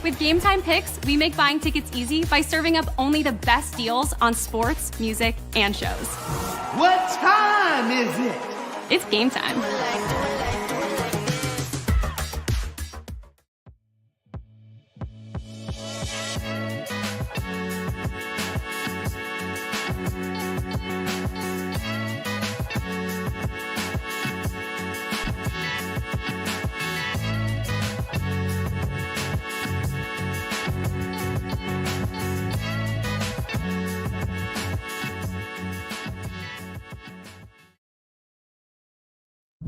With Gametime Picks, we make buying tickets easy by serving up only the best deals on sports, music, and shows. What time is it? It's game time.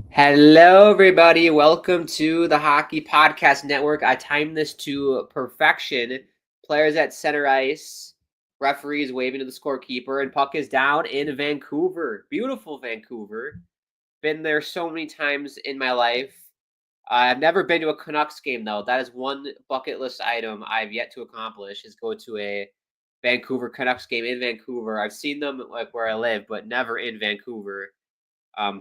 Hello, everybody. Welcome to the Hockey Podcast Network. I timed this to perfection. Players at center ice, referees waving to the scorekeeper, and puck is down in Vancouver. Beautiful Vancouver. Been there so many times in my life. I've never been to a Canucks game, though. That is one bucket list item I've yet to accomplish, is go to a Vancouver Canucks game in Vancouver. I've seen them like where I live, but never in Vancouver.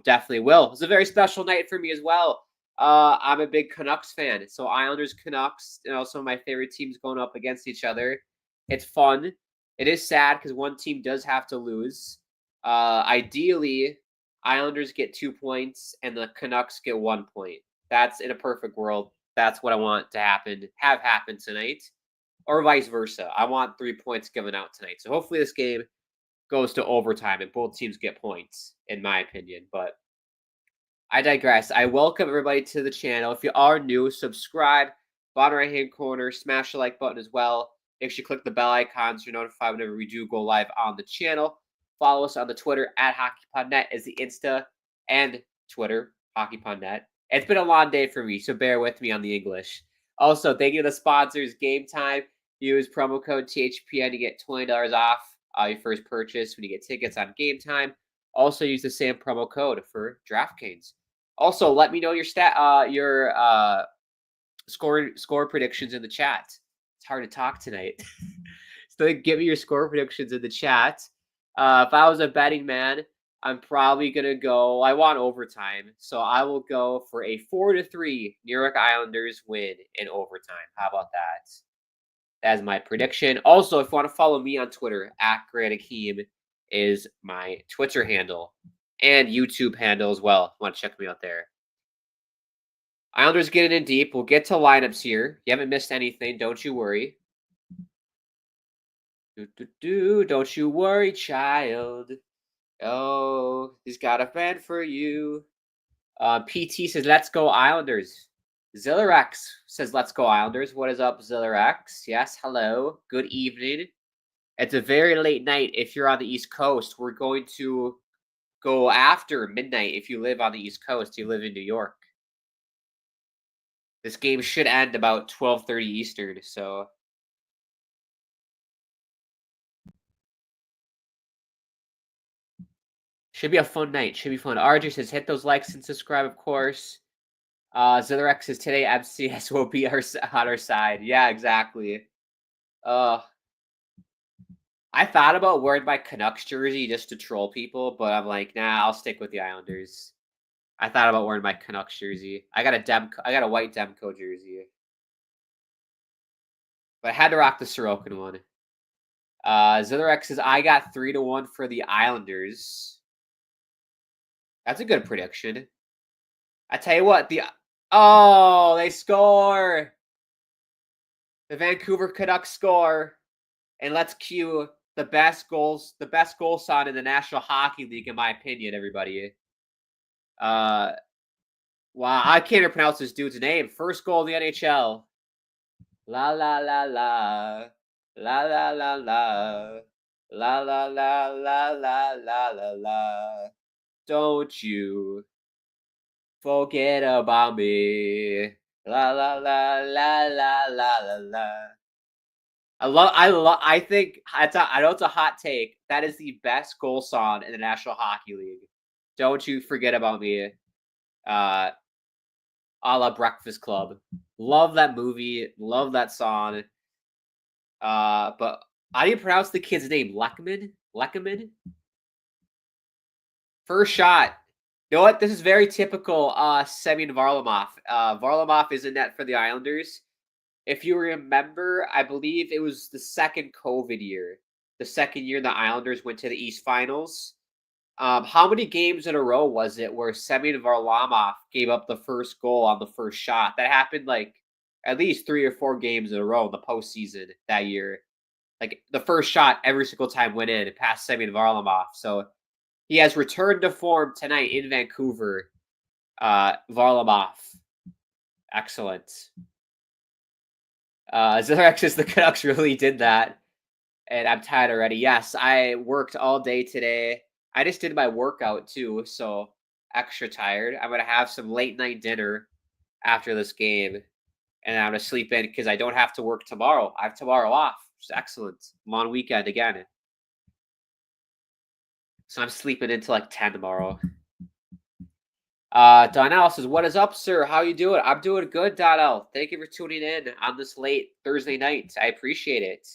Definitely will. It's a very special night for me as well. I'm a big Canucks fan. So Islanders, Canucks, some of my favorite teams going up against each other. It's fun. It is sad because one team does have to lose. Ideally, Islanders get 2 points and the Canucks get 1 point. That's in a perfect world. That's what I want to have happen tonight. Or vice versa. I want 3 points given out tonight. So hopefully this game goes to overtime and both teams get points, in my opinion. But I digress. I welcome everybody to the channel. If you are new, subscribe. Bottom right-hand corner, smash the like button as well. Make sure you click the bell icon so you're notified whenever we do go live on the channel. Follow us on the Twitter at HockeyPodNet is the Insta and Twitter, HockeyPodNet. It's been a long day for me, so bear with me on the English. Also, thank you to the sponsors, Gametime. Use promo code THPN to get $20 off your first purchase when you get tickets on Gametime. Also, use the same promo code for DraftKings. Also, let me know your score predictions in the chat. It's hard to talk tonight. So give me your score predictions in the chat. If I was a betting man, I'm probably going to go, I want overtime. So I will go for a 4-3 New York Islanders win in overtime. How about that? That's my prediction. Also, if you want to follow me on Twitter, @GrantAkeem is my Twitter handle and YouTube handle as well. If you want to check me out there. Islanders getting in deep. We'll get to lineups here. You haven't missed anything. Don't you worry. Don't you worry, child. Oh, he's got a fan for you. PT says, let's go Islanders. Zillarex says, let's go Islanders. What is up, Zillarex? Yes, hello. Good evening. It's a very late night if you're on the East Coast. We're going to go after midnight if you live on the East Coast. You live in New York. This game should end about 12:30 Eastern, so... Should be a fun night. Should be fun. RJ says, hit those likes and subscribe, of course. Zillarex says, today MCS will be on our side. Yeah, exactly. I thought about wearing my Canucks jersey just to troll people, but I'm like, nah, I'll stick with the Islanders. I thought about wearing my Canucks jersey. I got a white Demko jersey. But I had to rock the Sorokin one. Zillarex says, I got 3-1 for the Islanders. That's a good prediction. I tell you what, they score. The Vancouver Canucks score. And let's cue the best goal sign in the National Hockey League, in my opinion, everybody. Wow, I can't even pronounce this dude's name. First goal in the NHL. La la la la. La la la la. La la la la la la la la. Don't you forget about me. La la la la la la la la. I think I know it's a hot take. That is the best goal song in the National Hockey League. Don't you forget about me. A la Breakfast Club. Love that movie. Love that song. But how do you pronounce the kid's name? Lekkeman? First shot. You know what? This is very typical Semyon Varlamov. Varlamov is in net for the Islanders. if you remember, I believe it was the second COVID year, the second year the Islanders went to the East Finals. How many games in a row was it where Semyon Varlamov gave up the first goal on the first shot? That happened like at least 3 or 4 games in a row in the postseason that year. Like the first shot every single time went in past Semyon Varlamov. So he has returned to form tonight in Vancouver. Varlamov. Excellent. The Canucks really did that. And I'm tired already. Yes, I worked all day today. I just did my workout too, so extra tired. I'm going to have some late night dinner after this game. And I'm going to sleep in because I don't have to work tomorrow. I have tomorrow off. Which is excellent. Long weekend again. So I'm sleeping until like 10 tomorrow. Donnell says, "What is up, sir? How you doing?" I'm doing good, Donnell. Thank you for tuning in on this late Thursday night. I appreciate it.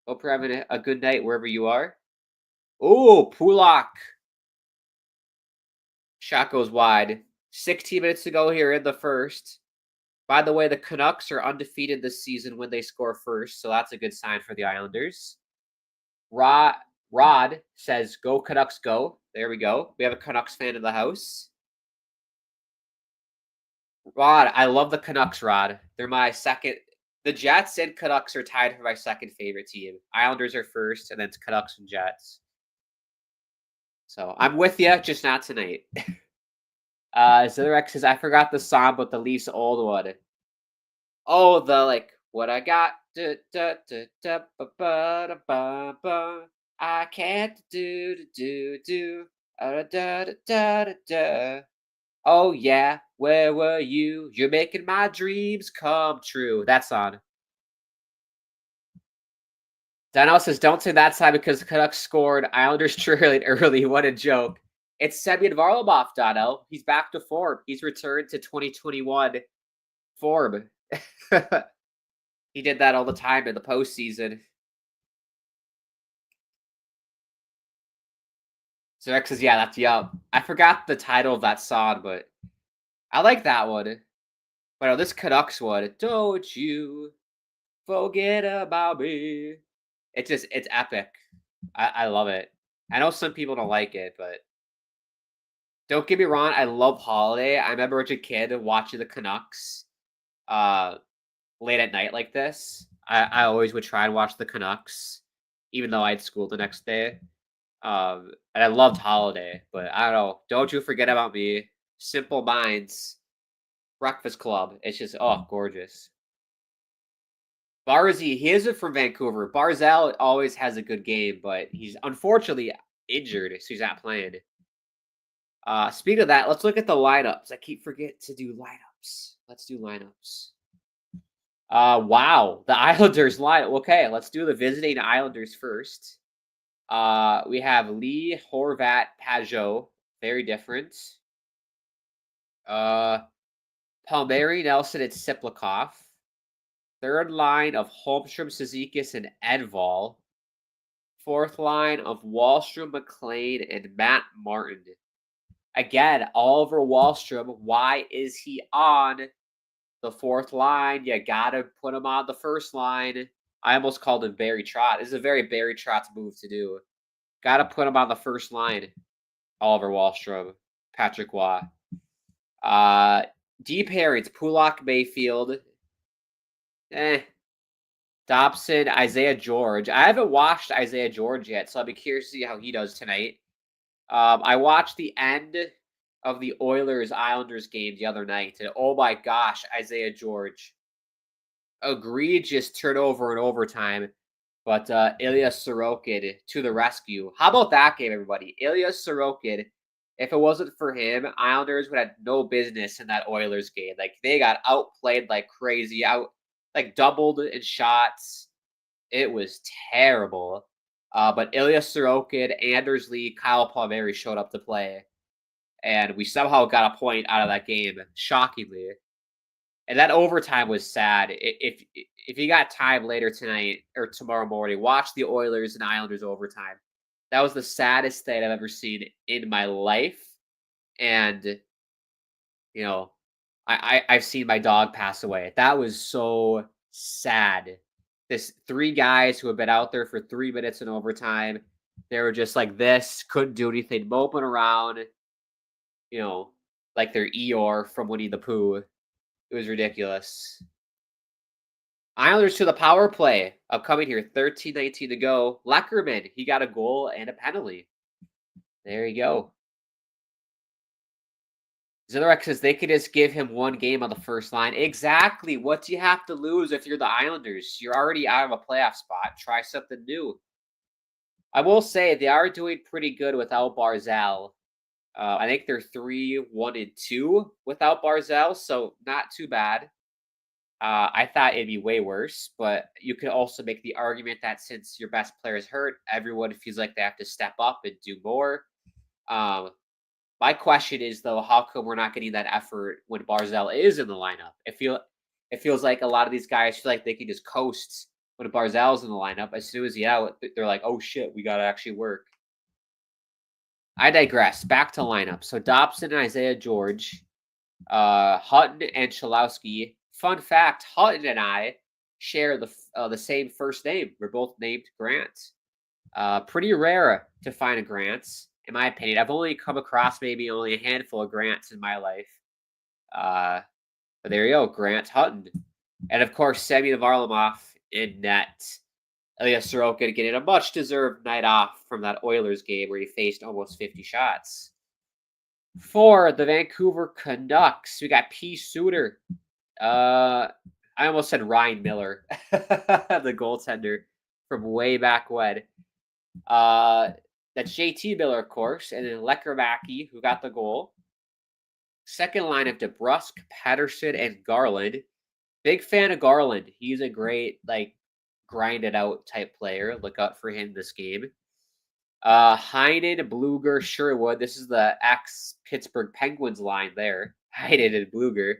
Hope you're having a good night wherever you are. Oh, Pulak. Shot goes wide. 16 minutes to go here in the first. By the way, the Canucks are undefeated this season when they score first, so that's a good sign for the Islanders. Rod says, "Go Canucks, go." There we go. We have a Canucks fan in the house. Rod, I love the Canucks, Rod. They're my second. The Jets and Canucks are tied for my second favorite team. Islanders are first, and then it's Canucks and Jets. So I'm with you, just not tonight. Zitherx says, "I forgot the song, but the Leafs old one." Oh, the like, what I got. I can't do. Oh yeah, where were you? You're making my dreams come true. That song. Donnell says, "Don't say that side because the Canucks scored. Islanders trailing early. What a joke." It's Semyon Varlamov, Donnell. He's back to form. He's returned to 2021 form. He did that all the time in the postseason. So X says, "Yeah, that's yup." I forgot the title of that song, but I like that one. But this Canucks one, "Don't you forget about me." It's epic. I love it. I know some people don't like it, but don't get me wrong, I love Holiday. I remember as a kid watching the Canucks late at night like this. I always would try and watch the Canucks, even though I had school the next day. And I loved Holiday, but I don't know. Don't you forget about me. Simple Minds, Breakfast Club. It's just gorgeous. Barzy, he isn't from Vancouver. Barzal always has a good game, but he's unfortunately injured, so he's not playing. Speaking of that, let's look at the lineups. I keep forgetting to do lineups. Let's do lineups. Wow, the Islanders lineup. Okay, let's do the visiting Islanders first. We have Lee, Horvat, Pajot. Very different. Palmieri, Nelson, and Siplikov. Third line of Holmstrom, Cizikas, and Edval. Fourth line of Wahlstrom, McLean, and Matt Martin. Again, Oliver Wahlstrom. Why is he on the fourth line? You gotta put him on the first line. I almost called him Barry Trotz. This is a very Barry Trotz move to do. Gotta put him on the first line. Oliver Wahlstrom, Patrick Waugh. Deep pairings, Pulak, Mayfield. Dobson, Isaiah George. I haven't watched Isaiah George yet, so I'll be curious to see how he does tonight. I watched the end of the Oilers-Islanders game the other night, and oh my gosh, Isaiah George. Egregious turnover in overtime, but Ilya Sorokin to the rescue. How about that game, everybody? Ilya Sorokin, if it wasn't for him, Islanders would have no business in that Oilers game. Like, they got outplayed like crazy, doubled in shots. It was terrible. But Ilya Sorokin, Anders Lee, Kyle Palmieri showed up to play. And we somehow got a point out of that game, shockingly. And that overtime was sad. If you got time later tonight or tomorrow morning, watch the Oilers and Islanders overtime. That was the saddest thing I've ever seen in my life. And, I've seen my dog pass away. That was so sad. This 3 guys who have been out there for 3 minutes in overtime, they were just like this, couldn't do anything, moping around, you know, like they're Eeyore from Winnie the Pooh. It was ridiculous. Islanders to the power play. Upcoming here, 13:19 to go. Leckerman, he got a goal and a penalty. There you go. Zillerek says they could just give him 1 game on the first line. Exactly. What do you have to lose if you're the Islanders? You're already out of a playoff spot. Try something new. I will say they are doing pretty good without Barzal. I think they're 3-1-2 without Barzal, so not too bad. I thought it'd be way worse, but you could also make the argument that since your best player is hurt, everyone feels like they have to step up and do more. My question is, though, how come we're not getting that effort when Barzal is in the lineup? It feels like a lot of these guys feel like they can just coast when Barzal's in the lineup. As soon as he's out, they're like, oh, shit, we got to actually work. I digress. Back to lineup. So Dobson and Isaiah George, Hutton and Chalowski. Fun fact, Hutton and I share the same first name. We're both named Grant. Pretty rare to find a Grant, in my opinion. I've only come across maybe only a handful of Grants in my life. But there you go, Grant Hutton. And, of course, Semyon Varlamov in net. Ilya Sorokin getting a much-deserved night off from that Oilers game where he faced almost 50 shots. For the Vancouver Canucks, we got P. Suter. I almost said Ryan Miller, the goaltender from way back when. That's JT Miller, of course, and then Lekkerimäki, who got the goal. Second line of DeBrusk, Patterson, and Garland. Big fan of Garland. He's a great, grinded out type player. Look out for him this game. Heinen, Bluger, Sherwood. This is the ex-Pittsburgh Penguins line there. Heinen and Bluger.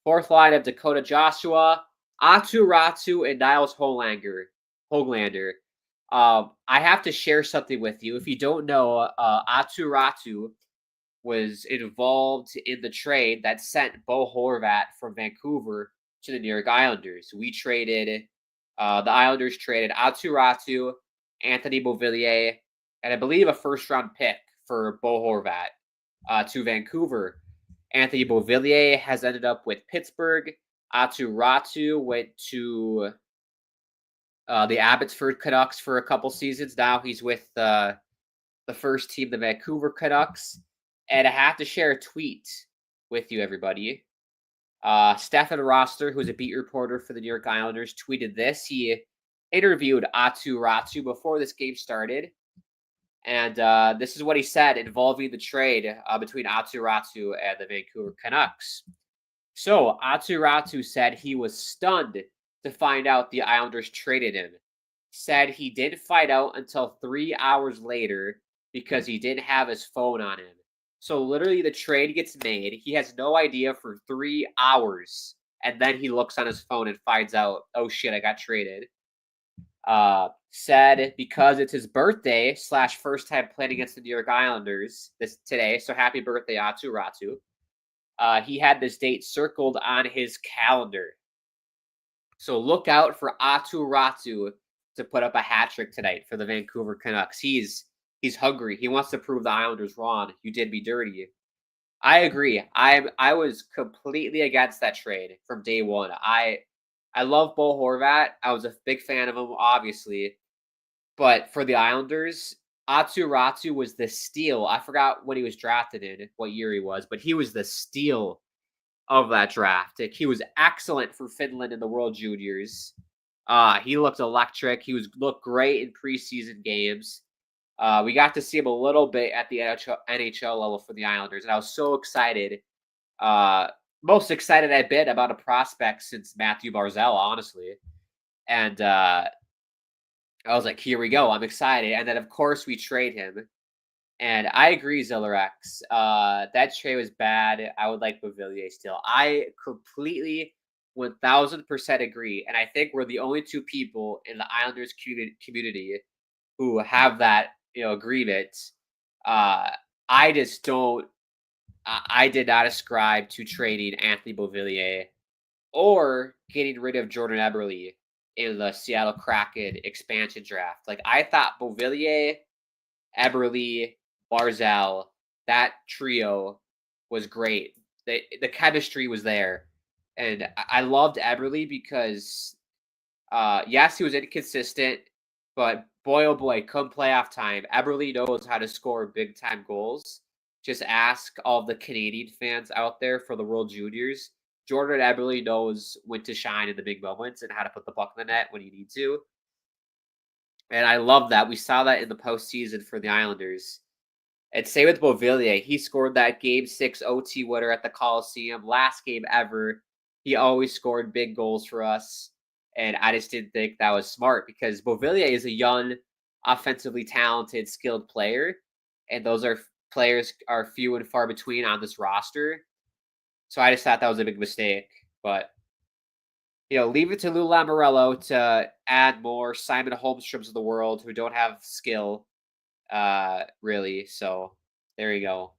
Fourth line of Dakota Joshua, Atu Ratu, and Niles Hoglander. I have to share something with you. If you don't know, Atu Ratu was involved in the trade that sent Bo Horvat from Vancouver to the New York Islanders. We traded, the Islanders traded Atu Ratu, Anthony Beauvillier, and I believe a first-round pick for Bo Horvat to Vancouver. Anthony Beauvillier has ended up with Pittsburgh. Atu Ratu went to the Abbotsford Canucks for a couple seasons. Now he's with the first team, the Vancouver Canucks. And I have to share a tweet with you, everybody. Stefan Roster, who's a beat reporter for the New York Islanders, tweeted this. He interviewed Atu Ratu before this game started. And this is what he said involving the trade between Atu Ratu and the Vancouver Canucks. So Atu Ratu said he was stunned to find out the Islanders traded him. Said he didn't find out until 3 hours later because he didn't have his phone on him. So literally the trade gets made. He has no idea for 3 hours. And then he looks on his phone and finds out, oh shit, I got traded. Said because it's his birthday / first time playing against the New York Islanders today. So happy birthday, Atu Ratu. He had this date circled on his calendar. So look out for Atu Ratu to put up a hat trick tonight for the Vancouver Canucks. He's hungry. He wants to prove the Islanders wrong. You did me dirty. I agree. I was completely against that trade from day one. I love Bo Horvat. I was a big fan of him, obviously. But for the Islanders, Atu Ratu was the steal. I forgot what he was drafted in, what year he was, but he was the steal of that draft. He was excellent for Finland in the World Juniors. He looked electric. He looked great in preseason games. We got to see him a little bit at the NHL level for the Islanders, and I was so excited. Most excited I've been about a prospect since Matthew Barzal, honestly. And I was like, here we go. I'm excited. And then, of course, we trade him. And I agree, Zillerex. That trade was bad. I would like Beauvillier still. I completely 1,000% agree. And I think we're the only two people in the Islanders community who have that agreement. I just don't. I did not ascribe to trading Anthony Beauvillier or getting rid of Jordan Eberle in the Seattle Kraken expansion draft. Like, I thought Beauvillier, Eberle, Barzal, that trio was great. The chemistry was there. And I loved Eberle because, yes, he was inconsistent, but boy, oh boy, come playoff time, Eberle knows how to score big-time goals. Just ask all the Canadian fans out there for the World Juniors. Jordan Eberle knows when to shine in the big moments and how to put the puck in the net when you need to. And I love that. We saw that in the postseason for the Islanders. And same with Beauvillier. He scored that Game 6 OT winner at the Coliseum. Last game ever. He always scored big goals for us. And I just didn't think that was smart because Beauvillier is a young, offensively talented, skilled player. And those players are few and far between on this roster. So I just thought that was a big mistake. But, leave it to Lou Lamoriello to add more Simon Holmstroms of the world who don't have skill, really. So there you go.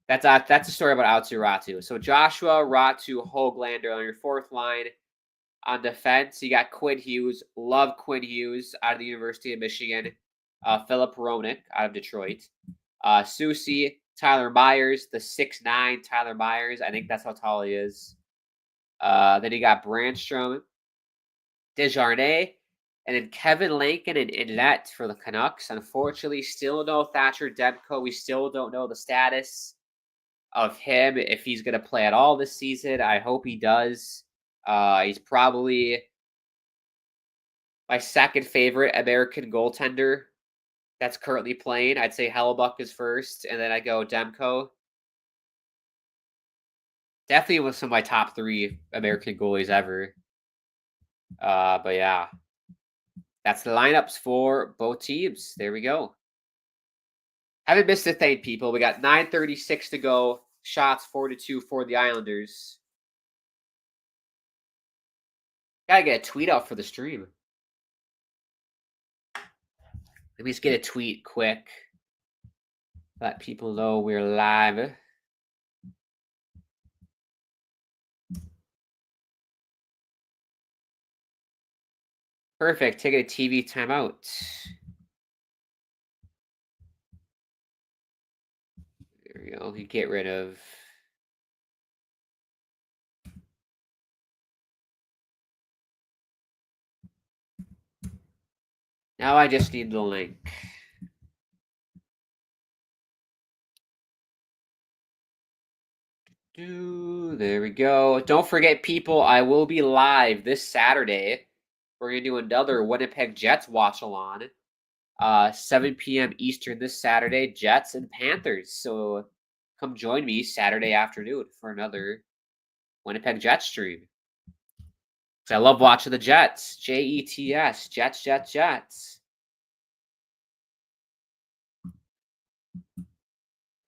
That's a story about Aatu Ratu. So Joshua, Ratu, Hoglander on your fourth line. On defense, you got Quinn Hughes. Love Quinn Hughes out of the University of Michigan. Philip Roenick out of Detroit. Susie, Tyler Myers, the 6'9" Tyler Myers. I think that's how tall he is. Then you got Brandstrom, Desjardins, and then Kevin Lankin and Inlet for the Canucks. Unfortunately, still no Thatcher Demko. We still don't know the status of him, if he's going to play at all this season. I hope he does. He's probably my second favorite American goaltender that's currently playing. I'd say Hellebuck is first, and then I go Demko. Definitely was some of my top 3 American goalies ever. But yeah, that's the lineups for both teams. There we go. Haven't missed a thing, people. We got 9:36 to go. Shots 4-2 for the Islanders. Gotta get a tweet out for the stream. Let me just get a tweet quick. Let people know we're live. Perfect. Taking a TV timeout. There we go. You get rid of. Now I just need the link. There we go. Don't forget, people, I will be live this Saturday. We're going to do another Winnipeg Jets watch-along. 7 p.m. Eastern this Saturday, Jets and Panthers. So come join me Saturday afternoon for another Winnipeg Jets stream. Because I love watching the Jets. Jets, Jets, Jets, Jets.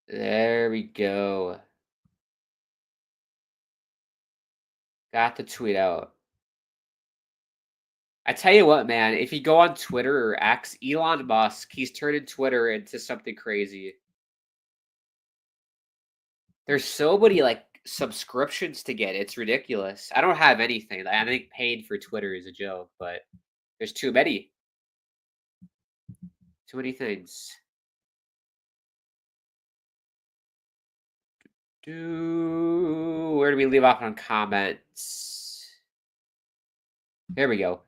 There we go. Got the tweet out. I tell you what, man, if you go on Twitter or X, Elon Musk, he's turning Twitter into something crazy. There's so many, subscriptions to get. It's ridiculous. I don't have anything. I think paying for Twitter is a joke, but there's too many. Too many things. Where do we leave off on comments? There we go.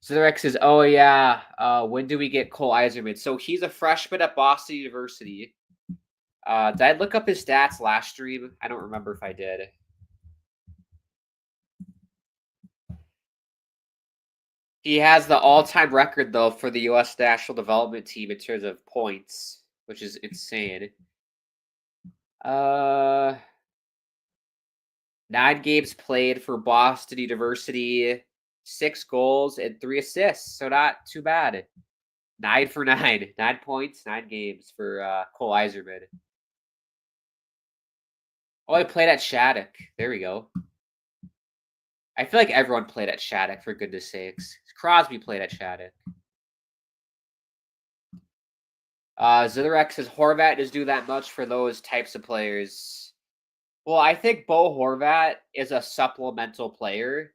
So the Rex says, oh, yeah, when do we get Cole Eiserman? So he's a freshman at Boston University. Did I look up his stats last stream? I don't remember if I did. He has the all-time record, though, for the U.S. national development team in terms of points, which is insane. 9 games played for Boston University, 6 goals and 3 assists, so not too bad. 9 for 9. 9 points, 9 games for Cole Eiserman. Oh, I played at Shattuck. There we go. I feel like everyone played at Shattuck, for goodness sakes. Crosby played at Shattuck. Zitherek says Horvat doesn't do that much for those types of players. Well, I think Bo Horvat is a supplemental player.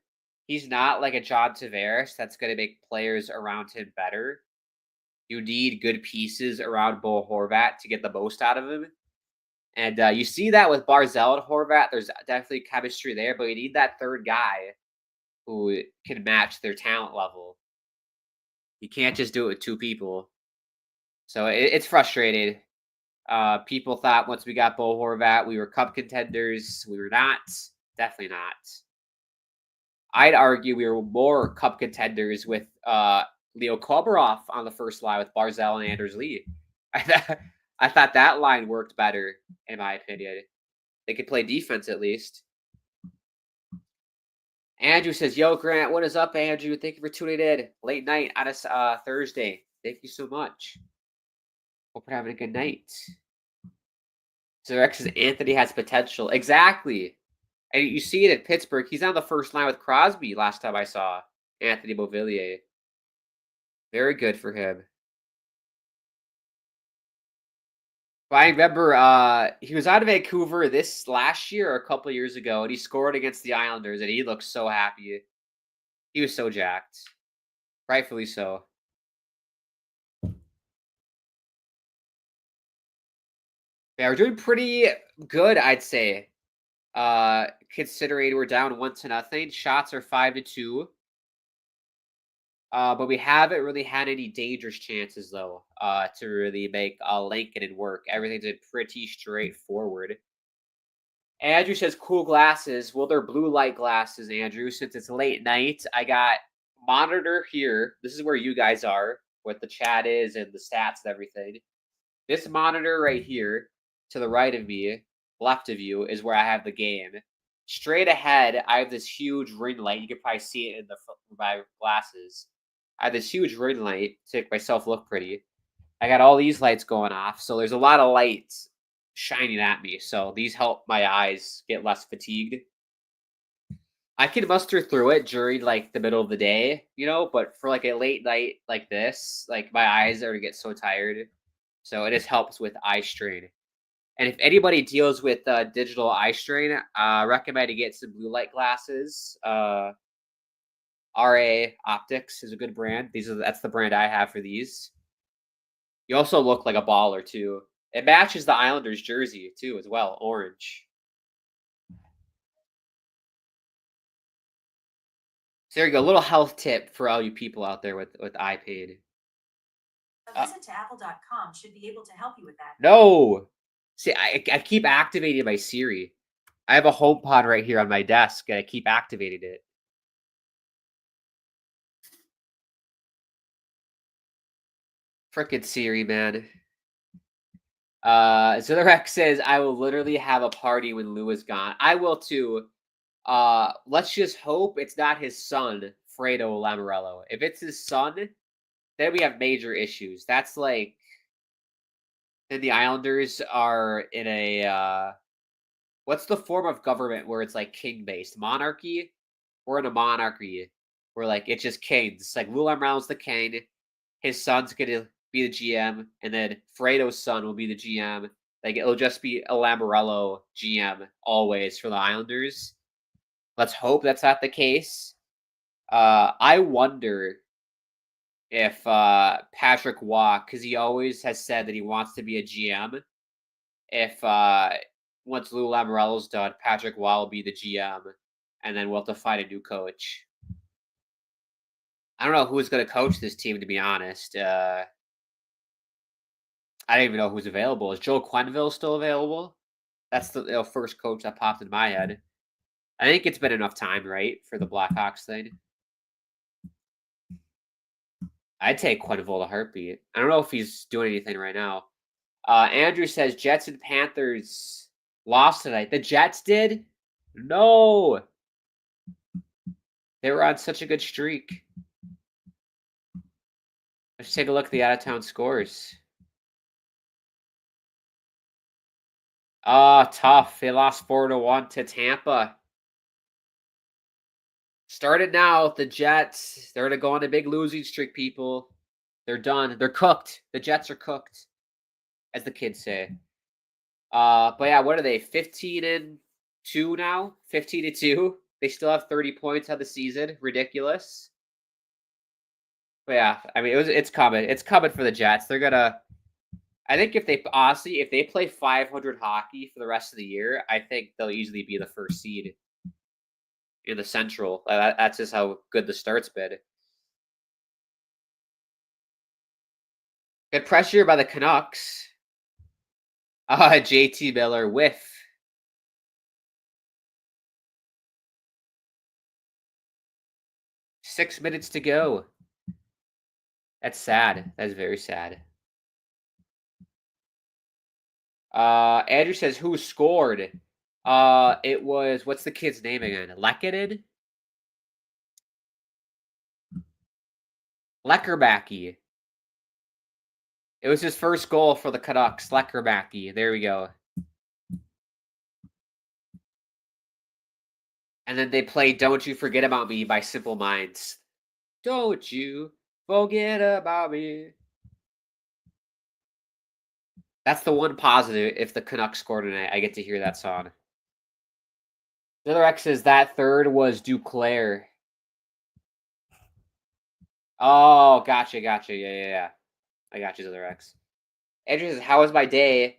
He's not like a John Tavares that's going to make players around him better. You need good pieces around Bo Horvat to get the most out of him. And you see that with Barzell and Horvat. There's definitely chemistry there, but you need that third guy who can match their talent level. You can't just do it with two people. So it's frustrating. People thought once we got Bo Horvat, we were cup contenders. We were not. Definitely not. I'd argue we were more cup contenders with Leo Komarov on the first line with Barzell and Anders Lee. I thought that line worked better, in my opinion. They could play defense at least. Andrew says, "Yo, Grant, what is up, Andrew? Thank you for tuning in late night on a Thursday. Thank you so much. Hope you're having a good night." So Rex says Anthony has potential. Exactly. And you see it at Pittsburgh. He's on the first line with Crosby last time I saw Anthony Beauvillier. Very good for him. But I remember he was out of Vancouver this last year or a couple of years ago, and he scored against the Islanders, and he looked so happy. He was so jacked. Rightfully so. Yeah, we're doing pretty good, I'd say. Considering we're down 1-0. Shots are 5-2. But we haven't really had any dangerous chances, though, to really make Lincoln work. Everything's been pretty straightforward. Andrew says cool glasses. Well, they're blue light glasses, Andrew. Since it's late night, I got monitor here. This is where you guys are, what the chat is and the stats and everything. This monitor right here, to the right of me, left of you, is where I have the game. Straight ahead, I have this huge ring light. You can probably see it in my glasses. I have this huge ring light to make myself look pretty. I got all these lights going off, so there's a lot of lights shining at me. So these help my eyes get less fatigued. I can muster through it during like the middle of the day, but for like a late night like this, like my eyes are gonna get so tired. So it just helps with eye strain. And if anybody deals with digital eye strain, recommend to get some blue light glasses. RA Optics is a good brand. That's the brand I have for these. You also look like a baller too. It matches the Islanders jersey too as well, orange. So there you go, a little health tip for all you people out there with eye pain. A visit to apple.com should be able to help you with that. No. See, I keep activating my Siri. I have a HomePod right here on my desk, and I keep activating it. Frickin' Siri, man. Zitherek says, I will literally have a party when Lou is gone. I will too. Let's just hope it's not his son, Fredo Lamorello. If it's his son, then we have major issues. That's like, then the Islanders are in a, what's the form of government where it's like king-based? Monarchy? We're in a monarchy where like it's just kings. Like Lou Lamorello's the king. His son's gonna be the GM, and then Fredo's son will be the GM. Like it'll just be a Lamorello GM always for the Islanders. Let's hope that's not the case. I wonder if Patrick Waugh, because he always has said that he wants to be a GM, if once Lou Lamorello's done, Patrick Waugh will be the GM, and then we'll have to find a new coach. I don't know who's going to coach this team, to be honest. I don't even know who's available. Is Joel Quenneville still available? That's the first coach that popped in my head. I think it's been enough time, right, for the Blackhawks thing. I'd take Quenneville to heartbeat. I don't know if he's doing anything right now. Andrew says Jets and Panthers lost tonight. The Jets did? No. They were on such a good streak. Let's take a look at the out-of-town scores. Tough. They lost 4-1 to Tampa. Started now. The Jets. They're going to go on a big losing streak, people. They're done. They're cooked. The Jets are cooked, as the kids say. But yeah, what are they? 15 2 now, 15-2. They still have 30 points on the season. Ridiculous. But yeah, I mean, it's coming. It's coming for the Jets. They're gonna. I think if they play 500 hockey for the rest of the year, I think they'll easily be the first seed in the Central. That's just how good the start's been. Good pressure by the Canucks. JT Miller whiff. Six minutes to go. That's sad. That's very sad. Andrew says, who scored? It was, what's the kid's name again? Lehkonen? Leckerbacky. It was his first goal for the Canucks. Leckerbacky. There we go. And then they played Don't You Forget About Me by Simple Minds. Don't you forget about me. That's the one positive. If the Canucks scored tonight, I get to hear that song. The other X says that third was Duclair. Oh, gotcha. Yeah. I got you, other X. Andrew says, how was my day?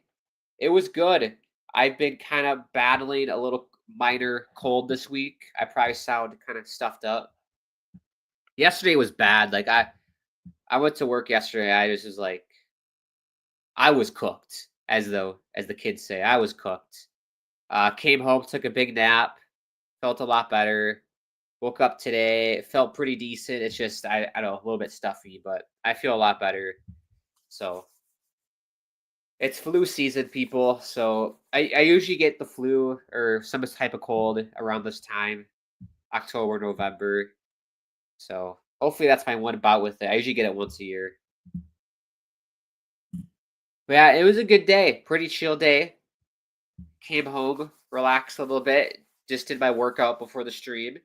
It was good. I've been kind of battling a little minor cold this week. I probably sound kind of stuffed up. Yesterday was bad. Like I went to work yesterday. I just was like, I was cooked, as the kids say. I was cooked. Came home, took a big nap, felt a lot better. Woke up today, felt pretty decent. It's just I don't know, a little bit stuffy, but I feel a lot better. So it's flu season, people. So I usually get the flu or some type of cold around this time, October, November. So hopefully that's my one bout with it. I usually get it once a year. But yeah, it was a good day. Pretty chill day. Came home, relaxed a little bit. Just did my workout before the stream.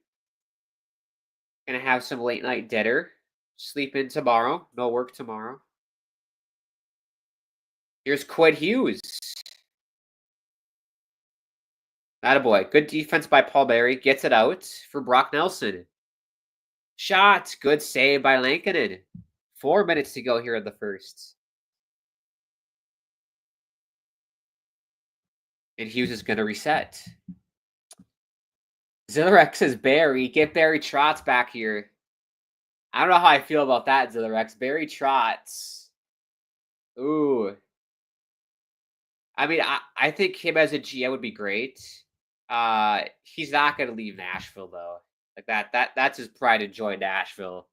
Gonna have some late night dinner. Sleep in tomorrow. No work tomorrow. Here's Quinn Hughes. Attaboy. Good defense by Paul Barry. Gets it out for Brock Nelson. Shot. Good save by Lankinen. 4 minutes to go here in the first. And Hughes is going to reset. Zillarex says Barry. Get Barry Trotz back here. I don't know how I feel about that, Zillarex. Barry Trotz. Ooh. I mean, I think him as a GM would be great. He's not going to leave Nashville, though. Like that's his pride and joy, Nashville.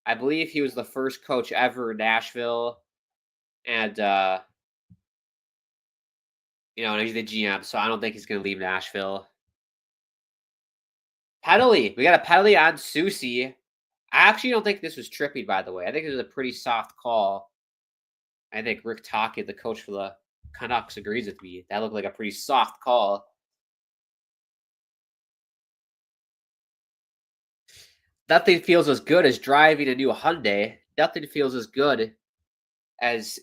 I believe he was the first coach ever in Nashville. And, and he's the GM, so I don't think he's going to leave Nashville. Penalty. We got a penalty on Susie. I actually don't think this was trippy, by the way. I think it was a pretty soft call. I think Rick Tocchet, the coach for the Canucks, agrees with me. That looked like a pretty soft call. Nothing feels as good as driving a new Hyundai. Nothing feels as good as,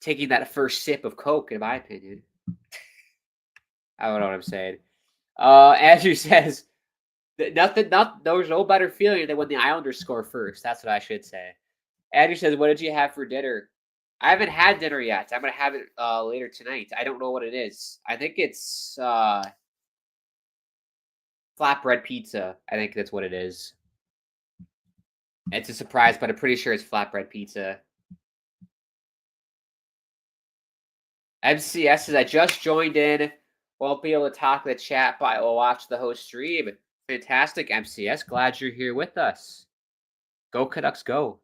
taking that first sip of Coke, in my opinion. I don't know what I'm saying. Andrew says, there's no better feeling than when the Islanders score first. That's what I should say. Andrew says, what did you have for dinner? I haven't had dinner yet. I'm going to have it later tonight. I don't know what it is. I think it's flatbread pizza. I think that's what it is. It's a surprise, but I'm pretty sure it's flatbread pizza. MCS says, I just joined in. Won't be able to talk in the chat, but I will watch the host stream. Fantastic, MCS. Glad you're here with us. Go Canucks, go.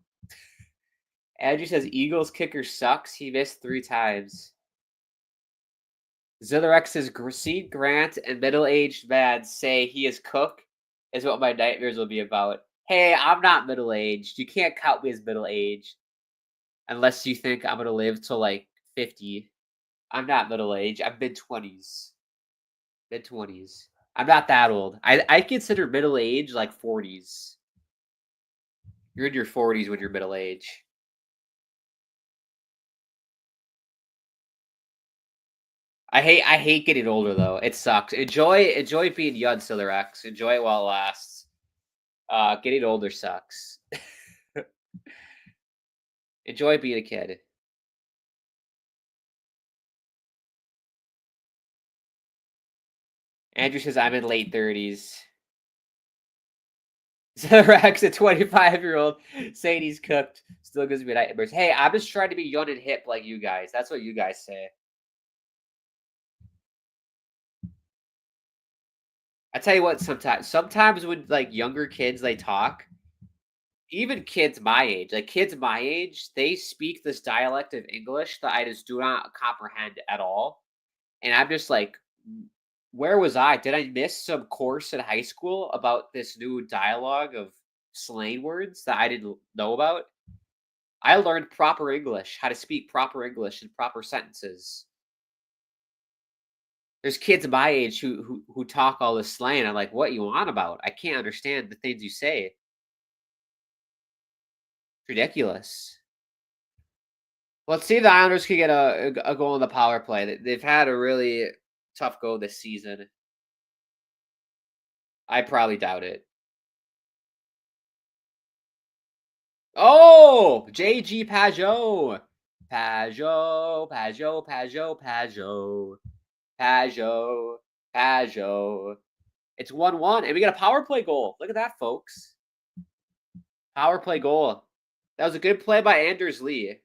Andrew says, Eagles kicker sucks. He missed 3 times. Zillarex says, see Grant and middle-aged man say he is Cook is what my nightmares will be about. Hey, I'm not middle-aged. You can't count me as middle-aged. Unless you think I'm going to live till like 50. I'm not middle-aged. I'm mid-20s. Mid-20s. I'm not that old. I consider middle-aged like 40s. You're in your 40s when you're middle-aged. I hate getting older though. It sucks. Enjoy being young, Silerex. Enjoy it while it lasts. Getting older sucks. Enjoy being a kid. Andrew says I'm in late 30s. Silerex, a 25-year-old, saying he's cooked, still gives me nightmares. Hey, I'm just trying to be young and hip like you guys. That's what you guys say. I tell you what, sometimes when like younger kids they talk, even kids my age, they speak this dialect of English that I just do not comprehend at all. And I'm just like, where was I? Did I miss some course in high school about this new dialogue of slang words that I didn't know about? I learned proper English, how to speak proper English in proper sentences. There's kids my age who talk all this slang. I'm like, what you on about? I can't understand the things you say. Ridiculous. Let's see if the Islanders can get a goal in the power play. They've had a really tough go this season. I probably doubt it. Oh, JG Pajot. Pajot. It's 1-1, and we got a power play goal. Look at that, folks. Power play goal. That was a good play by Anders Lee.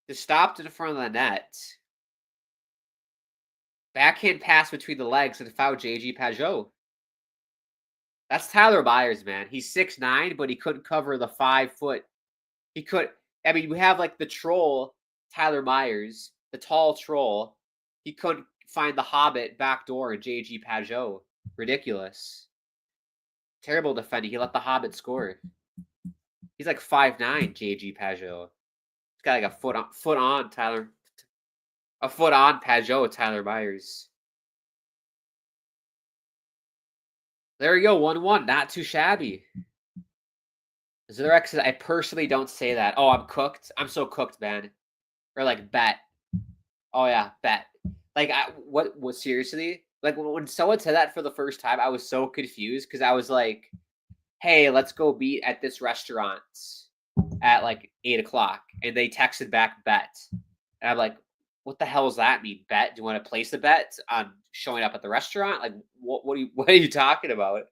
Just stopped in front of the net. Backhand pass between the legs and fouled JG Pajot. That's Tyler Myers, man. He's 6'9", but he couldn't cover the 5-foot. He could. I mean, we have like the troll, Tyler Myers, the tall troll. He couldn't find the Hobbit backdoor in JG Pajot. Ridiculous. Terrible defending. He let the Hobbit score. He's like 5'9", JG Pajot. He's got like a foot on Tyler. A foot on Pajot, Tyler Myers. There we go, 1-1. Not too shabby. Zirex says, I personally don't say that. Oh, I'm cooked. I'm so cooked, man. Or like bet. Oh yeah, bet. Like what seriously? Like when someone said that for the first time, I was so confused because I was like, hey, let's go meet at this restaurant at like 8 o'clock. And they texted back bet. And I'm like, what the hell does that mean? Bet? Do you want to place a bet on showing up at the restaurant? Like what are you talking about?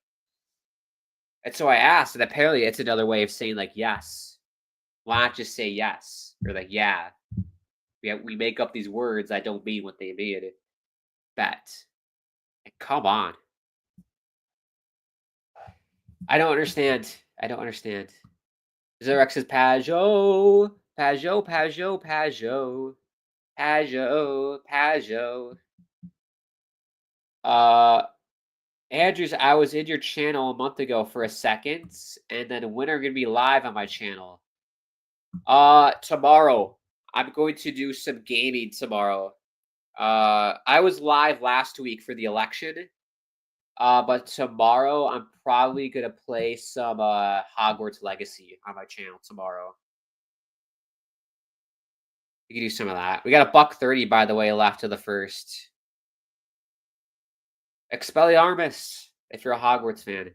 And so I asked, and apparently it's another way of saying like yes. Why not just say yes? Or like, yeah. We make up these words that don't mean what they mean. Bet. Like, come on. I don't understand. Zerex says Pajot. Andrews, I was in your channel a month ago for a second, and then when are going to be live on my channel? Tomorrow. I'm going to do some gaming tomorrow. I was live last week for the election. But tomorrow I'm probably gonna play some Hogwarts Legacy on my channel tomorrow. We can do some of that. We got a $1.30, by the way, left of the first. Expelliarmus, if you're a Hogwarts fan.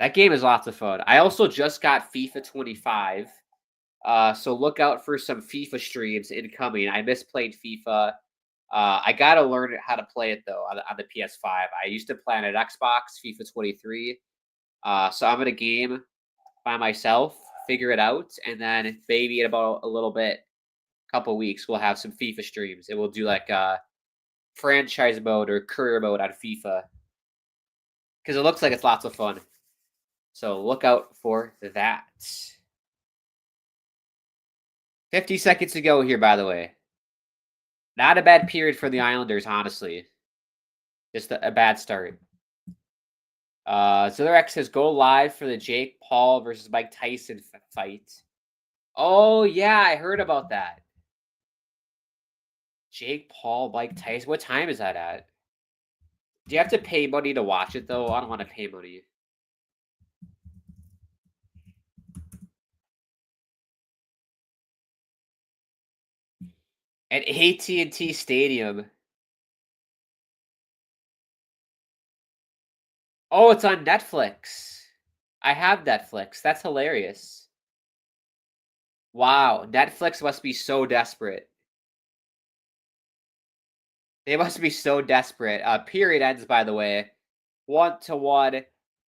That game is lots of fun. I also just got FIFA 25. So look out for some FIFA streams incoming. I miss playing FIFA. I gotta learn how to play it though on the PS5. I used to play on an Xbox, FIFA 23. So I'm gonna game by myself, figure it out, and then maybe in about a little bit, couple weeks, we'll have some FIFA streams, and we'll do like franchise mode or career mode on FIFA because it looks like it's lots of fun. So look out for that. 50 seconds to go here, by the way. Not a bad period for the Islanders, honestly. Just a bad start. Zilerex says, go live for the Jake Paul versus Mike Tyson fight. Oh, yeah, I heard about that. Jake Paul, Mike Tyson. What time is that at? Do you have to pay money to watch it, though? I don't want to pay money. At AT&T Stadium. Oh, it's on Netflix. I have Netflix. That's hilarious. Wow, Netflix must be so desperate. They must be so desperate. Period ends, by the way. 1-1.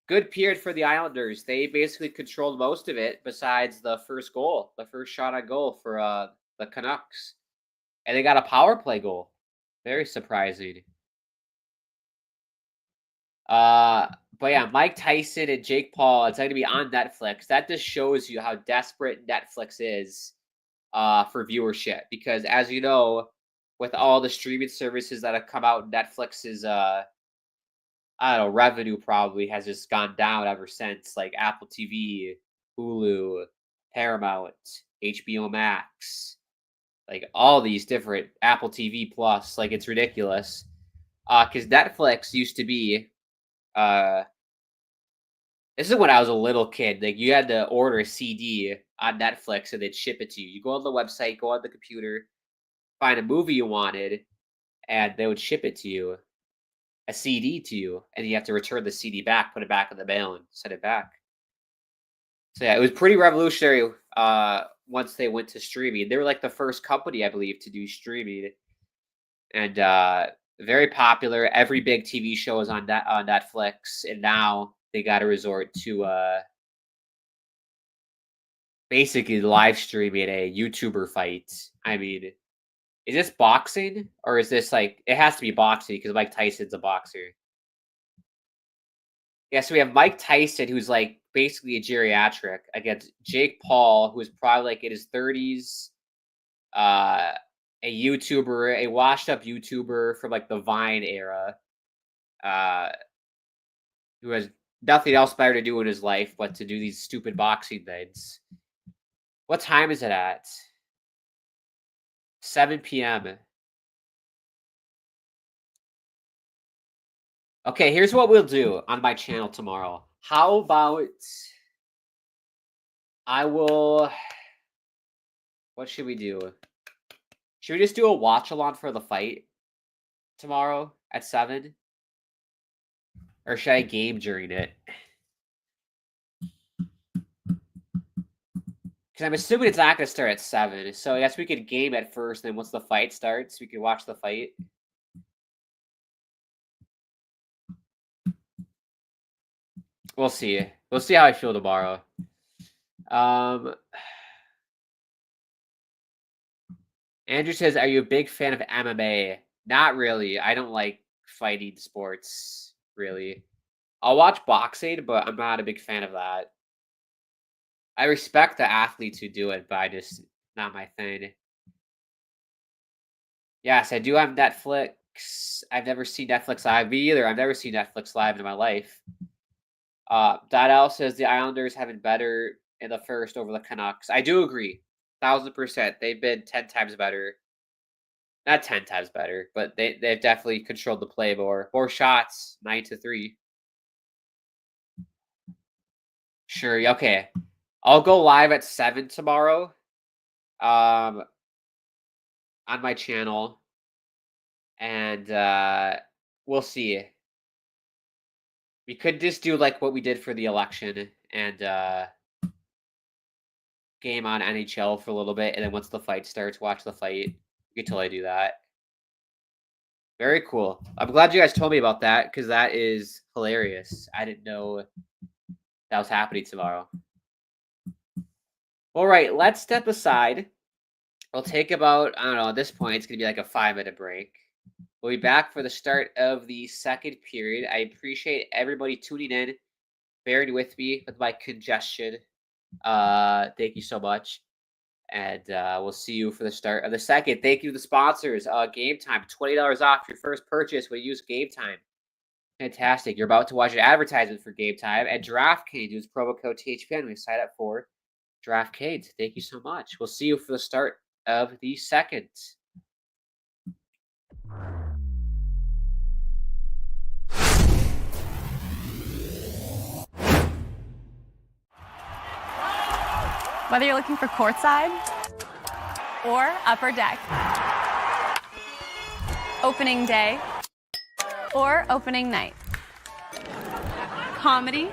Good period for the Islanders. They basically controlled most of it besides the first goal, the first shot on goal for the Canucks. And they got a power play goal. Very surprising. But yeah, Mike Tyson and Jake Paul, it's going to be on Netflix. That just shows you how desperate Netflix is for viewership. Because as you know, with all the streaming services that have come out, Netflix's I don't know, revenue probably has just gone down ever since. Like Apple TV, Hulu, Paramount, HBO Max, like all these different Apple TV Plus. Like it's ridiculous. Because Netflix used to be this is when I was a little kid. Like you had to order a CD on Netflix and they'd ship it to you. You go on the website, go on the computer, find a movie you wanted, and they would ship it to you, a CD to you, and you have to return the CD back, put it back in the mail, and send it back. So yeah, it was pretty revolutionary once they went to streaming. They were like the first company, I believe, to do streaming, and very popular. Every big TV show is on Netflix, and now they got to resort to basically live streaming a YouTuber fight. I mean, is this boxing or is this like it has to be boxing because Mike Tyson's a boxer. Yeah, so we have Mike Tyson, who's like basically a geriatric, against Jake Paul, who is probably like in his 30s, a YouTuber, a washed-up YouTuber from like the Vine era, who has nothing else better to do in his life but to do these stupid boxing things. What time is it at? 7 p.m. Okay, here's what we'll do on my channel tomorrow. How about what should we do? Should we just do a watch-along for the fight tomorrow at 7? Or should I game during it? Because I'm assuming it's not going to start at 7. So I guess we could game at first, then once the fight starts, we could watch the fight. We'll see. We'll see how I feel tomorrow. Andrew says, are you a big fan of MMA? Not really. I don't like fighting sports, really. I'll watch boxing, but I'm not a big fan of that. I respect the athletes who do it, but I just not my thing. Yes, I do have Netflix. I've never seen Netflix live. Me either. I've never seen Netflix live in my life. Donnell says the Islanders have been better in the first over the Canucks. I do agree. 1,000%. They've been 10 times better. Not 10 times better, but they've definitely controlled the play more. 4 shots, 9-3. Sure, okay. I'll go live at 7 tomorrow on my channel. And we'll see. We could just do like what we did for the election and game on NHL for a little bit. And then once the fight starts, watch the fight. We could totally do that. Very cool. I'm glad you guys told me about that because that is hilarious. I didn't know that was happening tomorrow. All right, let's step aside. We'll take about, I don't know, at this point, it's going to be like a 5-minute break. We'll be back for the start of the second period. I appreciate everybody tuning in, bearing with me with my congestion. Thank you so much. And we'll see you for the start of the second. Thank you to the sponsors. Gametime, $20 off your first purchase when you use Gametime. Fantastic. You're about to watch an advertisement for Gametime. At DraftKings, use promo code THPN. We sign up for DraftKings. Thank you so much. We'll see you for the start of the second. Whether you're looking for courtside or upper deck, Opening day or opening night? Comedy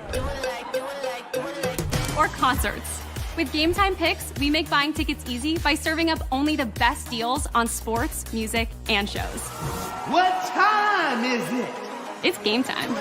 or concerts? With Gametime picks, we make buying tickets easy by serving up only the best deals on sports, music, and shows. What time is it? It's game time.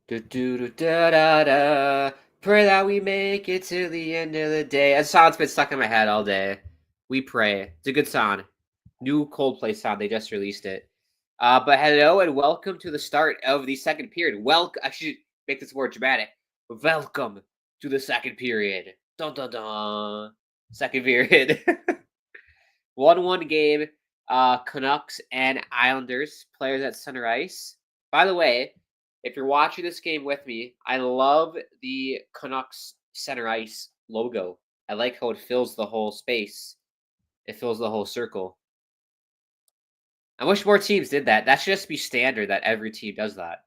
Da-da-da-da. Pray that we make it to the end of the day. That song's been stuck in my head all day. We pray. It's a good song. New Coldplay song. They just released it. But hello and welcome to the start of the second period. I should make this more dramatic. Welcome to the second period. Dun dun dun. Second period. 1-1 game. Canucks and Islanders. Players at center ice. By the way, if you're watching this game with me, I love the Canucks center ice logo. I like how it fills the whole space. It fills the whole circle. I wish more teams did that. That should just be standard that every team does that.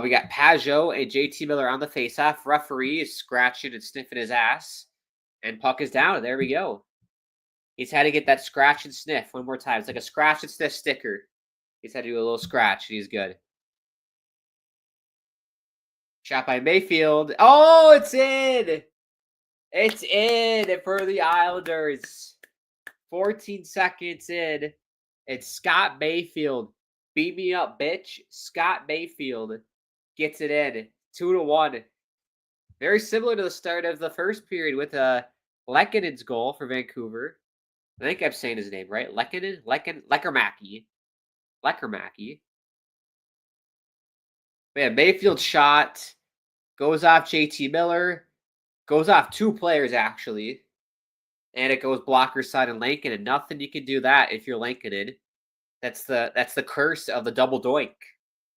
We got Pajot and JT Miller on the faceoff. Referee is scratching and sniffing his ass. And puck is down. There we go. He's had to get that scratch and sniff one more time. It's like a scratch and sniff sticker. He's had to do a little scratch, and he's good. Shot by Mayfield. Oh, it's in! It's in for the Islanders. 14 seconds in. It's Scott Mayfield. Beat me up, bitch. Scott Mayfield gets it in. 2-1. Very similar to the start of the first period with Lekkonen's goal for Vancouver. I think I'm saying his name right. Lekkermäki. Man, Mayfield shot. Goes off JT Miller. Goes off two players, actually. And it goes blocker side and Lankinen. And nothing you can do that if you're Lankinen. That's the curse of the double doink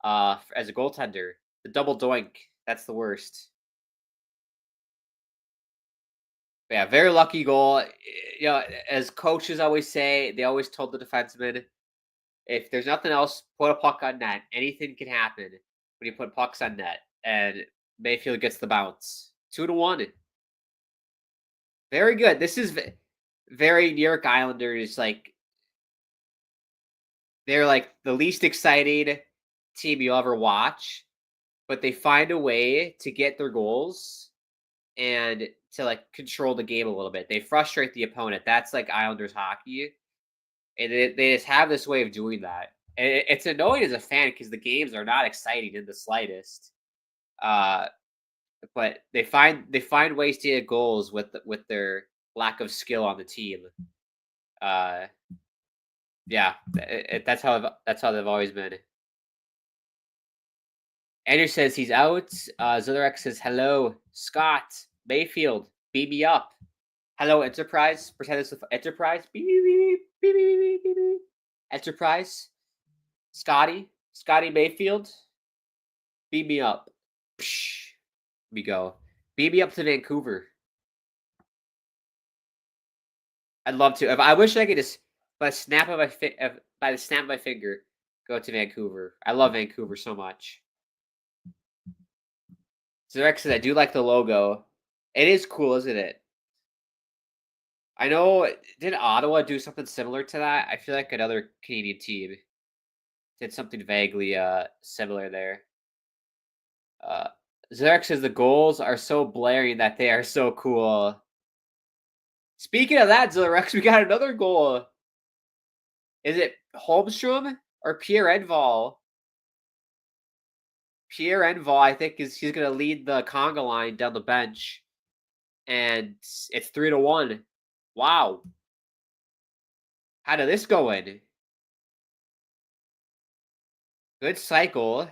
as a goaltender. The double doink. That's the worst. Yeah, very lucky goal. You know, as coaches always say, they always told the defenseman, if there's nothing else, put a puck on net. Anything can happen when you put pucks on net. And Mayfield gets the bounce. 2-1. Very good. This is very New York Islanders. They're like the least exciting team you'll ever watch, but they find a way to get their goals and to control the game a little bit. They frustrate the opponent. That's like Islanders hockey. And they just have this way of doing that. And it's annoying as a fan because the games are not exciting in the slightest. But they find ways to get goals with their lack of skill on the team. Yeah, that's how they've always been. Andrew says he's out. Zillerek says hello, Scott Mayfield. Beat me up. Hello, Enterprise. Pretend it's Enterprise. Beep, beep, beep, beep, beep, beep, beep, beep. Enterprise. Scotty Mayfield. Beat me up. Psh. We go. Beat me up to Vancouver. I'd love to. I wish I could just by the snap of my finger go to Vancouver. I love Vancouver so much. Zerek says I do like the logo. It is cool, isn't it? I know. Did Ottawa do something similar to that? I feel like another Canadian team did something vaguely similar there. Zerek says the goals are so blaring that they are so cool. Speaking of that, Zerek, we got another goal. Is it Holmstrom or Pierre Engvall? Pierre Engvall, I think, he's going to lead the conga line down the bench. And it's 3-1. Wow. How did this go in? Good cycle.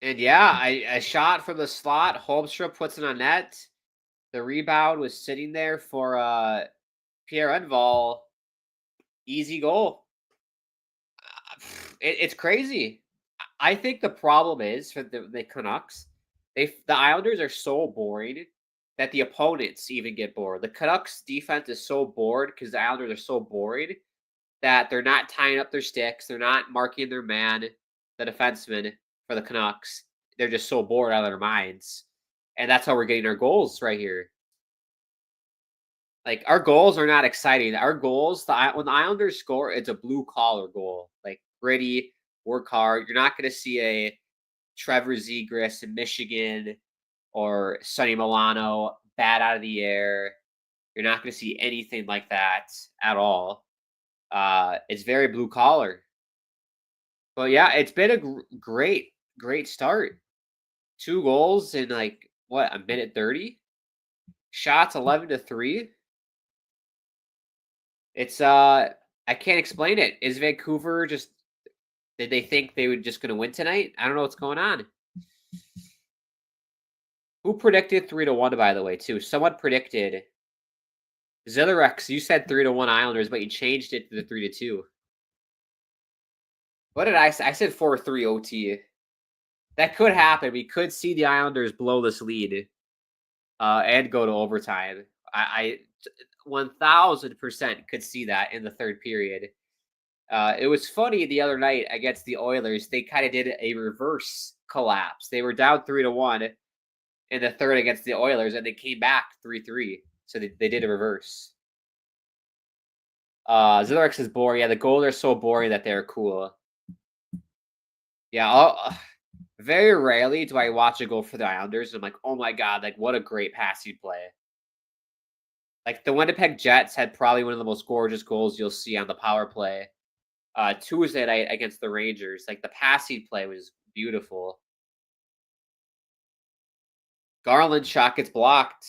And yeah, a shot from the slot. Holmstrom puts it on net. The rebound was sitting there for Pierre Engvall. Easy goal. It's crazy. I think the problem is for the Canucks, the Islanders are so boring that the opponents even get bored. The Canucks defense is so bored because the Islanders are so boring that they're not tying up their sticks. They're not marking their man, the defenseman for the Canucks. They're just so bored out of their minds. And that's how we're getting our goals right here. Like, our goals are not exciting. Our goals, when the Islanders score, it's a blue-collar goal. Like, gritty, work hard. You're not going to see a Trevor Zegras in Michigan or Sonny Milano bat out of the air. You're not going to see anything like that at all. It's very blue collar. But yeah, it's been a great start. 2 goals in like what, a minute 30? Shots 11-3. It's I can't explain it. Is Vancouver just, did they think they were just going to win tonight? I don't know what's going on. Who predicted 3-1, by the way, too? Someone predicted. Zillarex, you said 3-1 Islanders, but you changed it to the 3-2. What did I say? I said 4-3 OT. That could happen. We could see the Islanders blow this lead and go to overtime. I 1000% could see that in the third period. It was funny the other night against the Oilers. They kind of did a reverse collapse. They were down 3-1 in the third against the Oilers, and they came back 3-3. So they did a reverse. Zillarex is boring. Yeah, the goals are so boring that they're cool. Yeah, very rarely do I watch a goal for the Islanders. And I'm like, oh my god, like what a great passing play. Like the Winnipeg Jets had probably one of the most gorgeous goals you'll see on the power play Tuesday night against the Rangers. Like the passing play was beautiful. Garland shot gets blocked.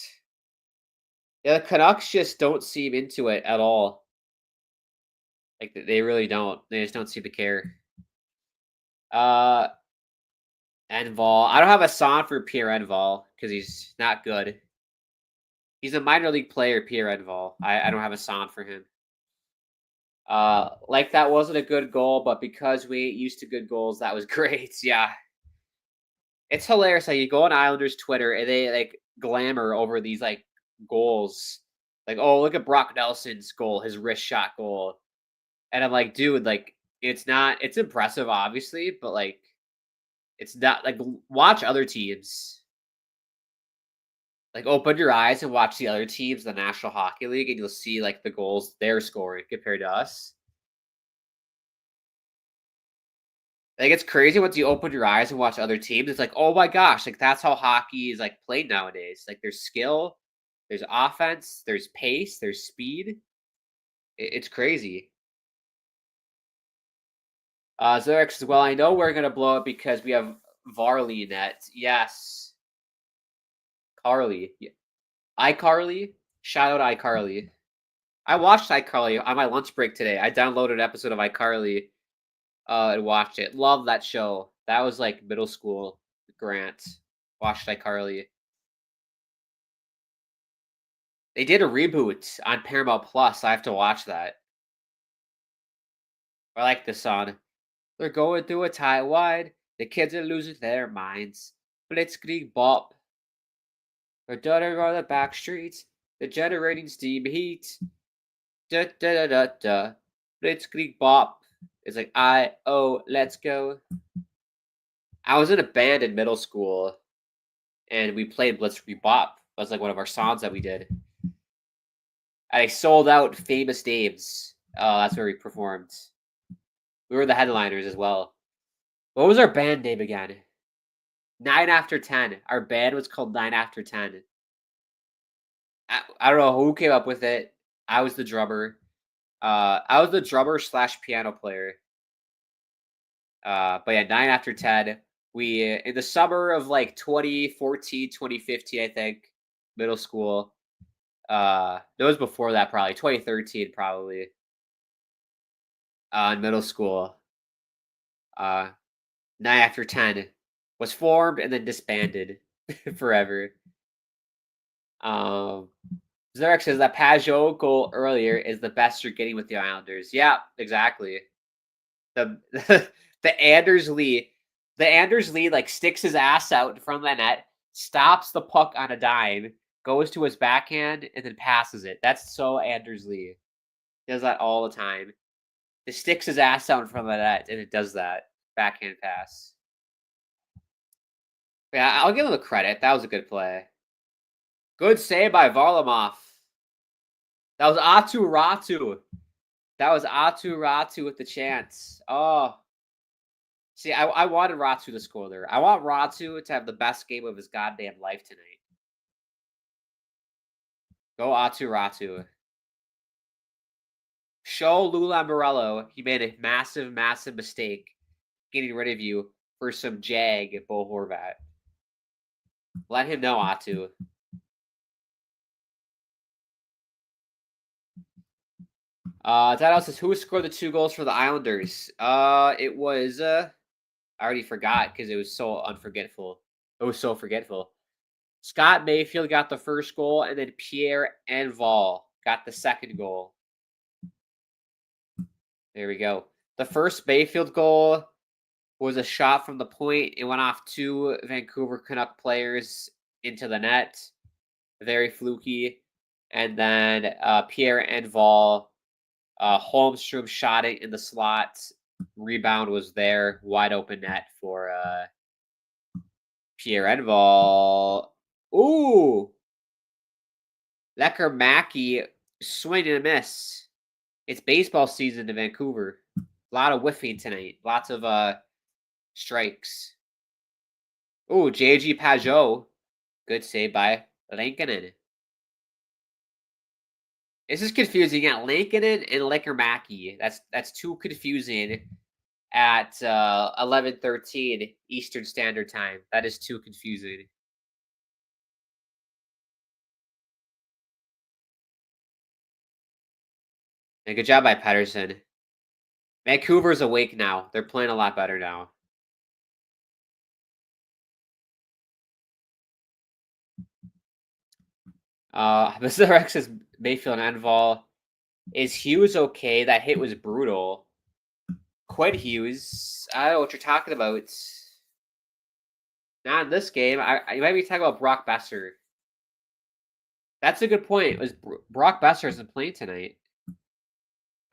Yeah, the Canucks just don't seem into it at all. Like they really don't. They just don't seem to care. Enval. I don't have a song for Pierre Enval because he's not good. He's a minor league player, Pierre Enval. I don't have a song for him. Like that wasn't a good goal, but because we ain't used to good goals, that was great. Yeah. It's hilarious. Like you go on Islanders Twitter and they like glamour over these like goals. Like, oh, look at Brock Nelson's goal, his wrist shot goal. And I'm like, dude, like it's impressive, obviously, but like it's not like, watch other teams. Like open your eyes and watch the other teams in the National Hockey League and you'll see like the goals they're scoring compared to us. Like it's crazy once you open your eyes and watch other teams. It's like, oh my gosh, like that's how hockey is like played nowadays. Like there's skill, there's offense, there's pace, there's speed. It's crazy. Xerx as well. I know we're gonna blow it because we have Varley in net. Yes. Carly. Yeah. iCarly. Shout out iCarly. I watched iCarly on my lunch break today. I downloaded an episode of iCarly and watched it. Love that show. That was like middle school. Grant. Watched iCarly. They did a reboot on Paramount Plus. I have to watch that. I like this song. They're going through a tie wide. The kids are losing their minds. Blitzkrieg bop. They're duttering on the back streets. They're generating steam heat. Da da da da da. Blitzkrieg bop. It's like let's go. I was in a band in middle school, and we played Blitzkrieg bop. That was like one of our songs that we did. I sold out Famous Names. That's where we performed. We were the headliners as well. What was our band name again? 9 After 10. Our band was called 9 After 10. I don't know who came up with it. I was the drummer. I was the drummer / piano player. But yeah, 9 After 10. We, in the summer of like 2014, 2015, I think, middle school. It was before that, probably 2013, probably. In middle school. 9 After 10 was formed and then disbanded forever. Zarek says that Pajot goal earlier is the best you're getting with the Islanders. Yeah, exactly. The Anders Lee like sticks his ass out in front of the net, stops the puck on a dime, goes to his backhand, and then passes it. That's so Anders Lee. He does that all the time. He sticks his ass out in front of the net, and it does that backhand pass. Yeah, I'll give him the credit. That was a good play. Good save by Varlamov. That was Atu Ratu. That was Atu Ratu with the chance. Oh. See, I wanted Ratu to score there. I want Ratu to have the best game of his goddamn life tonight. Go Atu Ratu. Show Lou Lamoriello he made a massive, massive mistake getting rid of you for some jag Bo Horvat. Let him know, Atu. That says, who scored the 2 goals for the Islanders? It was I already forgot because it was so unforgettable. It was so forgetful. Scott Mayfield got the first goal, and then Pierre Enval got the second goal. There we go. The first Mayfield goal was a shot from the point. It went off 2 Vancouver Canuck players into the net. Very fluky. And then Pierre Enval, Holmstrom shot it in the slot. Rebound was there. Wide open net for Pierre Enval. Ooh! Lecker Mackey, swing and a miss. It's baseball season in Vancouver. A lot of whiffing tonight. Lots of strikes. Ooh, JG Pajot. Good save by Lankinen. This is confusing. Yeah, Lankinen and Lecker Mackey. That's too confusing at 11:13 Eastern Standard Time. That is too confusing. And good job by Pettersson. Vancouver's awake now. They're playing a lot better now. Mr. Rex says Mayfield and Enval. Is Hughes okay? That hit was brutal. Quinn Hughes. I don't know what you're talking about. Not in this game. You might be talking about Brock Besser. That's a good point. It was Brock Besser isn't playing tonight.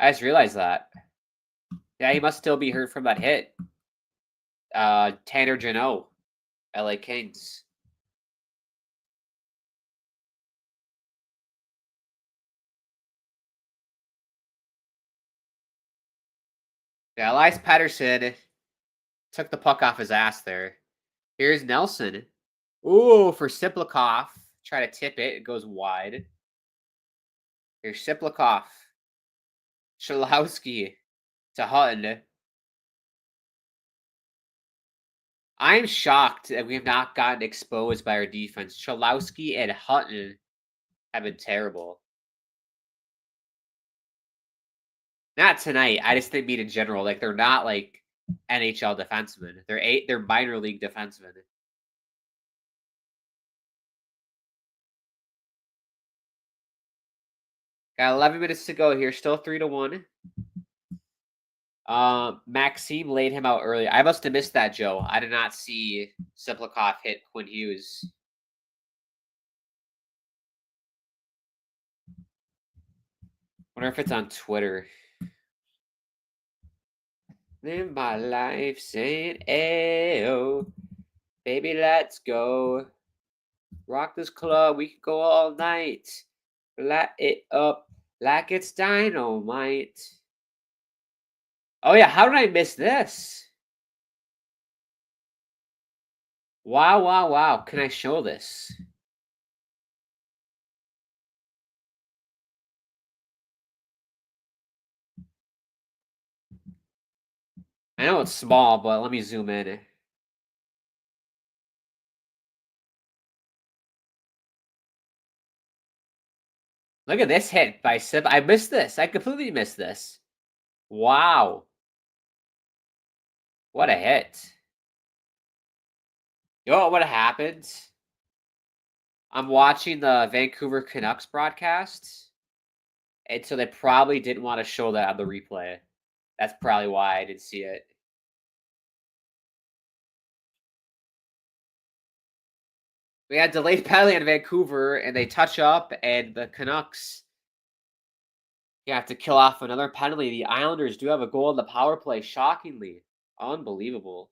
I just realized that. Yeah, he must still be hurt from that hit. Tanner Jeannot, LA Kings. Yeah, Elias Pettersson took the puck off his ass there. Here's Nelson. Ooh, for Siplikov. Try to tip it. It goes wide. Here's Siplikov. Cholowski to Hutton. I'm shocked that we have not gotten exposed by our defense. Cholowski and Hutton have been terrible. Not tonight. I just think mean in general. Like, they're not like NHL defensemen. They're minor league defensemen. Got 11 minutes to go here. Still 3-1. Maxime laid him out early. I must have missed that, Joe. I did not see Siplikov hit Quinn Hughes. Wonder if it's on Twitter. Live my life saying, ayo, baby, let's go. Rock this club, we can go all night. Light it up like it's dynamite. Oh yeah, how did I miss this? Wow, wow, wow. Can I show this? I know it's small, but let me zoom in. Look at this hit by Sip. I missed this. I completely missed this. Wow. What a hit. You know what would have happened? I'm watching the Vancouver Canucks broadcast, and so they probably didn't want to show that on the replay. That's probably why I didn't see it. We had delayed penalty in Vancouver, and they touch up, and the Canucks have to kill off another penalty. The Islanders do have a goal in the power play, shockingly. Unbelievable.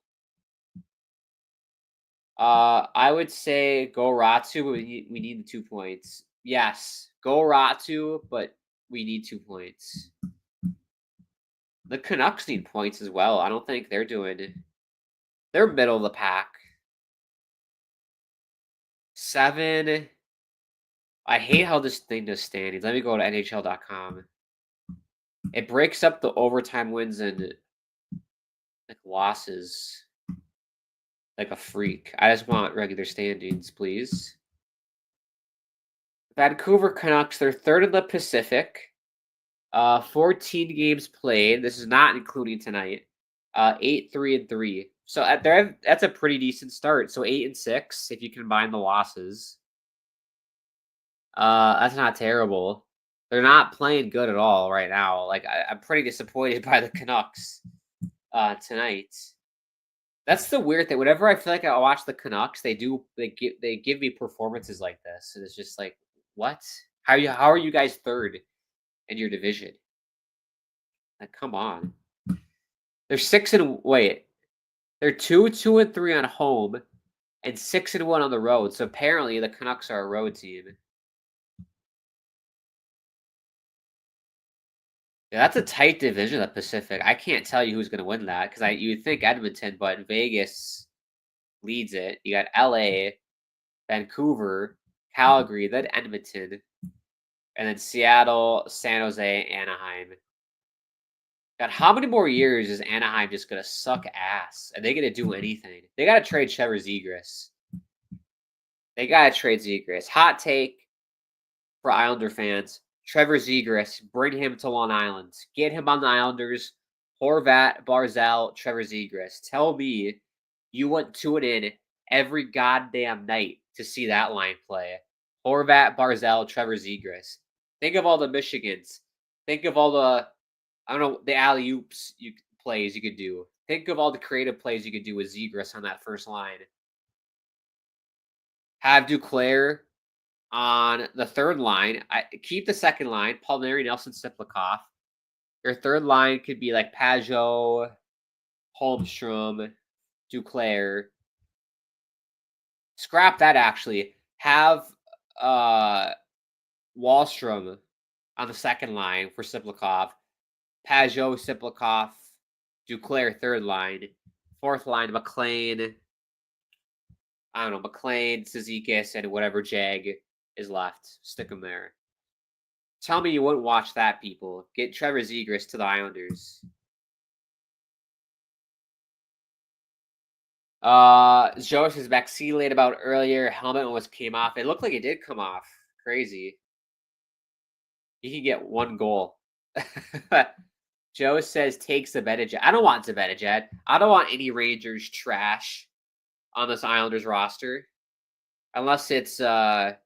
I would say go Ratu, but we need the 2 points. Yes, go Ratu, but we need 2 points. The Canucks need points as well. I don't think they're middle of the pack. 7. I hate how this thing does standings. Let me go to NHL.com. It breaks up the overtime wins and like losses like a freak. I just want regular standings, please. Vancouver Canucks, they're third in the Pacific. 14 games played. This is not including tonight. 8-3-3. So that's a pretty decent start. So 8-6 if you combine the losses. That's not terrible. They're not playing good at all right now. Like I'm pretty disappointed by the Canucks tonight. That's the weird thing. Whenever I feel like I watch the Canucks, they give me performances like this, and it's just like, what? How are you guys third in your division? Like, come on. They're 6-3 on home, and 6-1 on the road. So apparently the Canucks are a road team. Yeah, that's a tight division, the Pacific. I can't tell you who's going to win that because you would think Edmonton, but Vegas leads it. You got LA, Vancouver, Calgary, then Edmonton, and then Seattle, San Jose, Anaheim. God, how many more years is Anaheim just going to suck ass? Are they going to do anything? They got to trade Trevor Zegras. Hot take for Islander fans. Trevor Zegras, bring him to Long Island. Get him on the Islanders. Horvat, Barzal, Trevor Zegras. Tell me you went to it in every goddamn night to see that line play. Horvat, Barzal, Trevor Zegras. Think of all the Michigans. Think of all the, the alley-oops plays you could do. Think of all the creative plays you could do with Zegras on that first line. Have Duclair on the third line. Keep the second line, Palmieri, Nelson, Siplikov. Your third line could be like Pajot, Holmstrom, Duclair. Scrap that, actually. Have Wallstrom on the second line for Siplikov. Pajot, Siplikov, Duclair, third line. Fourth line, McLean. McLean, Cizikas, and whatever Jag is left. Stick them there. Tell me you wouldn't watch that, people. Get Trevor Zegras to the Islanders. Joe says Maxi laid about earlier. Helmet almost came off. It looked like it did come off. Crazy. He can get one goal. Joe says takes Zibanejad. I don't want Zibanejad. I don't want any Rangers trash on this Islanders roster. Unless it's, of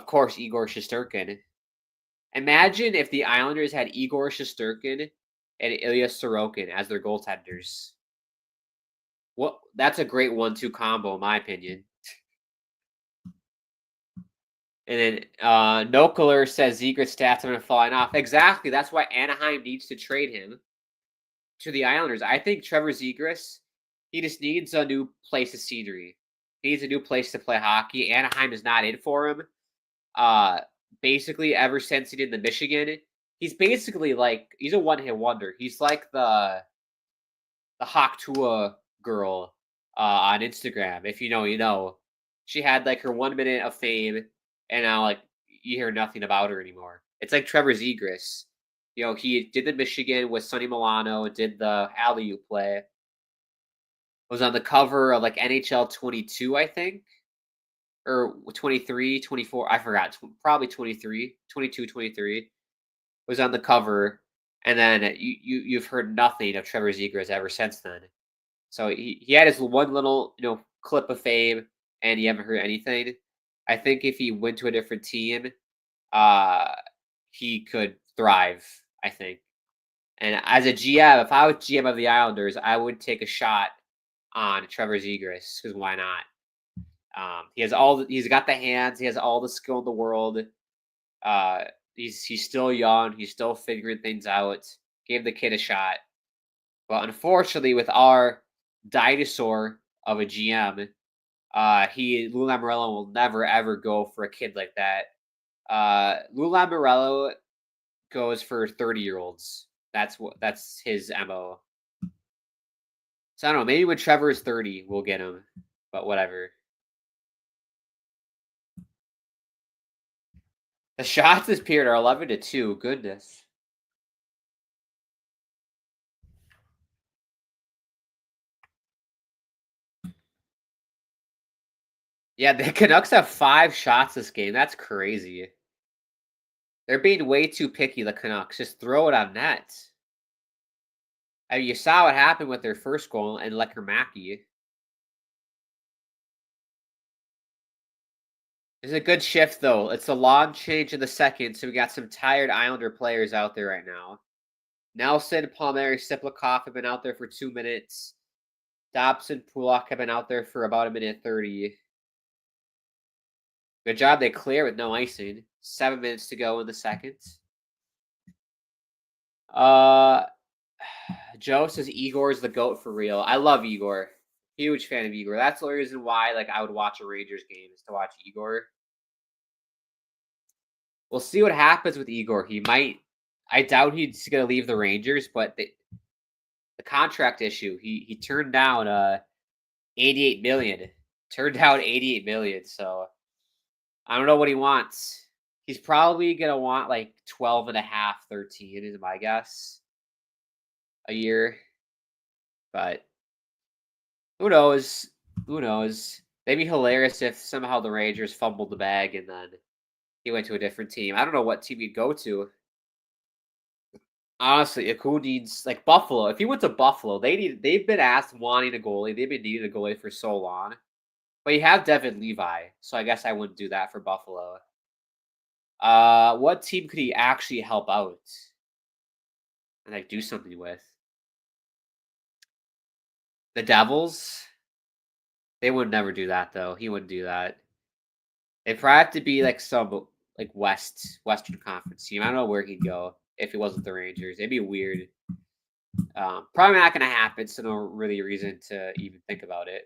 course, Igor Shesterkin. Imagine if the Islanders had Igor Shesterkin and Ilya Sorokin as their goaltenders. Well, that's a great 1-2 combo, in my opinion. And then Nokeler says Zegras stats have been falling off. Exactly. That's why Anaheim needs to trade him to the Islanders. I think Trevor Zegras, he just needs a new place of scenery. He needs a new place to play hockey. Anaheim is not in for him. Basically, ever since he did the Michigan, he's basically like, he's a one-hit wonder. He's like the Hawk Tua girl on Instagram. If you know, you know. She had like her 1 minute of fame, and now like you hear nothing about her anymore. It's like Trevor Zegras. You know, he did the Michigan with Sonny Milano, did the alley-oop play. Was on the cover of like NHL 22, I think. Or 23, 24, I forgot. Probably 23, 22, 23. Was on the cover. And then you've heard nothing of Trevor Zegras ever since then. So he had his one little, clip of fame, and you haven't heard anything. I think if he went to a different team, he could thrive, I think. And as a GM, if I was GM of the Islanders, I would take a shot on Trevor Zegras, because why not? He's got the hands, he has all the skill in the world. He's still young, he's still figuring things out. Gave the kid a shot. But unfortunately, with our dinosaur of a GM, Lou Lamoriello will never ever go for a kid like that. Lou Lamoriello goes for 30-year-olds. That's his MO. So I don't know, maybe when Trevor is 30, we'll get him. But whatever. The shots this period are 11-2. Goodness. Yeah, the Canucks have 5 shots this game. That's crazy. They're being way too picky, the Canucks. Just throw it on net. I mean, you saw what happened with their first goal and Lekker-Mackey. It's a good shift, though. It's a long change in the second, so we got some tired Islander players out there right now. Nelson, Palmieri, Siplikov have been out there for 2 minutes. Dobson, Pulak have been out there for about 1:30. Good job, they clear with no icing. 7 minutes to go in the second. Joe says Igor's the GOAT for real. I love Igor. Huge fan of Igor. That's the reason why I would watch a Rangers game is to watch Igor. We'll see what happens with Igor. I doubt he's gonna leave the Rangers, but the contract issue, he turned down 88 million. Turned down 88 million, so I don't know what he wants. He's probably gonna want like 12 and a half, 13 is my guess. A year. But who knows? Who knows? Maybe hilarious if somehow the Rangers fumbled the bag and then he went to a different team. I don't know what team he'd go to. Honestly, if who needs like Buffalo? If he went to Buffalo, they've been asked wanting a goalie. They've been needing a goalie for so long. But you have Devin Levi, so I guess I wouldn't do that for Buffalo. What team could he actually help out and like do something with? The Devils? They would never do that though. He wouldn't do that. It'd probably have to be like some like Western Conference team. I don't know where he'd go if it wasn't the Rangers. It'd be weird. Probably not gonna happen, so no really reason to even think about it.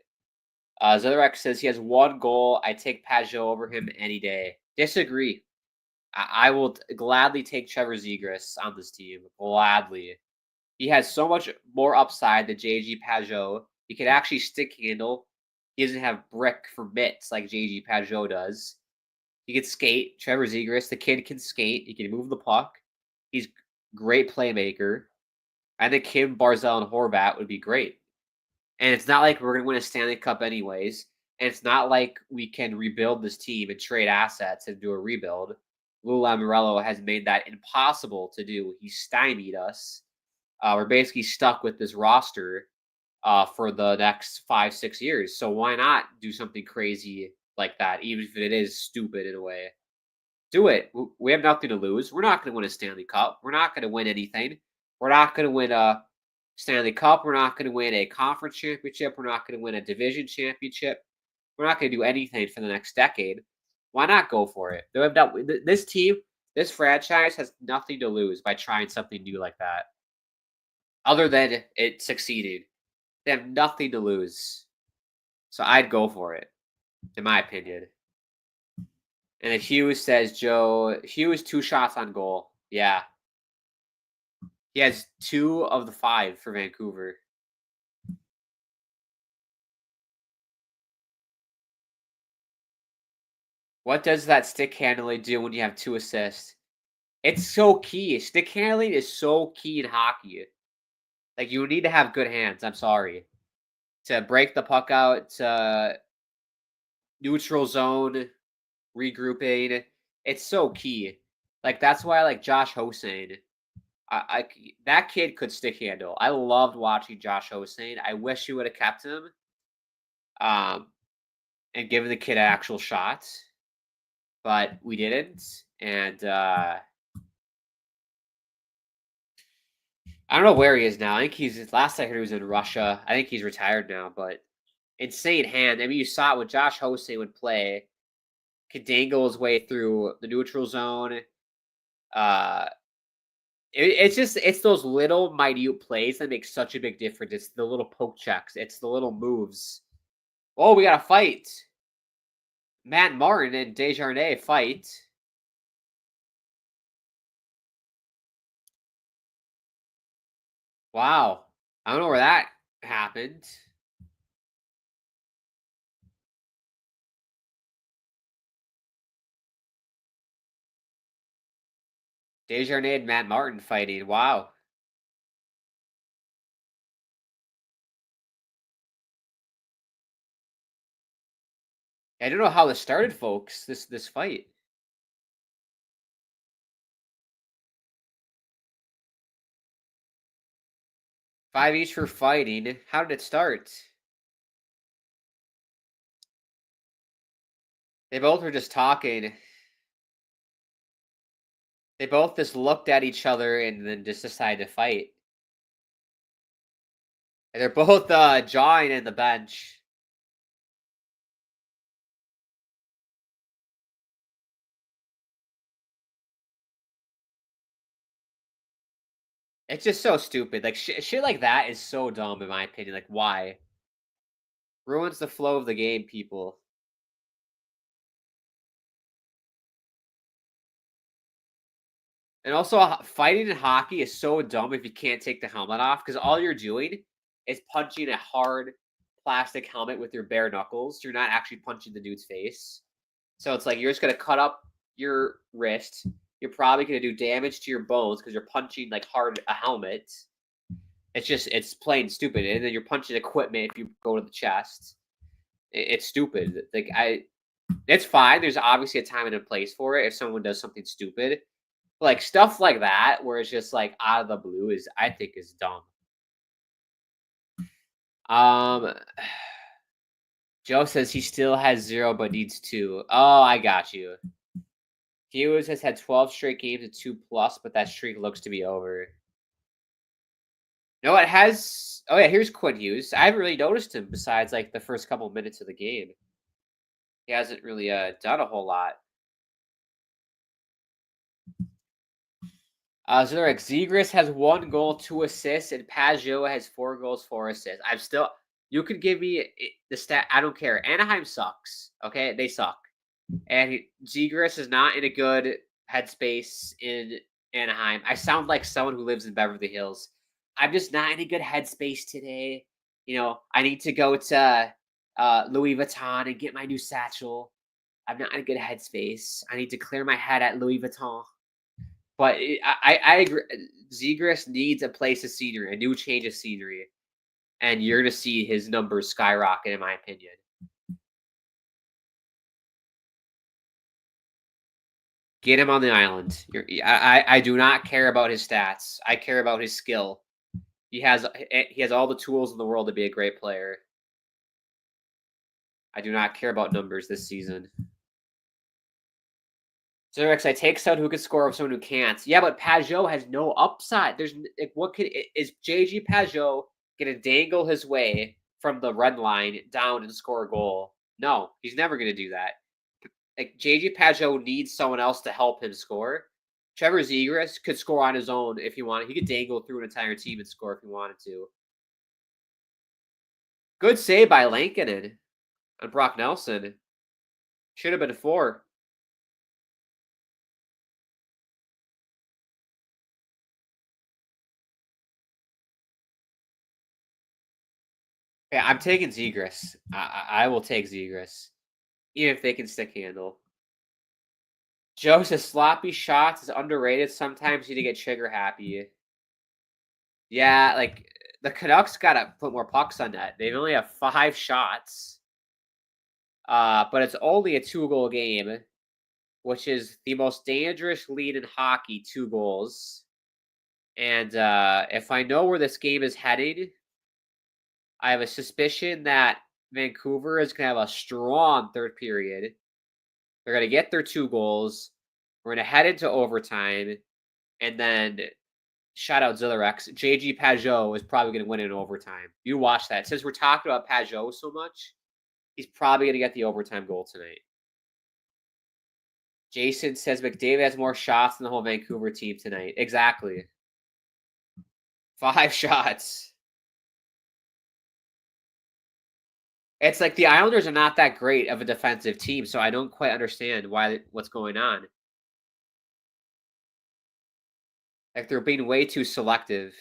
Zotherek says he has 1 goal. I take Pajot over him any day. Disagree. I will gladly take Trevor Zegras on this team. Gladly. He has so much more upside than JG Pajot. He can actually stick handle. He doesn't have brick for mitts like JG Pajot does. He can skate. Trevor Zegras, the kid can skate. He can move the puck. He's great playmaker. I think Kim, Barzell, and Horvat would be great. And it's not like we're going to win a Stanley Cup anyways. And it's not like we can rebuild this team and trade assets and do a rebuild. Lou Lamoriello has made that impossible to do. He stymied us. We're basically stuck with this roster for the next 5-6 years. So why not do something crazy like that, even if it is stupid in a way? Do it. We have nothing to lose. We're not going to win a Stanley Cup. We're not going to win anything. We're not going to win a Stanley Cup. We're not going to win a conference championship. We're not going to win a division championship. We're not going to do anything for the next decade. Why not go for it? This team, this franchise has nothing to lose by trying something new like that. Other than it succeeded. They have nothing to lose. So I'd go for it, in my opinion. And then Hughes says, Hughes 2 shots on goal. Yeah. He has 2 of the 5 for Vancouver. What does that stick handling do when you have 2 assists? It's so key. Stick handling is so key in hockey. Like, you need to have good hands. I'm sorry. To break the puck out, to neutral zone, regrouping. It's so key. Like, that's why I like Josh Hossein. That kid could stick handle. I loved watching Josh Hossein. I wish you would have kept him. And given the kid an actual shot. But we didn't. And I don't know where he is now. I think last I heard he was in Russia. I think he's retired now, but insane hand. I mean, you saw it when Josh Hossein would play. Could dangle his way through the neutral zone. It's those little minute plays that make such a big difference. It's the little poke checks. It's the little moves. Oh, we got a fight. Matt Martin and Desjardins fight. Wow. I don't know where that happened. Desjardins and Matt Martin fighting. Wow. I don't know how this started, folks. This fight. Five each for fighting. How did it start? They both were just talking. They both just looked at each other and then just decided to fight. And they're both jawing in the bench. It's just so stupid. Like shit like that is so dumb in my opinion. Like why? Ruins the flow of the game, people. And also, fighting in hockey is so dumb if you can't take the helmet off because all you're doing is punching a hard plastic helmet with your bare knuckles. You're not actually punching the dude's face. So it's like you're just going to cut up your wrist. You're probably going to do damage to your bones because you're punching like hard a helmet. It's plain stupid. And then you're punching equipment if you go to the chest. It's stupid. Like it's fine. There's obviously a time and a place for it if someone does something stupid. Like stuff like that, where it's just like out of the blue, I think is dumb. Joe says he still has 0 but needs 2. Oh, I got you. Hughes has had 12 straight games at 2+, but that streak looks to be over. No, it has. Oh yeah, here's Quinn Hughes. I haven't really noticed him besides like the first couple minutes of the game. He hasn't really done a whole lot. Zurich Zegras has 1 goal, 2 assists, and Pajot has 4 goals, 4 assists. I'm still. You could give me the stat. I don't care. Anaheim sucks. Okay, they suck, and Zegras is not in a good headspace in Anaheim. I sound like someone who lives in Beverly Hills. I'm just not in a good headspace today. You know, I need to go to Louis Vuitton and get my new satchel. I'm not in a good headspace. I need to clear my head at Louis Vuitton. But I agree. Zegras needs a place of scenery, a new change of scenery, and you're going to see his numbers skyrocket, in my opinion. Get him on the island. I do not care about his stats. I care about his skill. He has all the tools in the world to be a great player. I do not care about numbers this season. Zerix, I take someone who can score with someone who can't. Yeah, but Pajot has no upside. There's like, is JG Pajot gonna dangle his way from the red line down and score a goal? No, he's never gonna do that. Like JG Pajot needs someone else to help him score. Trevor Zegras could score on his own if he wanted. He could dangle through an entire team and score if he wanted to. Good save by Lankinen on Brock Nelson. Should have been 4. Yeah, I'm taking Zegras. I will take Zegras. Even if they can stick handle. Joe says sloppy shots is underrated. Sometimes you need to get trigger happy. Yeah, like the Canucks gotta put more pucks on net. They only have 5 shots. But it's only a 2-goal game, which is the most dangerous lead in hockey, 2 goals. And if I know where this game is heading, I have a suspicion that Vancouver is going to have a strong third period. They're going to get their 2 goals. We're going to head into overtime. And then, shout out Zillarex, JG Pajot is probably going to win in overtime. You watch that. Since we're talking about Pajot so much, he's probably going to get the overtime goal tonight. Jason says McDavid has more shots than the whole Vancouver team tonight. Exactly. 5 shots. It's like the Islanders are not that great of a defensive team, so I don't quite understand what's going on. Like they're being way too selective.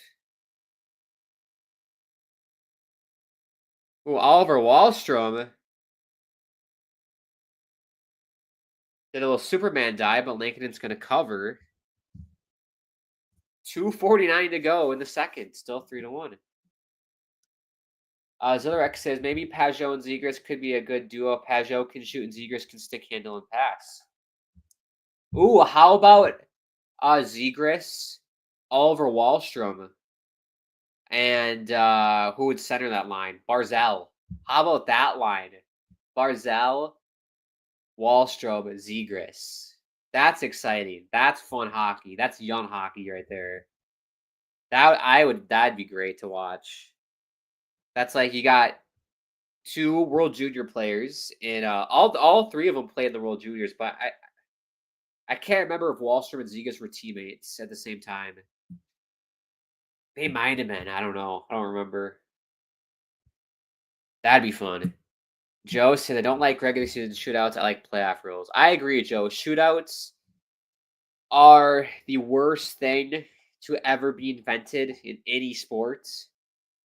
Ooh, Oliver Wahlstrom did a little Superman dive, but Lincoln's going to cover. 2:49 to go in the second. Still 3-1. Zillerx says maybe Pajot and Zegras could be a good duo. Pajot can shoot and Zegras can stick handle and pass. Ooh, how about Zegras, Oliver Wahlstrom, and who would center that line? Barzal. How about that line? Barzal, Wahlstrom, Zegras. That's exciting. That's fun hockey. That's young hockey right there. That'd be great to watch. That's like you got 2 World Junior players, and all 3 of them played in the World Juniors, but I can't remember if Wahlstrom and Zegras were teammates at the same time. They might have been. I don't know. I don't remember. That'd be fun. Joe said I don't like regular season shootouts. I like playoff rules. I agree, Joe. Shootouts are the worst thing to ever be invented in any sport.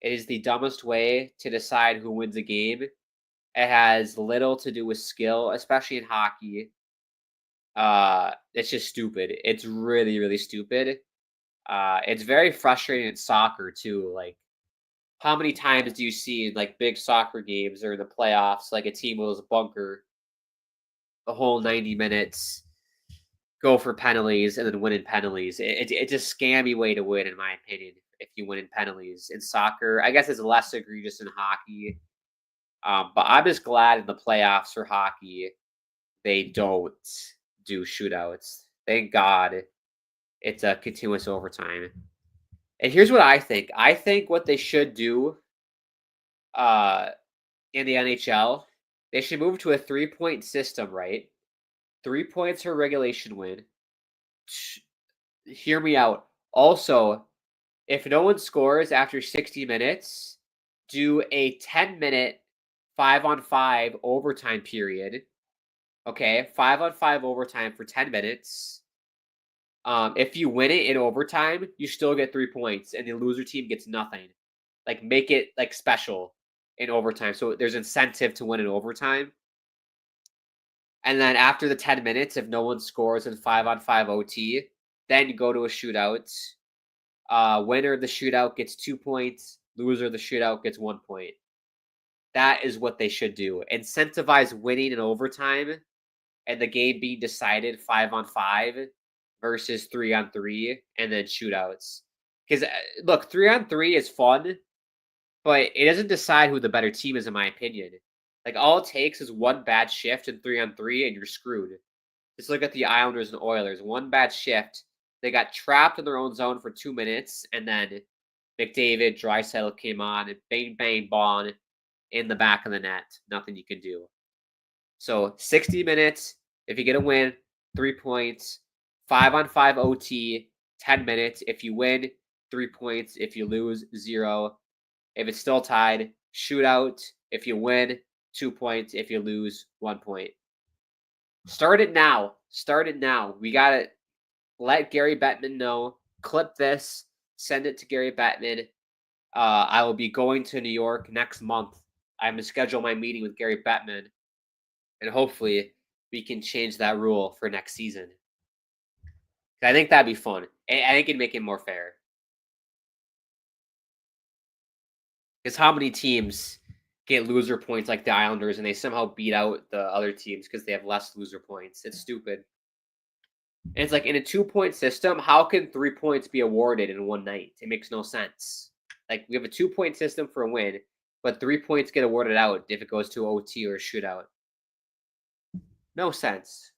It is the dumbest way to decide who wins a game. It has little to do with skill, especially in hockey. It's just stupid. It's really, really stupid. It's very frustrating in soccer too. Like, how many times do you see in like big soccer games or in the playoffs, like a team will bunker the whole 90 minutes, go for penalties, and then win in penalties? It's a scammy way to win, in my opinion, if you win in penalties. In soccer, I guess it's less egregious in hockey. But I'm just glad in the playoffs for hockey, they don't do shootouts. Thank God it's a continuous overtime. And here's what I think. I think what they should do in the NHL, they should move to a 3-point system, right? 3 points for regulation win. Hear me out. Also, if no one scores after 60 minutes, do a 10-minute 5-on-5 overtime period. Okay, 5-on-5 overtime for 10 minutes. If you win it in overtime, you still get 3 points, and the loser team gets nothing. Like, make it like special in overtime, so there's incentive to win in overtime. And then after the 10 minutes, if no one scores in 5-on-5 OT, then you go to a shootout. Winner of the shootout gets 2 points. Loser of the shootout gets 1 point. That is what they should do. Incentivize winning in overtime and the game being decided 5-on-5 versus 3-on-3 and then shootouts. Because, look, 3-on-3 is fun, but it doesn't decide who the better team is, in my opinion. Like, all it takes is one bad shift in 3-on-3 and you're screwed. Just look at the Islanders and Oilers. One bad shift. They got trapped in their own zone for 2 minutes, and then McDavid, Draisaitl came on, and bang, bang, bong in the back of the net. Nothing you can do. So 60 minutes, if you get a win, 3 points. 5-on-5 OT, 10 minutes. If you win, 3 points. If you lose, 0. If it's still tied, shootout. If you win, 2 points. If you lose, 1 point. Start it now. Start it now. We got to let Gary Bettman know. Clip this. Send it to Gary Bettman. I will be going to New York next month. I'm going to schedule my meeting with Gary Bettman. And hopefully we can change that rule for next season. I think that'd be fun. I think it'd make it more fair. Because how many teams get loser points like the Islanders and they somehow beat out the other teams because they have less loser points? It's stupid. And it's like in a 2-point system, how can 3 points be awarded in one night? It makes no sense. Like, we have a 2-point system for a win, but 3 points get awarded out if it goes to OT or a shootout. No sense.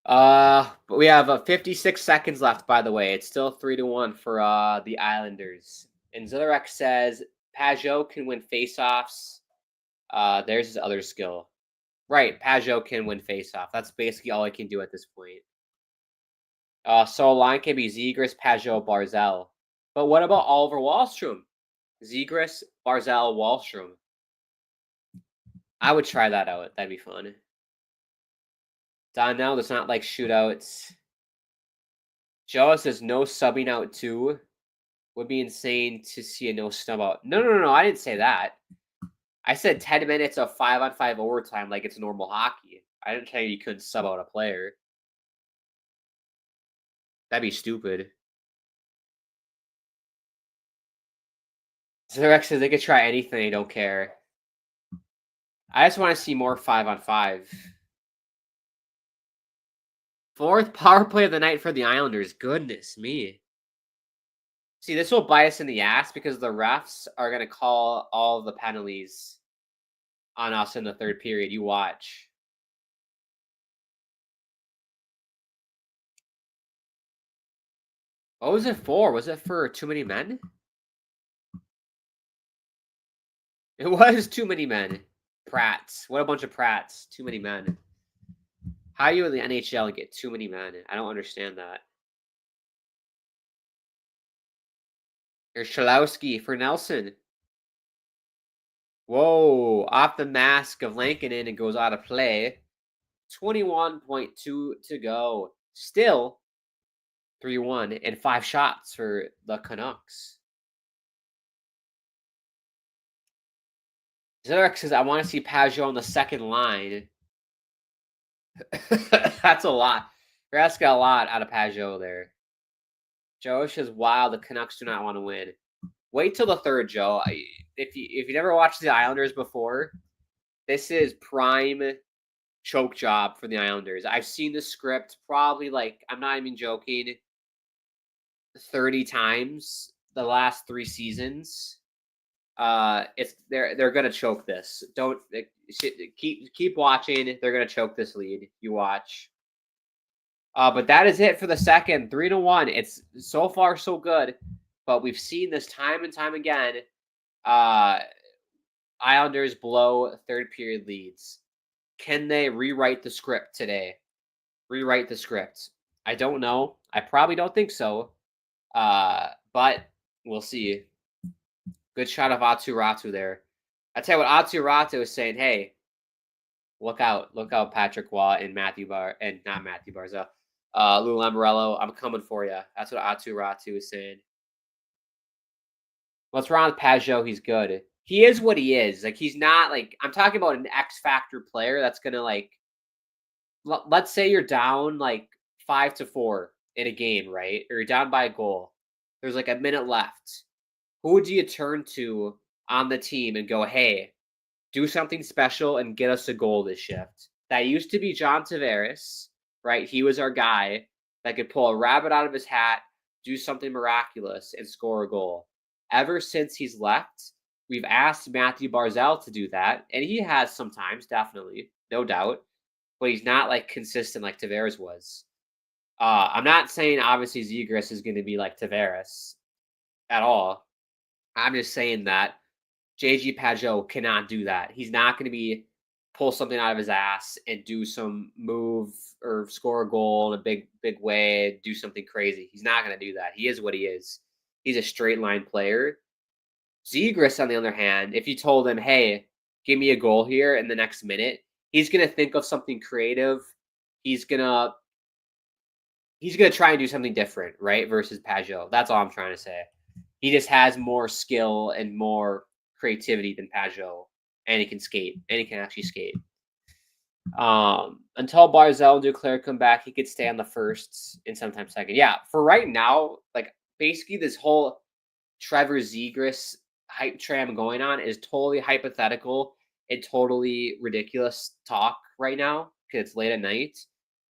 But we have 56 seconds left, by the way. It's still 3-1 for the Islanders. And Zillerek says Pajot can win faceoffs. There's his other skill. Right, Pajot can win faceoff. That's basically all he can do at this point. So a line can be Zegras, Pajot, Barzal. But what about Oliver Wahlstrom? Zegras, Barzal, Wahlstrom. I would try that out. That'd be fun. Donnell does not like shootouts. Joe says no subbing out too. Would be insane to see a no snub out. No. I didn't say that. I said 10 minutes of 5-on-5 overtime like it's normal hockey. I didn't tell you couldn't sub out a player. That'd be stupid. Zurek says they could try anything. They don't care. I just want to see more 5-on-5. Fourth power play of the night for the Islanders. Goodness me. See, this will bite us in the ass because the refs are going to call all the penalties on us in the third period. You watch. What was it for? Was it for too many men? It was too many men. Prats. What a bunch of prats. Too many men. How do you in the NHL get too many men? I don't understand that. Here's Chalowski for Nelson. Whoa. Off the mask of Lankinen and goes out of play. 21.2 to go. Still 3-1 and 5 shots for the Canucks. Zurich says, I want to see Pajot on the second line. That's a lot. You're asking a lot out of Pajot there. Joe says, wow, the Canucks do not want to win. Wait till the third, Joe. If you never watched the Islanders before, this is prime choke job for the Islanders. I've seen the script probably, like, I'm not even joking, 30 times the last 3 seasons. They're gonna choke this. Don't keep watching. They're gonna choke this lead. You watch. But that is it for the second. 3-1. It's so far so good, but we've seen this time and time again. Islanders blow third period leads. Can they rewrite the script today? Rewrite the script. I don't know. I probably don't think so. But we'll see. Good shot of Atu Ratu there. I tell you what, Atu Ratu is saying, hey, look out, Patrick Waugh and not Matthew Barzal. Lou Lamoriello, I'm coming for you. That's what Atu Ratu is saying. What's wrong with Pajot? He's good. He is what he is. Like, he's not, like, I'm talking about an X factor player that's gonna, like, let's say you're down like 5-4 in a game, right? Or you're down by a goal. There's like a minute left. Who do you turn to on the team and go, hey, do something special and get us a goal this shift? That used to be John Tavares, right? He was our guy that could pull a rabbit out of his hat, do something miraculous, and score a goal. Ever since he's left, we've asked Matthew Barzal to do that, and he has sometimes, definitely, no doubt, but he's not like consistent like Tavares was. I'm not saying obviously Zegras is going to be like Tavares at all. I'm just saying that JG Pajot cannot do that. He's not going to be pull something out of his ass and do some move or score a goal in a big way, do something crazy. He's not going to do that. He is what he is. He's a straight line player. Zegras, on the other hand, if you told him, hey, give me a goal here in the next minute, he's going to think of something creative. He's going to try and do something different, right? Versus Pajot. That's all I'm trying to say. He just has more skill and more creativity than Pajot, and he can skate, and he can actually skate. Until Barzal and Duclair come back, he could stay on the first and sometimes second. Yeah, for right now, like basically this whole Trevor Zegras hype train I'm going on is totally hypothetical and totally ridiculous talk right now because it's late at night,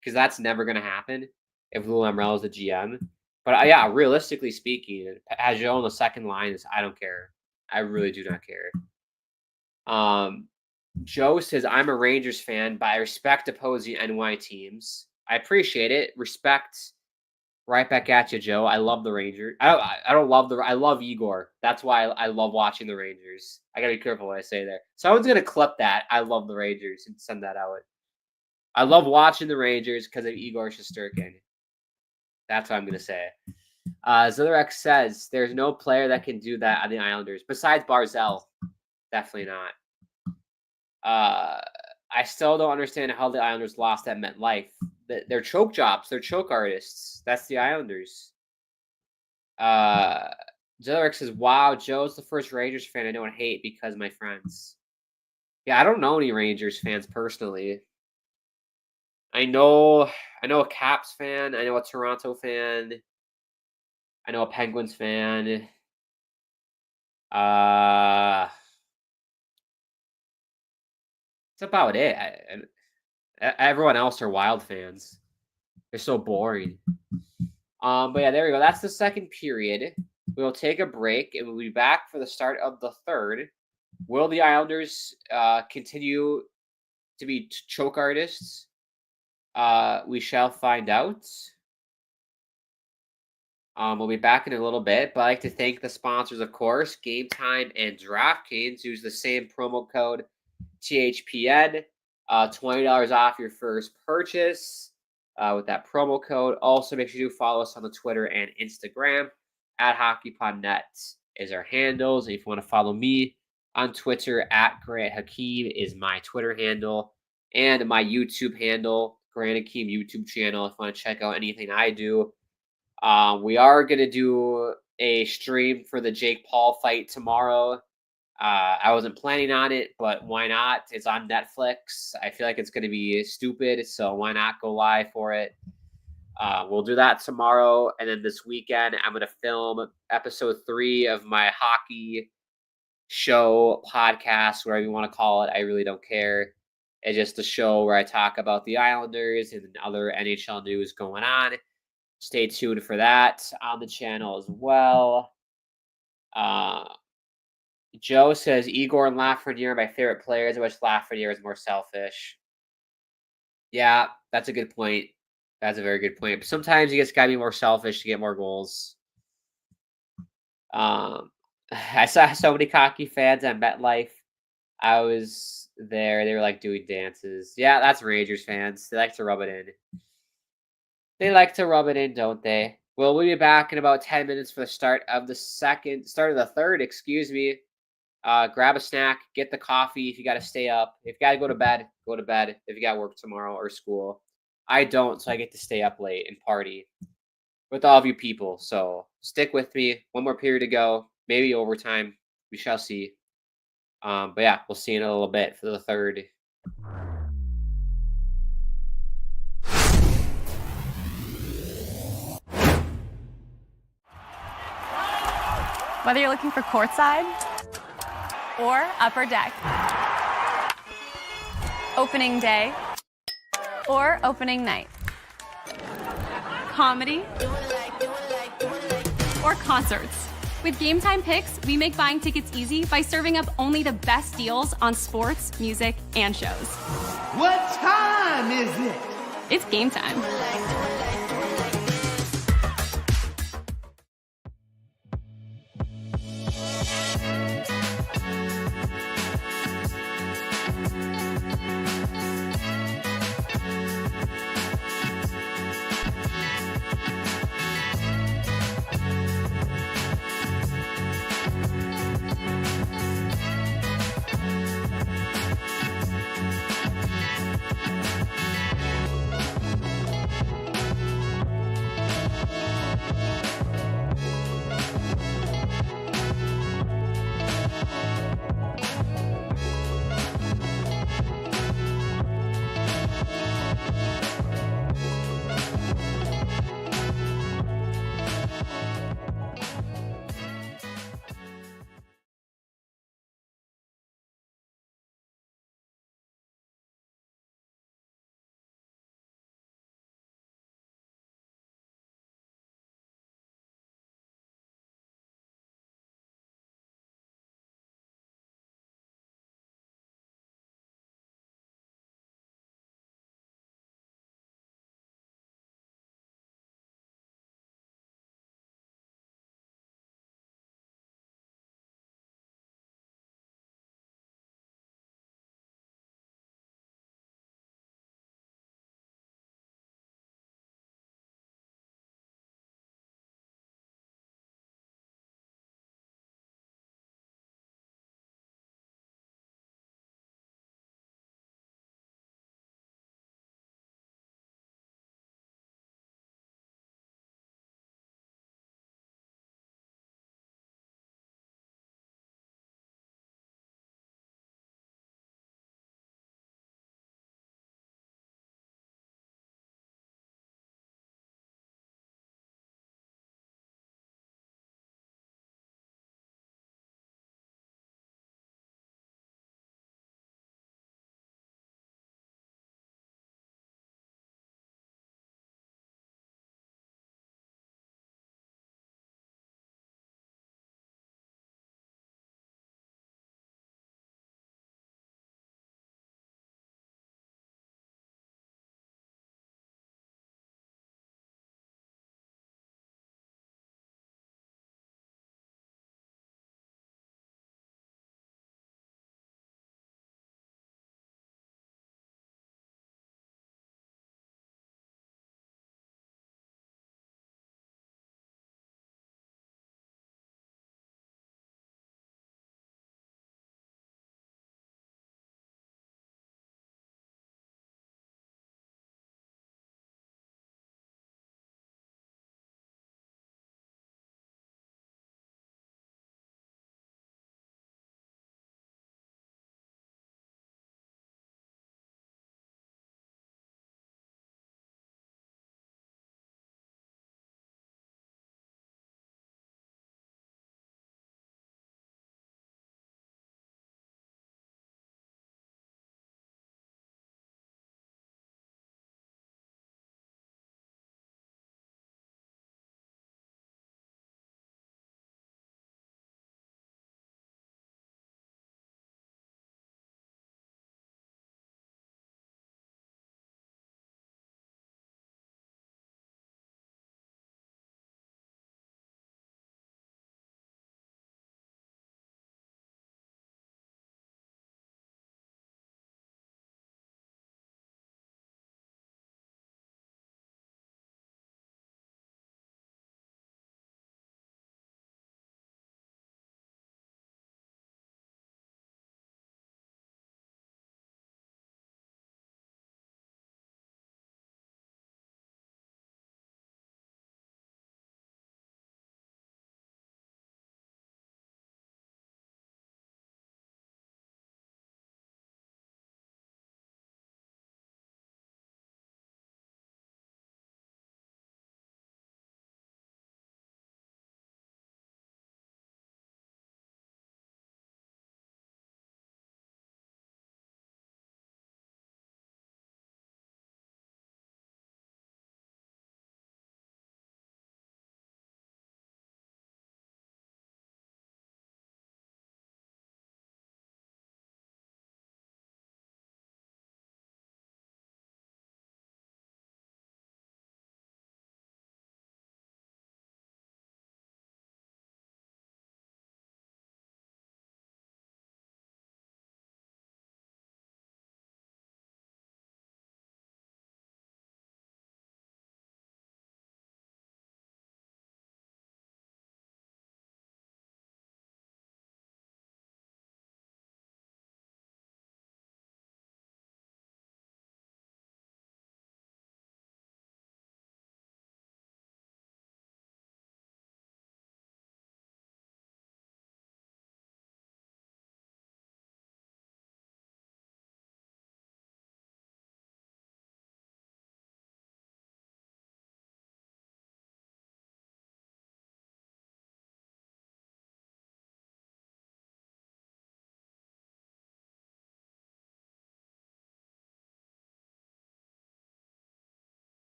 because that's never going to happen if Lou Lamoriello is the GM. But yeah, realistically speaking, Pajot on the second line is, I don't care. I really do not care. Joe says, I'm a Rangers fan, but I respect opposing NY teams. I appreciate it. Respect. Right back at you, Joe. I love the Rangers. I love Igor. That's why I love watching the Rangers. I gotta be careful what I say there. Someone's gonna clip that. I love the Rangers and send that out. I love watching the Rangers because of Igor Shesterkin. That's what I'm gonna say. Zillerek says there's no player that can do that on the Islanders besides Barzal. Definitely not. I still don't understand how the Islanders lost at MetLife. They're choke jobs. They're choke artists. That's the Islanders. Zillerek says, wow, Joe's the first Rangers fan I don't hate because of my friends. Yeah, I don't know any Rangers fans personally. I know a Caps fan. I know a Toronto fan. I know a Penguins fan. That's about it. Everyone else are Wild fans. They're so boring. But yeah, there we go. That's the second period. We'll take a break and we'll be back for the start of the third. Will the Islanders continue to be choke artists? We shall find out. We'll be back in a little bit, but I'd like to thank the sponsors, of course, Gametime and DraftKings. Use the same promo code THPN, $20 off your first purchase with that promo code. Also, make sure you follow us on the Twitter and Instagram at HockeyPodNet is our handles. And if you want to follow me on Twitter, at Grant Hakeem is my Twitter handle, and my YouTube handle, Grant Hakeem YouTube channel. If you want to check out anything I do. We are going to do a stream for the Jake Paul fight tomorrow. I wasn't planning on it, but why not? It's on Netflix. I feel like it's going to be stupid, so why not go live for it? We'll do that tomorrow, and then this weekend I'm going to film episode 3 of my hockey show, podcast, whatever you want to call it. I really don't care. It's just a show where I talk about the Islanders and other NHL news going on. Stay tuned for that on the channel as well. Joe says Igor and Lafreniere are my favorite players. I wish Lafreniere is more selfish. Yeah, that's a good point. That's a very good point. But sometimes you just gotta be more selfish to get more goals. I saw so many cocky fans at MetLife. I was there. They were like doing dances. Yeah, that's Rangers fans. They like to rub it in. They like to rub it in, don't they? Well, we'll be back in about 10 minutes for the start of the third, excuse me. Grab a snack, get the coffee if you got to stay up. If you got to go to bed, go to bed. If you got work tomorrow or school. I don't, so I get to stay up late and party with all of you people. So stick with me. One more period to go. Maybe overtime. We shall see. But yeah, we'll see in a little bit for the third. Whether you're looking for courtside or upper deck, opening day or opening night, comedy or concerts. With Gametime Picks, we make buying tickets easy by serving up only the best deals on sports, music, and shows. What time is it? It's game time.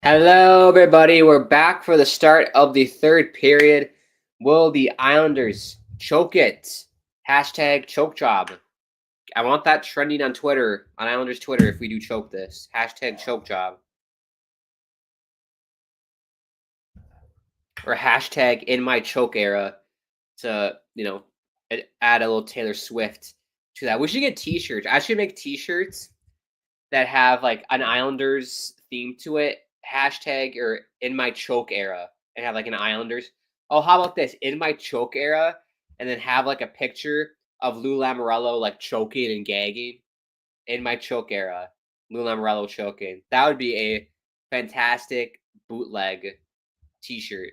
Hello, everybody. We're back for the start of the third period. Will the Islanders choke it? Hashtag choke job. I want that trending on Twitter, on Islanders Twitter, if we do choke this. Hashtag choke job. Or hashtag in my choke era to, add a little Taylor Swift to that. We should get t-shirts. I should make t-shirts that have like an Islanders theme to it. Hashtag or in my choke era and have like an Islanders. Oh, how about this? In my choke era, and then have like a picture of Lou Lamoriello like choking and gagging. In my choke era, Lou Lamoriello choking. That would be a fantastic bootleg t-shirt.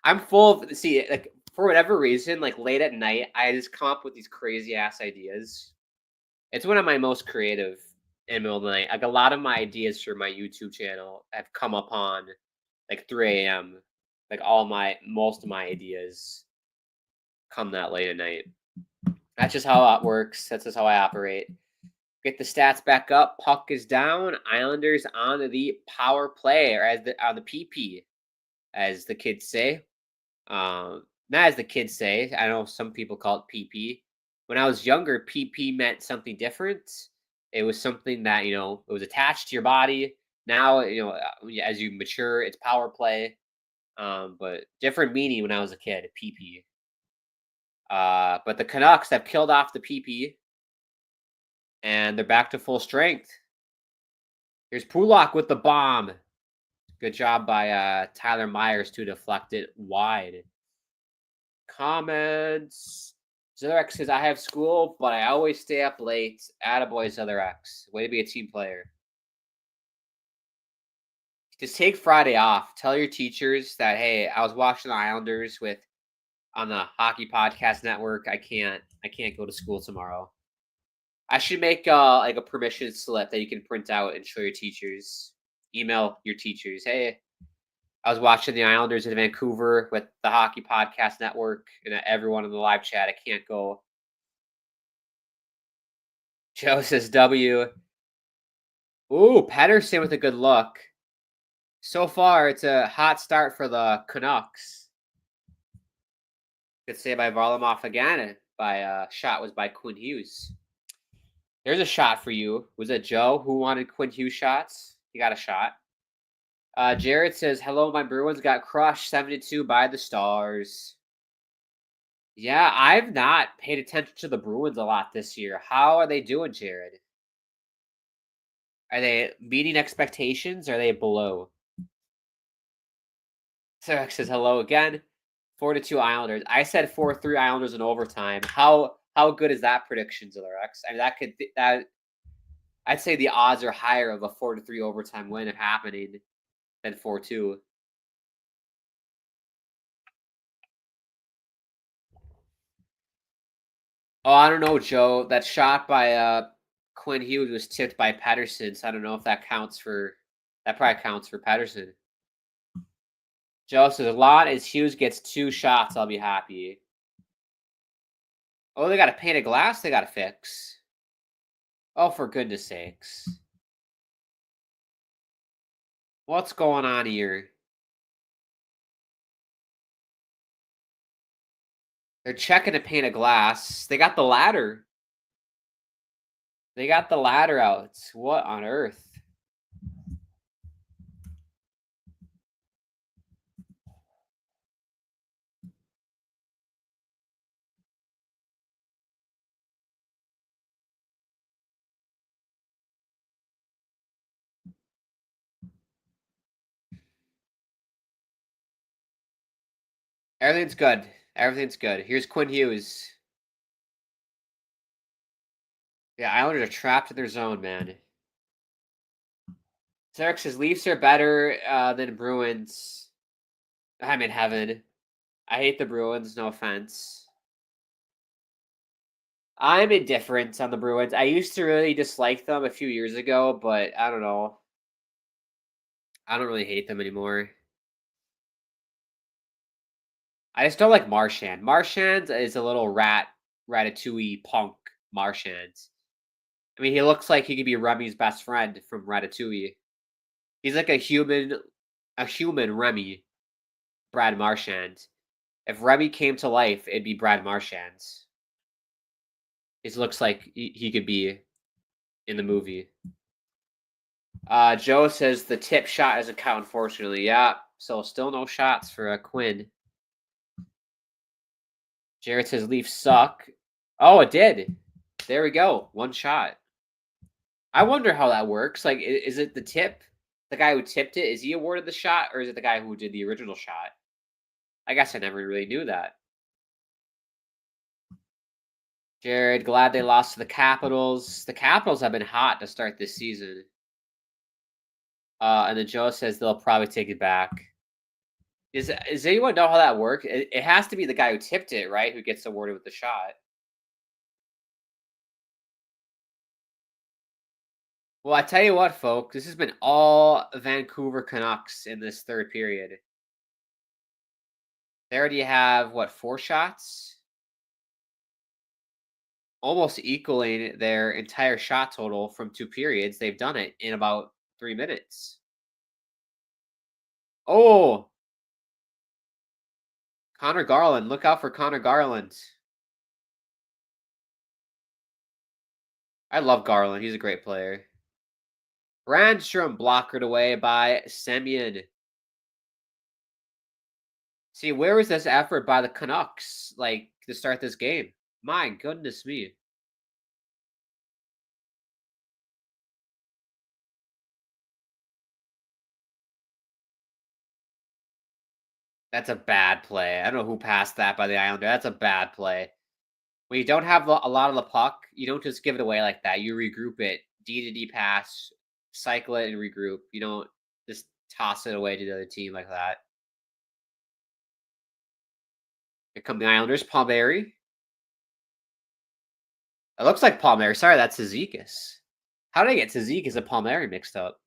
I'm full of like for whatever reason, like late at night, I just come up with these crazy ass ideas. It's one of my most creative in the middle of the night. Like a lot of my ideas for my YouTube channel have come upon like 3 a.m. Like most of my ideas come that late at night. That's just how it works. That's just how I operate. Get the stats back up. Puck is down. Islanders on the power play, or on the PP, as the kids say. Not as the kids say. I know some people call it PP. When I was younger, PP meant something different. It was something that, it was attached to your body. Now, as you mature, it's power play. But different meaning when I was a kid, PP. But the Canucks have killed off the PP. And they're back to full strength. Here's Pulak with the bomb. Good job by Tyler Myers to deflect it wide. Comments. Zother says, I have school, but I always stay up late. Attaboy, Zother. Way to be a team player. Just take Friday off. Tell your teachers that, hey, I was watching the Islanders on the Hockey Podcast Network. I can't go to school tomorrow. I should make like a permission slip that you can print out and show your teachers. Email your teachers. Hey, I was watching the Islanders in Vancouver with the Hockey Podcast Network and everyone in the live chat. I can't go. Joe says W. Ooh, Pettersson with a good look. So far, it's a hot start for the Canucks. Good save by Varlamov again. Shot was by Quinn Hughes. There's a shot for you. Was it Joe who wanted Quinn Hughes shots? He got a shot. Jared says, hello, my Bruins got crushed 7-2 by the Stars. Yeah, I've not paid attention to the Bruins a lot this year. How are they doing, Jared? Are they meeting expectations or are they below? Sarek says hello again. 4-2 Islanders. I said 4-3 Islanders in overtime. How good is that prediction, Zillarex? I mean, I'd say the odds are higher of a 4-3 overtime win happening than 4-2. Oh, I don't know, Joe. That shot by Quinn Hughes was tipped by Pettersson, so I don't know if that counts for. That probably counts for Pettersson. Joe says, as long as Hughes gets 2 shots, I'll be happy. Oh, they got a pane of glass they got to fix. Oh, for goodness sakes. What's going on here? They're checking a pane of glass. They got the ladder. They got the ladder out. What on earth? Everything's good. Everything's good. Here's Quinn Hughes. Yeah, Islanders are trapped in their zone, man. Zarek says Leafs are better than Bruins. I'm in heaven. I hate the Bruins, no offense. I'm indifferent on the Bruins. I used to really dislike them a few years ago, but I don't know. I don't really hate them anymore. I just don't like Marchand. Marchand is a little ratatouille punk Marchand. I mean, he looks like he could be Remy's best friend from Ratatouille. He's like a human Remy, Brad Marchand. If Remy came to life, it'd be Brad Marchand. It looks like he could be in the movie. Joe says the tip shot doesn't count, unfortunately. Yeah, so still no shots for Quinn. Jared says Leafs suck. Oh, it did. There we go. One shot. I wonder how that works. Like, is it the tip? The guy who tipped it, is he awarded the shot, or is it the guy who did the original shot? I guess I never really knew that. Jared, glad they lost to the Capitals. The Capitals have been hot to start this season. And then Joe says they'll probably take it back. Does anyone know how that works? It has to be the guy who tipped it, right? Who gets awarded with the shot. Well, I tell you what, folks. This has been all Vancouver Canucks in this third period. They already have, what, 4 shots? Almost equaling their entire shot total from 2 periods. They've done it in about 3 minutes. Oh! Connor Garland. Look out for Connor Garland. I love Garland. He's a great player. Brandstrom blockered away by Semyon. See, where was this effort by the Canucks, like, to start this game? My goodness me. That's a bad play. I don't know who passed that by the Islander. That's a bad play. When you don't have a lot of the puck, you don't just give it away like that. You regroup it. D to D pass, cycle it, and regroup. You don't just toss it away to the other team like that. Here come the Islanders. Palmieri. It looks like Palmieri. Sorry, that's Zizekas. How did I get Zizekas and Palmieri mixed up?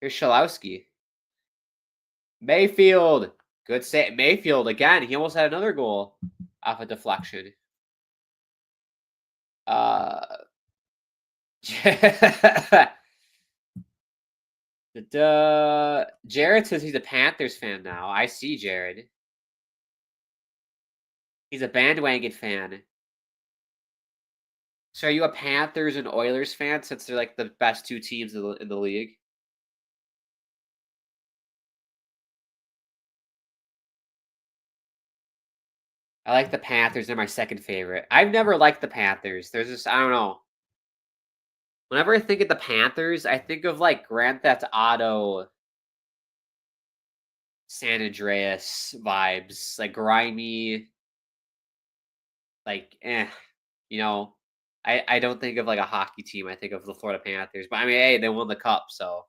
Here's Shalowski. Mayfield. Good save. Mayfield again. He almost had another goal off a deflection. Jared says he's a Panthers fan now. I see Jared. He's a bandwagon fan. So are you a Panthers and Oilers fan since they're like the best 2 teams in the league? I like the Panthers. They're my second favorite. I've never liked the Panthers. There's just, I don't know. Whenever I think of the Panthers, I think of like Grand Theft Auto, San Andreas vibes. Like grimy, like, you know. I don't think of like a hockey team. I think of the Florida Panthers. But I mean, hey, they won the cup, so.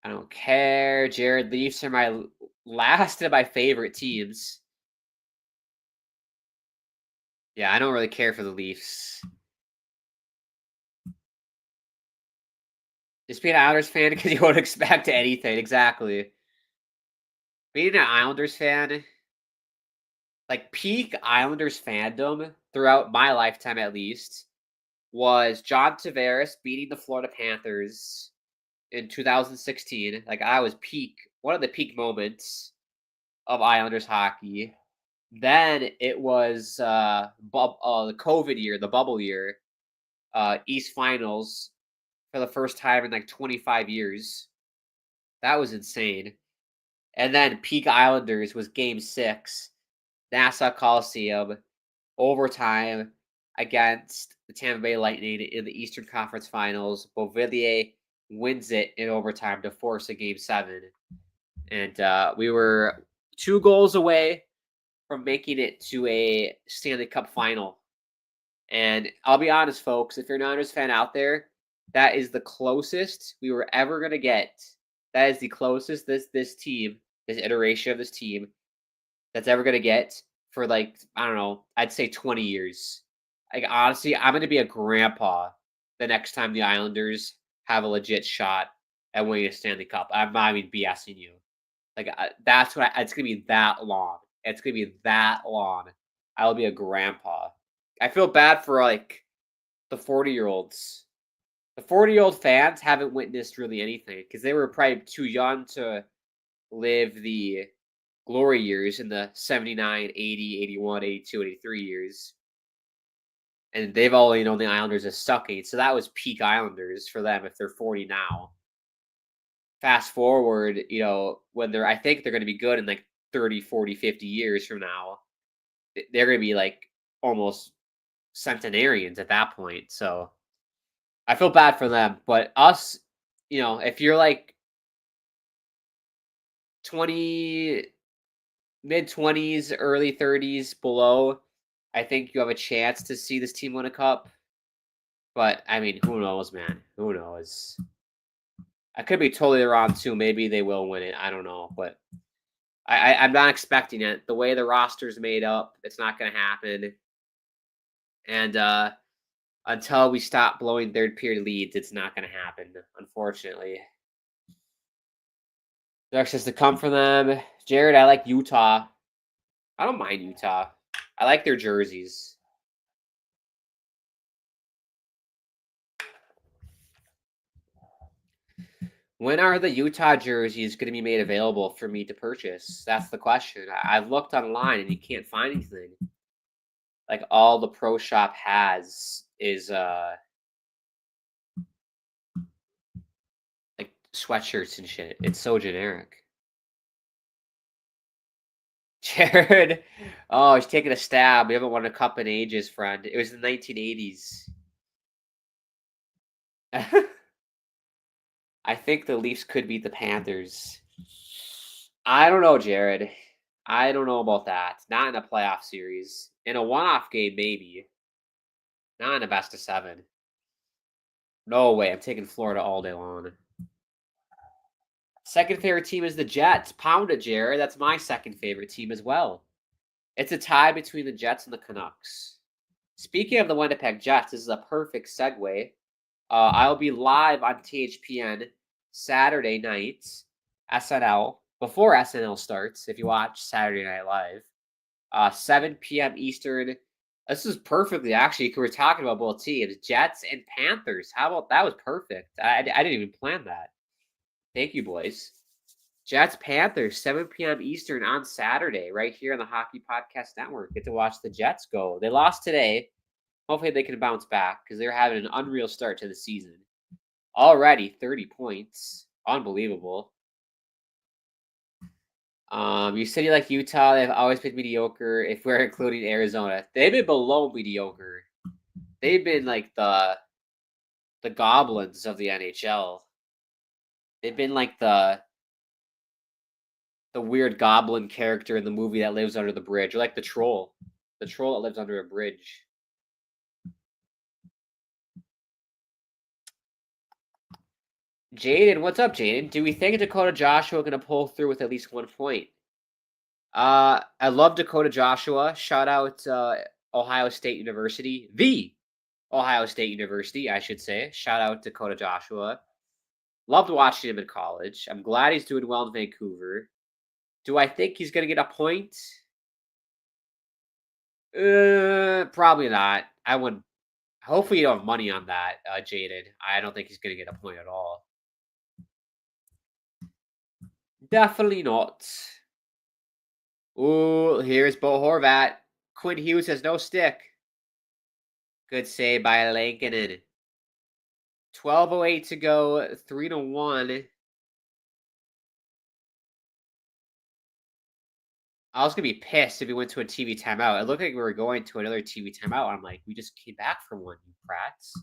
I don't care. Jared, Leafs are my last of my favorite teams. Yeah, I don't really care for the Leafs. Just be an Islanders fan because you won't expect anything. Exactly. Being an Islanders fan, like peak Islanders fandom throughout my lifetime at least, was John Tavares beating the Florida Panthers in 2016. Like I was one of the peak moments of Islanders hockey. Then it was the COVID year, the bubble year, East Finals for the first time in like 25 years. That was insane. And then peak Islanders was Game 6, Nassau Coliseum, overtime against the Tampa Bay Lightning in the Eastern Conference Finals. Beauvillier wins it in overtime to force a Game 7. And we were 2 goals away from making it to a Stanley Cup final. And I'll be honest, folks, if you're an Islanders fan out there, that is the closest we were ever going to get. That is the closest this team, this iteration of this team, that's ever going to get for like, I don't know, I'd say 20 years. Like, honestly, I'm going to be a grandpa the next time the Islanders have a legit shot at winning a Stanley Cup. I'm not even BSing you. Like, that's what it's going to be that long. It's going to be that long. I will be a grandpa. I feel bad for, like, the 40-year-olds The 40-year-old fans haven't witnessed really anything because they were probably too young to live the glory years in the 79, 80, 81, 82, 83 years. And they've only known the Islanders as sucking. So that was peak Islanders for them if they're 40 now. Fast forward, when I think they're going to be good in like 30, 40, 50 years from now. They're going to be like almost centenarians at that point. So I feel bad for them. But us, if you're like 20, mid-20s, early 30s below, I think you have a chance to see this team win a cup. But, I mean, who knows, man? Who knows? I could be totally wrong, too. Maybe they will win it. I don't know. But I'm not expecting it. The way the roster's made up, it's not going to happen. And until we stop blowing third-period leads, it's not going to happen, unfortunately. There's just to come for them. Jared, I like Utah. I don't mind Utah. I like their jerseys. When are the Utah jerseys going to be made available for me to purchase? That's the question. I've looked online and you can't find anything. Like all the Pro Shop has is like sweatshirts and shit. It's so generic. Jared, oh, he's taking a stab. We haven't won a cup in ages, friend. It was the 1980s. I think the Leafs could beat the Panthers. I don't know, Jared. I don't know about that. Not in a playoff series. In a one-off game, maybe. Not in a best of 7. No way. I'm taking Florida all day long. Second favorite team is the Jets. Pound it, Jared. That's my second favorite team as well. It's a tie between the Jets and the Canucks. Speaking of the Winnipeg Jets, this is a perfect segue. I'll be live on THPN Saturday night, SNL, before SNL starts, if you watch Saturday Night Live. 7 p.m. Eastern. This is perfectly, actually, because we're talking about both teams, Jets and Panthers. How about that? Was perfect. I didn't even plan that. Thank you, boys. Jets, Panthers, 7 p.m. Eastern on Saturday, right here on the Hockey Podcast Network. Get to watch the Jets go. They lost today. Hopefully they can bounce back because they're having an unreal start to the season. Already 30 points. Unbelievable. You said you like Utah. They've always been mediocre if we're including Arizona. They've been below mediocre. They've been like the goblins of the NHL. They've been like the weird goblin character in the movie that lives under the bridge. Or like the troll. The troll that lives under a bridge. Jaden, what's up, Jaden? Do we think Dakota Joshua going to pull through with at least 1 point? I love Dakota Joshua. Shout out Ohio State University. The Ohio State University, I should say. Shout out Dakota Joshua. Loved watching him in college. I'm glad he's doing well in Vancouver. Do I think he's going to get a point? Probably not. I wouldn't. Hopefully you don't have money on that, Jaden. I don't think he's going to get a point at all. Definitely not. Ooh, here's Bo Horvat. Quinn Hughes has no stick. Good save by Lankinen. 12:08 to go. 3-1. I was going to be pissed if we went to a TV timeout. It looked like we were going to another TV timeout. I'm like, we just came back from one, you brats.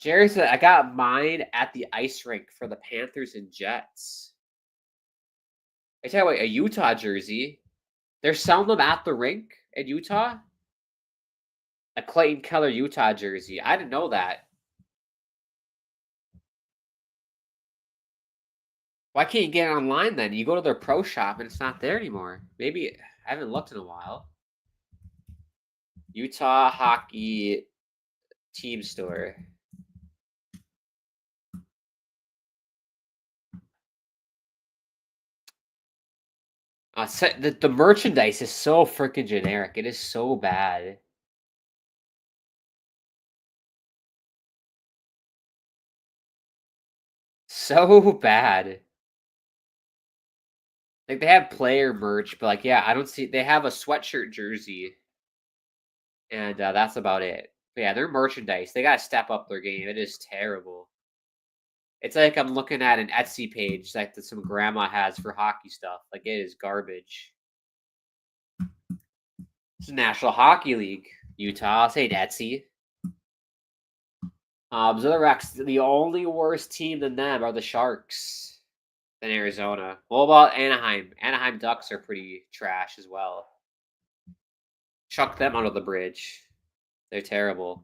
Jerry said, I got mine at the ice rink for the Panthers and Jets. I tell you what, a Utah jersey. They're selling them at the rink in Utah? A Clayton Keller Utah jersey. I didn't know that. Why can't you get it online then? You go to their pro shop and it's not there anymore. Maybe I haven't looked in a while. Utah Hockey Team Store. The merchandise is so freaking generic. It is so bad. so bad. Like, they have player merch, but, like, yeah, I don't see they have a sweatshirt jersey, and, that's about it. But, yeah, their merchandise, they gotta step up their game. It is terrible. It's like I'm looking at an Etsy page like that some grandma has for hockey stuff. Like, it is garbage. It's National Hockey League, Utah. I'll say Etsy. So the only worse team than them are the Sharks than Arizona. What about Anaheim? Anaheim Ducks are pretty trash as well. Chuck them under the bridge. They're terrible.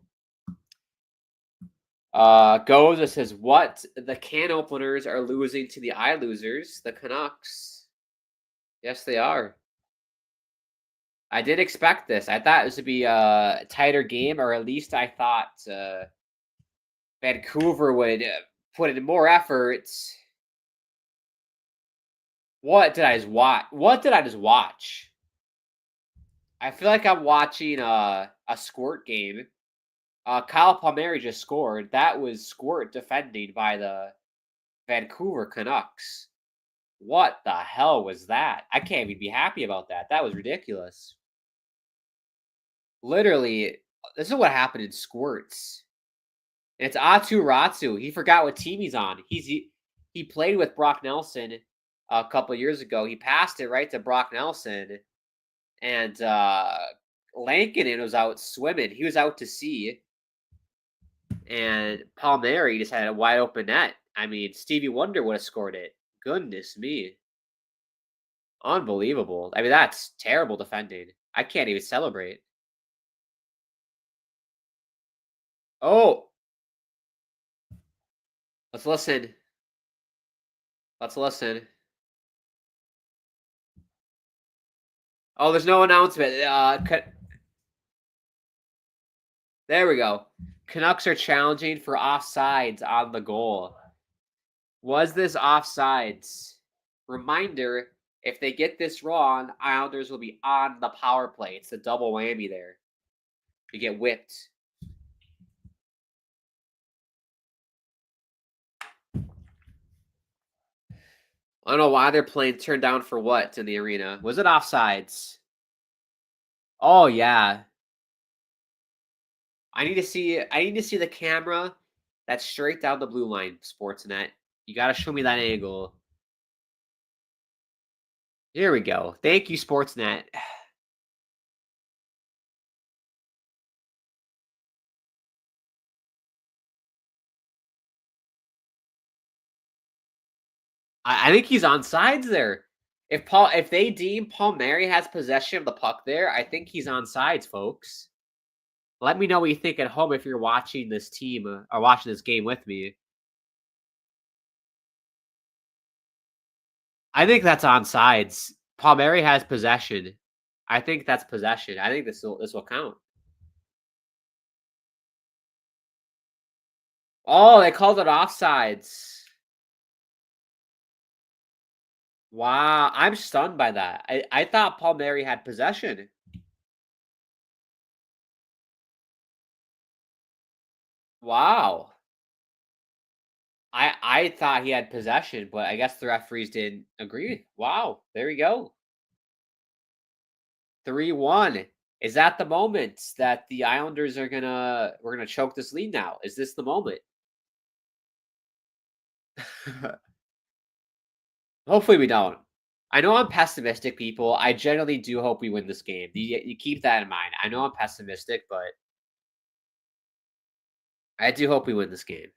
Goza says, what? The can openers are losing to the eye losers, the Canucks. Yes, they are. I did expect this. I thought this would be a tighter game, or at least I thought Vancouver would put in more effort. What did I just watch? What did I just watch? I feel like I'm watching a Squirt game. Kyle Palmieri just scored. That was Squirt defending by the Vancouver Canucks. What the hell was that? I can't even be happy about that. That was ridiculous. Literally, this is what happened in Squirts. And it's Atu Ratsu. He forgot what team he's on. He played with Brock Nelson a couple years ago. He passed it right to Brock Nelson. And Lankinen was out swimming. He was out to sea. And Palmieri just had a wide open net. I mean, Stevie Wonder would have scored it. Goodness me. Unbelievable. I mean, that's terrible defending. I can't even celebrate. Oh. Let's listen. Let's listen. Oh, there's no announcement. There we go. Canucks are challenging for offsides on the goal. Was this offsides? Reminder, if they get this wrong, Islanders will be on the power play. It's a double whammy there. You get whipped. I don't know why they're playing turned down for what in the arena. Was it offsides? Oh yeah. I need to see the camera that's straight down the blue line, Sportsnet. You gotta show me that angle. Here we go. Thank you, Sportsnet. I think he's on sides there. If they deem Palmieri has possession of the puck there, I think he's on sides, folks. Let me know what you think at home if you're watching this team or watching this game with me. I think that's on sides. Palmieri has possession. I think that's possession. I think this will count. Oh, they called it offsides. Wow, I'm stunned by that. I thought Palmieri had possession. Wow. I thought he had possession, but I guess the referees didn't agree. Wow, there we go. 3-1. Is that the moment that the Islanders we're gonna choke this lead now? Is this the moment? Hopefully we don't. I know I'm pessimistic, people. I generally do hope we win this game. You keep that in mind. I know I'm pessimistic, but I do hope we win this game.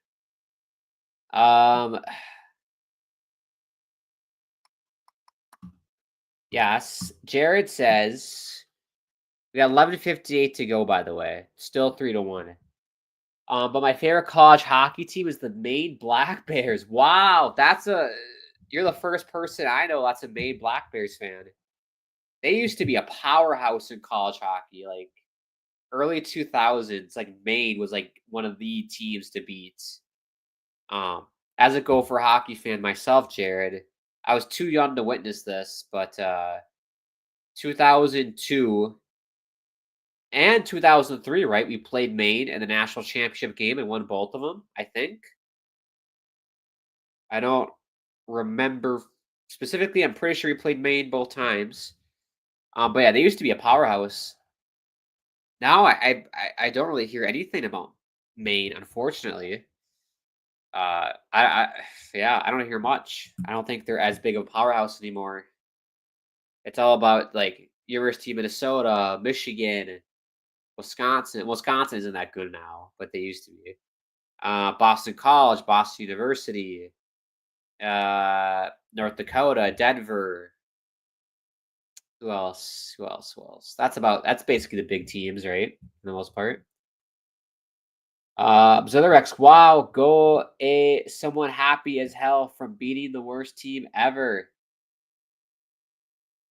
Yes. Jared says we got 11:58 to go, by the way. Still 3-1. But my favorite college hockey team is the Maine Black Bears. Wow, you're the first person I know that's a Maine Black Bears fan. They used to be a powerhouse in college hockey, like early 2000s. Like Maine was like one of the teams to beat. As a Gopher hockey fan myself, Jared, I was too young to witness this, but 2002 and 2003, right? We played Maine in the national championship game and won both of them, I think. I don't remember specifically. I'm pretty sure he played Maine both times. But yeah, they used to be a powerhouse. Now I don't really hear anything about Maine, unfortunately. Yeah, I don't hear much. I don't think they're as big of a powerhouse anymore. It's all about like University of Minnesota, Michigan, Wisconsin. Wisconsin isn't that good now, but they used to be. Boston College, Boston University, North Dakota, Denver. Who else? Who else? Who else? That's basically the big teams, right? For the most part. Zotherx, wow, go someone happy as hell from beating the worst team ever.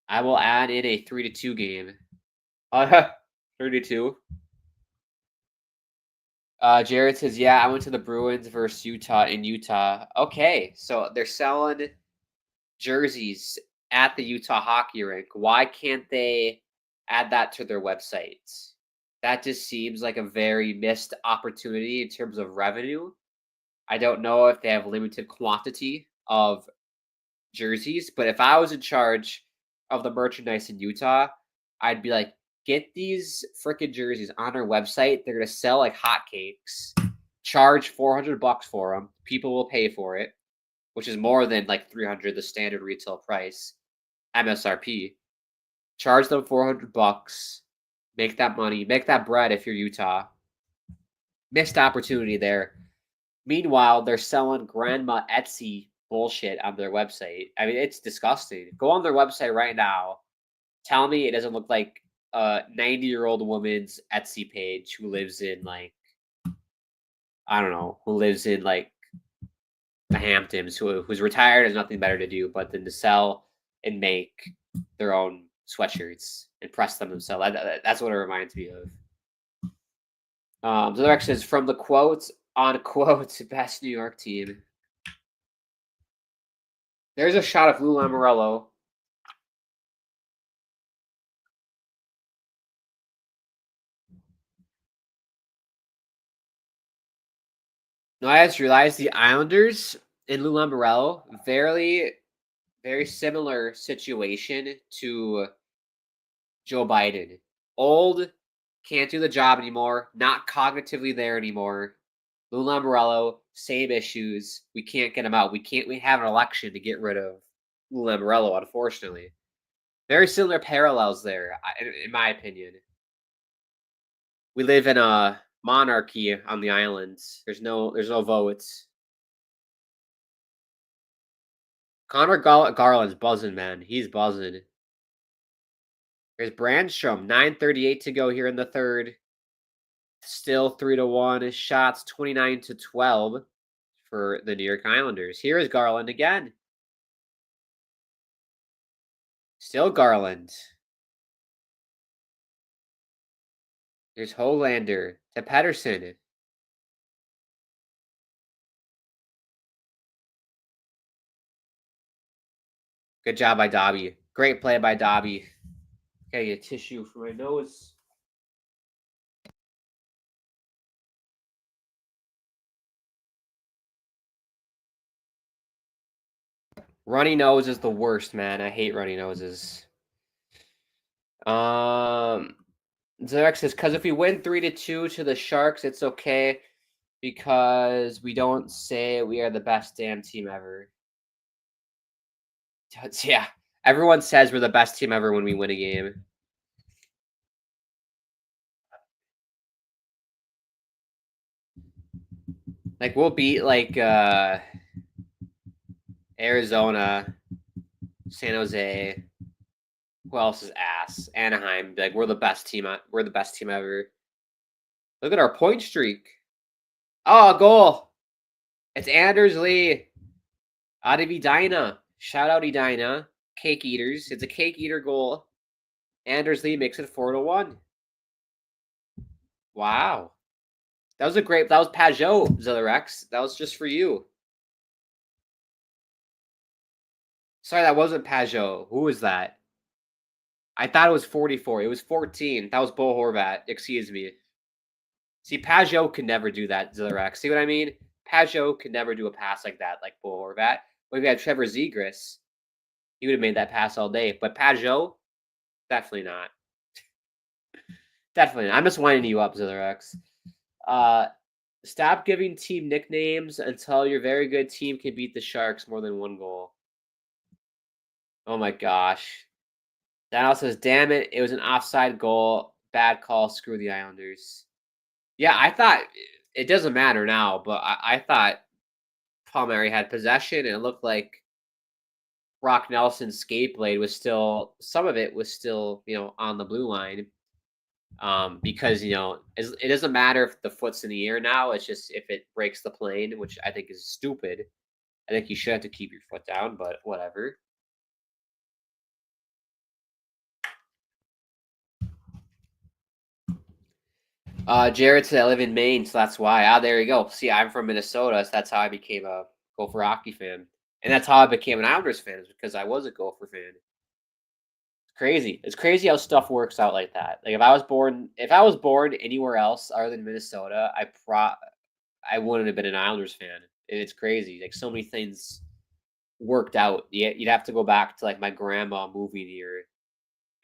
I will add in a 3-2 game. 32. Jared says, yeah, I went to the Bruins versus Utah in Utah. Okay, so they're selling jerseys at the Utah hockey rink. Why can't they add that to their website? That just seems like a very missed opportunity in terms of revenue. I don't know if they have limited quantity of jerseys, but if I was in charge of the merchandise in Utah, I'd be like, get these freaking jerseys on our website. They're gonna sell like hotcakes. Charge $400 for them. People will pay for it, which is more than like $300, the standard retail price, MSRP. Charge them $400. Make that money. Make that bread if you're Utah. Missed opportunity there. Meanwhile, they're selling grandma Etsy bullshit on their website. I mean, it's disgusting. Go on their website right now. Tell me it doesn't look like a 90-year-old woman's Etsy page who lives in like, I don't know, who lives in like the Hamptons, who's retired, has nothing better to do but then to sell and make their own sweatshirts and press them themselves. That's what it reminds me of. So the next is from the quotes on quotes best New York team. There's a shot of Lou Lamoriello. No, I just realized the Islanders and Lou Lamoriello, very, very similar situation to Joe Biden. Old, can't do the job anymore, not cognitively there anymore. Lou Lamoriello, same issues. We can't get him out. We have an election to get rid of Lou Lamoriello, unfortunately. Very similar parallels there, in my opinion. We live in a monarchy on the islands. There's no votes. Connor Garland's buzzing, man. He's buzzing. There's Brandstrom. 9:38 to go here in the third. Still 3-1. Shots 29-12 for the New York Islanders. Here is Garland again. Still Garland. There's Holander to Pettersson. Good job by Dobby. Great play by Dobby. Okay, get tissue for my nose. Runny nose is the worst, man. I hate runny noses. Zerex says, because if we win 3-2 to the Sharks, it's okay because we don't say we are the best damn team ever. Yeah, everyone says we're the best team ever when we win a game. Like, we'll beat, like, Arizona, San Jose. Who else is ass? Anaheim. Like, we're the best team. We're the best team ever. Look at our point streak. Oh, a goal. It's Anders Lee. Out of Edina. Shout out Edina. Cake eaters. It's a cake eater goal. Anders Lee makes it 4-1. Wow. That was Pajot, Zillarex. That was just for you. Sorry, that wasn't Pajot. Who was that? I thought it was 44. It was 14. That was Bo Horvat. Excuse me. See, Pajot could never do that, Zillarex. See what I mean? Pajot could never do a pass like that, like Bo Horvat. But if you had Trevor Zegras, he would have made that pass all day. But Pajot, definitely not. Definitely not. I'm just winding you up, Zillerex. Stop giving team nicknames until your very good team can beat the Sharks more than one goal. Oh my gosh. Daniel says, damn it, it was an offside goal. Bad call, screw the Islanders. Yeah, I thought it doesn't matter now, but I thought Palmieri had possession, and it looked like Brock Nelson's skate blade was still, some of it was still, on the blue line. Because, it doesn't matter if the foot's in the air now. It's just if it breaks the plane, which I think is stupid. I think you should have to keep your foot down, but whatever. Jared said I live in Maine, so that's why. There you go. See, I'm from Minnesota, so that's how I became a Gopher hockey fan. And that's how I became an Islanders fan, is because I was a Gopher fan. It's crazy. It's crazy how stuff works out like that. Like if I was born anywhere else other than Minnesota, I wouldn't have been an Islanders fan. And it's crazy. Like so many things worked out. You'd have to go back to like my grandma moving here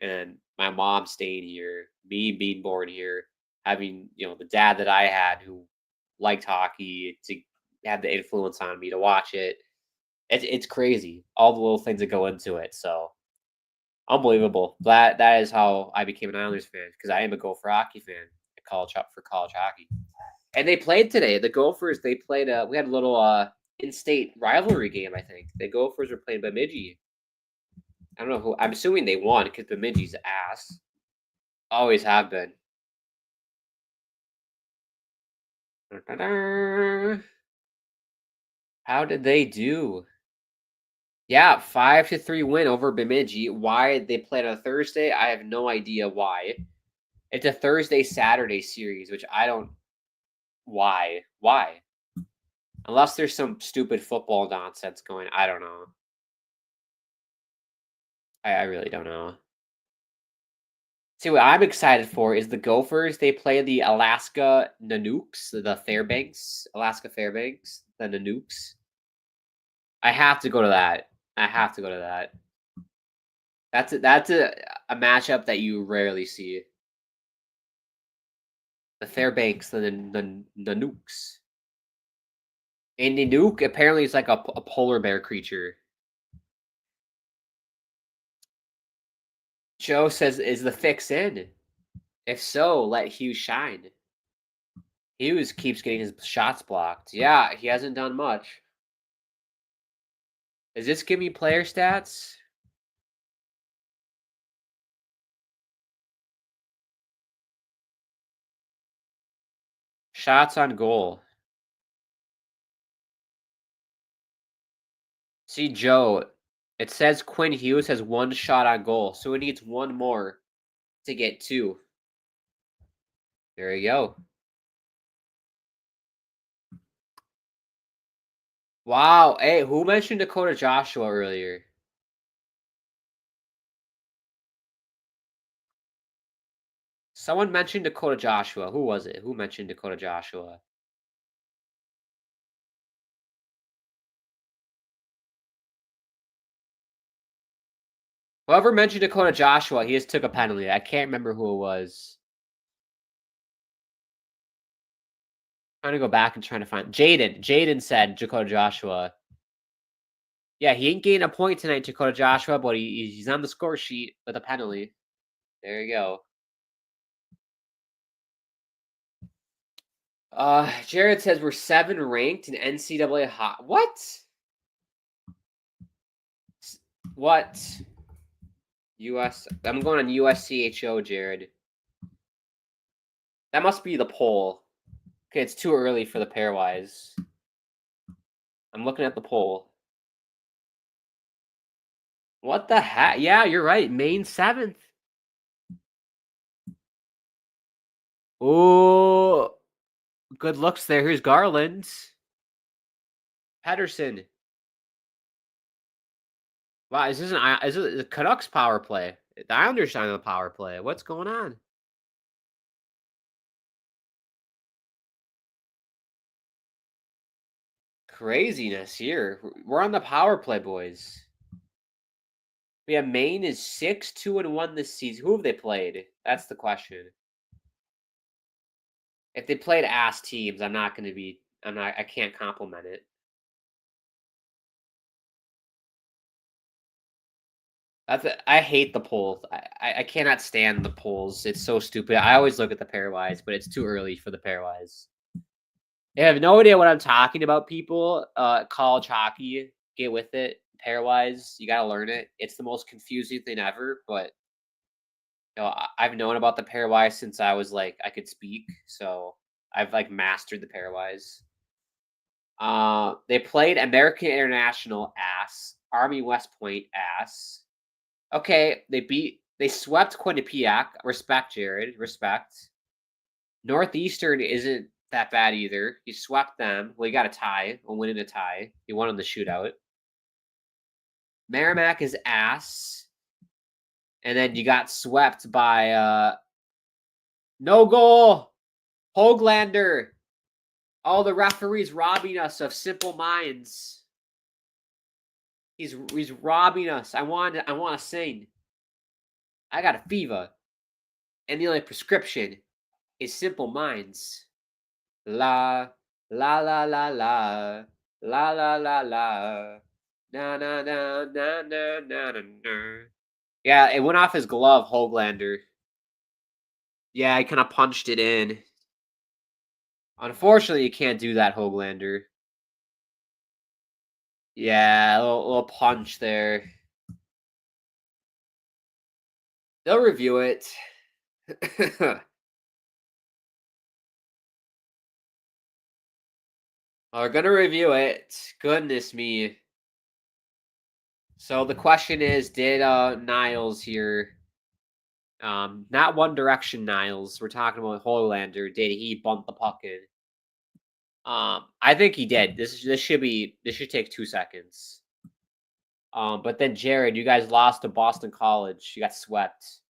and my mom staying here, me being born here, having, the dad that I had who liked hockey to have the influence on me to watch it. It's crazy. All the little things that go into it. So unbelievable. That is how I became an Islanders fan, because I am a Gopher hockey fan for college hockey. And they played today. The Gophers, they played we had a little in-state rivalry game, I think. The Gophers were playing Bemidji. I don't know who. I'm assuming they won because Bemidji's ass. Always have been. How did they do? Yeah, 5-3 win over Bemidji. Why they played on Thursday, I have no idea why. It's a Thursday-Saturday series, which I don't. Why? Why? Unless there's some stupid football nonsense going. I don't know. I really don't know. See, what I'm excited for is the Gophers. They play the Alaska Canucks, the Fairbanks, Alaska Fairbanks, the Canucks. I have to go to that. That's a matchup that you rarely see. The Fairbanks, the Nukes. And the Nuke apparently is like a polar bear creature. Joe says, is the fix in? If so, let Hughes shine. Hughes keeps getting his shots blocked. Yeah, he hasn't done much. Is this give me player stats? Shots on goal. See, Joe, it says Quinn Hughes has 1 shot on goal, so he needs 1 more to get 2. There you go. Wow. Hey, who mentioned Dakota Joshua earlier? Someone mentioned Dakota Joshua. Who was it? Who mentioned Dakota Joshua? Whoever mentioned Dakota Joshua, he just took a penalty. I can't remember who it was. Trying to go back and trying to find Jaden. Jaden said Dakota Joshua. Yeah, he ain't getting a point tonight, Dakota Joshua, but he's on the score sheet with a penalty. There you go. Jared says we're 7 ranked in NCAA hot. What? What? US. I'm going on USCHO, Jared. That must be the poll. Okay, it's too early for the pairwise. I'm looking at the poll. What the heck? Yeah, you're right. Maine 7th. Oh, good looks there. Here's Garland. Pedersen. Wow, is this the Canucks power play? The Islanders on the power play. What's going on? craziness here. We're on the power play, boys. Yeah, Maine is 6-2-1 this season. Who have they played? That's the question. If they played ass teams, I can't compliment it. I hate the polls. I cannot stand the polls. It's so stupid. I always look at the pairwise, but it's too early for the pairwise. I have no idea what I'm talking about, people. College hockey, get with it. Pairwise, you gotta learn it. It's the most confusing thing ever, but I've known about the pairwise since I was like I could speak, so I've like mastered the pairwise. They played American International ass, Army West Point ass. Okay, they swept Quinnipiac. Respect, Jared. Respect. Northeastern isn't that bad either. You swept them. Well, you got a tie. A win and a tie. You won on the shootout. Merrimack is ass. And then you got swept by no goal. Hoaglander. All the referees robbing us of simple minds. He's robbing us. I want to sing. I got a fever. And the only prescription is simple minds. La la la la la la la la la na na na na na na na. Yeah, it went off his glove, Hoaglander. Yeah, he kind of punched it in. Unfortunately, you can't do that, Hoaglander. Yeah, a little punch there. They'll review it. We're gonna review it. Goodness me. So the question is, did Niles here, not One Direction Niles, we're talking about Hoaglander, did he bump the puck in? I think he did. This should take 2 seconds. But then Jared, you guys lost to Boston College. You got swept.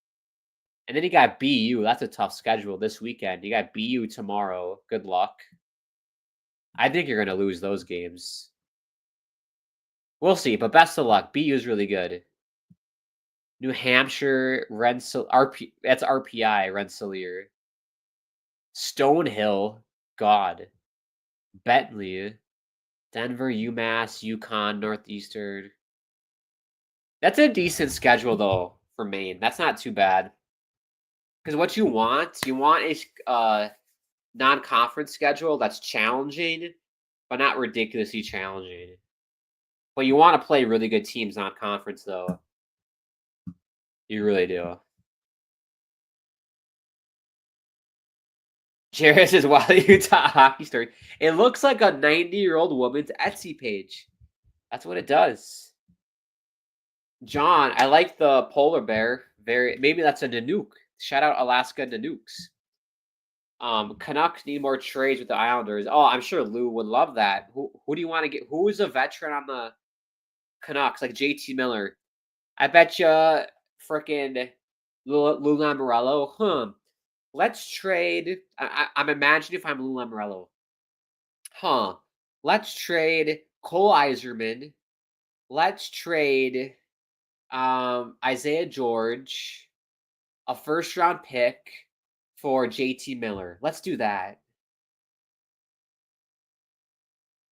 And then you got BU. That's a tough schedule this weekend. You got BU tomorrow. Good luck. I think you're going to lose those games. We'll see, but best of luck. BU is really good. New Hampshire, that's RPI, Rensselaer. Stonehill, God. Bentley, Denver, UMass, UConn, Northeastern. That's a decent schedule, though, for Maine. That's not too bad. Because what you want a non-conference schedule that's challenging, but not ridiculously challenging. But you want to play really good teams non-conference, though. You really do. Jared says, "Wow, Utah hockey story." It looks like a 90-year-old woman's Etsy page. That's what it does. John, I like the polar bear. Maybe that's a Nanook. Shout out Alaska Nanooks. Canucks need more trades with the Islanders. Oh, I'm sure Lou would love that. Who do you want to get? Who is a veteran on the Canucks? Like JT Miller. I bet you frickin' Lou Lamoriello. Let's trade. I'm imagining if I'm Lou Lamoriello. Let's trade Cole Iserman. Let's trade Isaiah George, a first-round pick for JT Miller. Let's do that.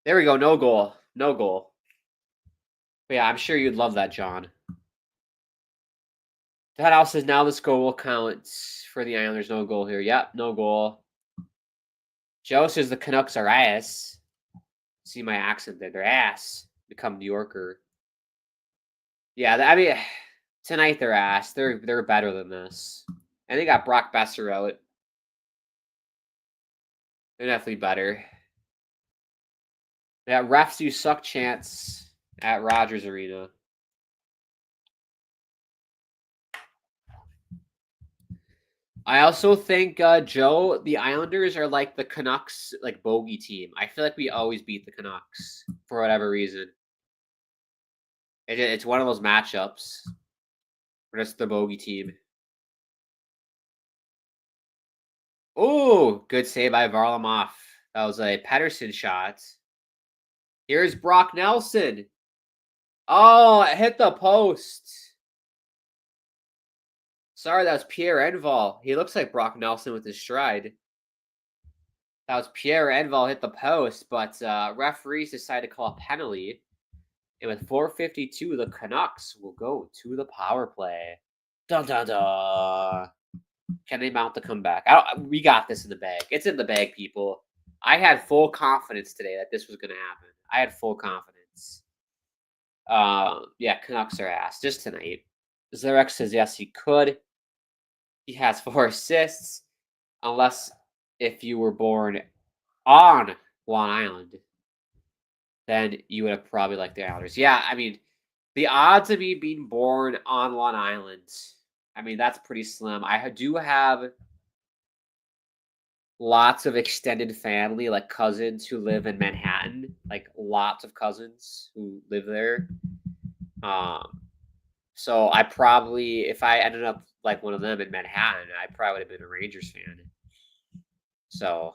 There we go. No goal. No goal. But yeah, I'm sure you'd love that, John. That house says now this goal will count for the Islanders. No goal here. Yep, no goal. Joe says the Canucks are ass. See my accent there. They're ass. Become New Yorker. Yeah, I mean, tonight they're ass. They're better than this. And they got Brock Besser out. They're definitely better. Yeah, refs do suck chance at Rogers Arena. I also think, Joe, the Islanders are like the Canucks, like bogey team. I feel like we always beat the Canucks for whatever reason. It's one of those matchups. We're just the bogey team. Oh, good save by Varlamov. That was a Pettersson shot. Here's Brock Nelson. Oh, it hit the post. Sorry, that was Pierre Enval. He looks like Brock Nelson with his stride. That was Pierre Enval hit the post, but referees decided to call a penalty. And with 4:52, the Canucks will go to the power play. Dun dun dun. Can they mount the comeback? We got this in the bag. It's in the bag, people. I had full confidence today that this was going to happen. I had full confidence. Yeah, Canucks are ass just tonight. Zarek says yes, he could. He has 4 assists, unless if you were born on Long Island, then you would have probably liked the Islanders. Yeah, I mean, the odds of me being born on Long Island, I mean, that's pretty slim. I do have lots of extended family, like cousins who live in Manhattan, like lots of cousins who live there. So I probably, if I ended up like one of them in Manhattan, I probably would have been a Rangers fan. So,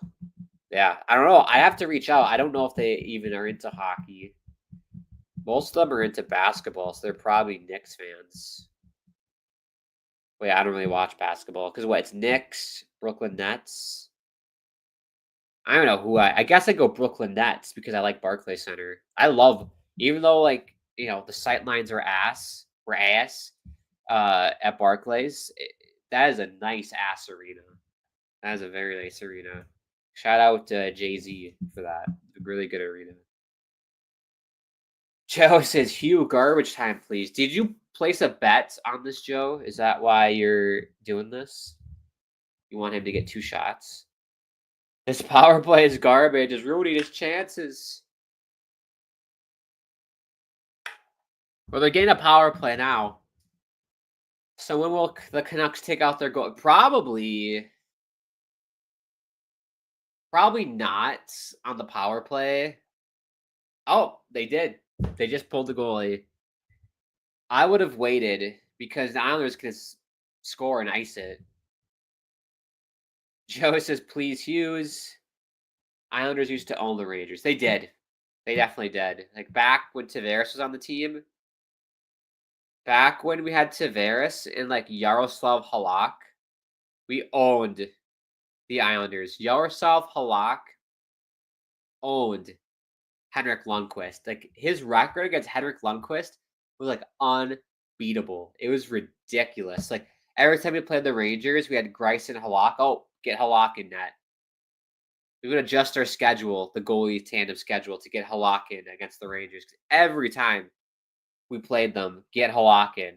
yeah, I don't know. I have to reach out. I don't know if they even are into hockey. Most of them are into basketball, so they're probably Knicks fans. Wait, I don't really watch basketball because it's Knicks, Brooklyn Nets. I don't know who I guess I go Brooklyn Nets because I like Barclays Center. I love, even though the sight lines are ass at Barclays. That is a nice ass arena. That is a very nice arena. Shout out to Jay-Z for that. It's a really good arena. Joe says, Hugh, garbage time, please. Did you place a bet on this, Joe? Is that why you're doing this? You want him to get 2 shots? This power play is garbage. It's ruining his chances. Well, they're getting a power play now. So when will the Canucks take out their goal? Probably not on the power play. Oh, they did. They just pulled the goalie. I would have waited because the Islanders can score and ice it. Joe says, please, Hughes. Islanders used to own the Rangers. They did. They definitely did. Like back when Tavares was on the team. Back when we had Tavares and Yaroslav Halak, we owned the Islanders. Yaroslav Halak owned Henrik Lundqvist. His record against Henrik Lundqvist was unbeatable. It was ridiculous. Every time we played the Rangers, we had Grice and Halak. Oh, get Halak in net. We would adjust our schedule, the goalie tandem schedule, to get Halak in against the Rangers. Every time we played them, get Halak in,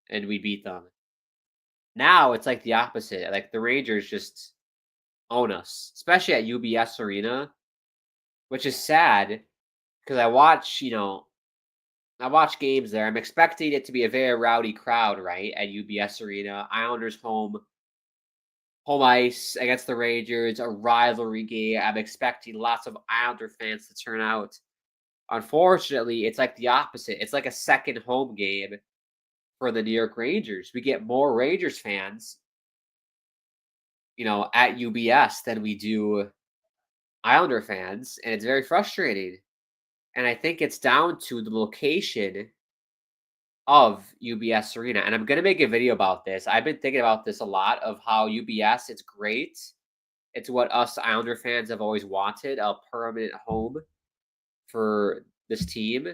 and we beat them. Now it's the opposite. The Rangers just own us, especially at UBS Arena, which is sad because I watch games there. I'm expecting it to be a very rowdy crowd, right, at UBS Arena. Islanders home ice against the Rangers, a rivalry game. I'm expecting lots of Islander fans to turn out. Unfortunately, it's the opposite. It's a second home game for the New York Rangers. We get more Rangers fans, at UBS than we do Islander fans, and it's very frustrating. And I think it's down to the location of UBS Arena. And I'm going to make a video about this. I've been thinking about this a lot, of how UBS, it's great. It's what us Islander fans have always wanted, a permanent home for this team.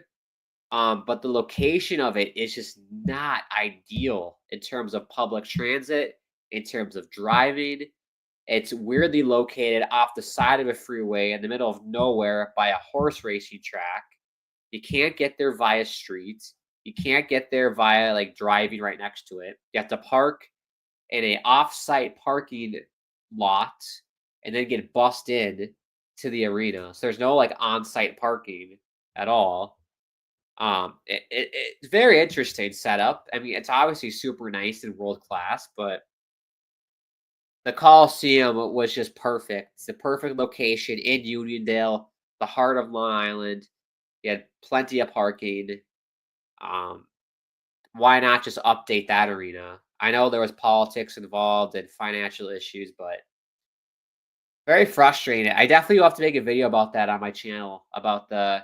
But the location of it is just not ideal in terms of public transit, in terms of driving. It's weirdly located off the side of a freeway in the middle of nowhere by a horse racing track. You can't get there via street. You can't get there via driving right next to it. You have to park in a off-site parking lot and then get bussed in to the arena. So there's no on-site parking at all. It's very interesting setup. I mean, it's obviously super nice and world class, but the Coliseum was just perfect. It's the perfect location in Uniondale, the heart of Long Island. You had plenty of parking. Why not just update that arena? I know there was politics involved and financial issues, but very frustrating. I definitely will have to make a video about that on my channel, about the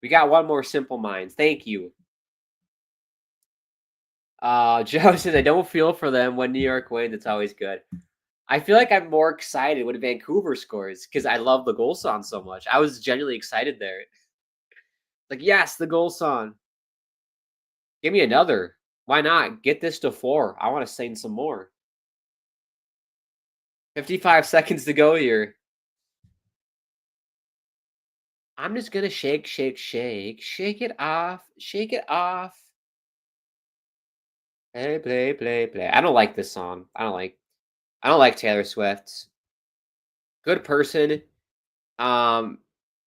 We got one more Simple Minds. Thank you. Joe says, I don't feel for them when New York wins. It's always good. I feel like I'm more excited when Vancouver scores because I love the goal song so much. I was genuinely excited there. Like, yes, the goal song. Give me another. Why not? Get this to 4. I want to sing some more. 55 seconds to go here. I'm just going to shake, shake, shake. Shake it off. Shake it off. Play, play, play, play. I don't like this song. I don't like Taylor Swift. Good person.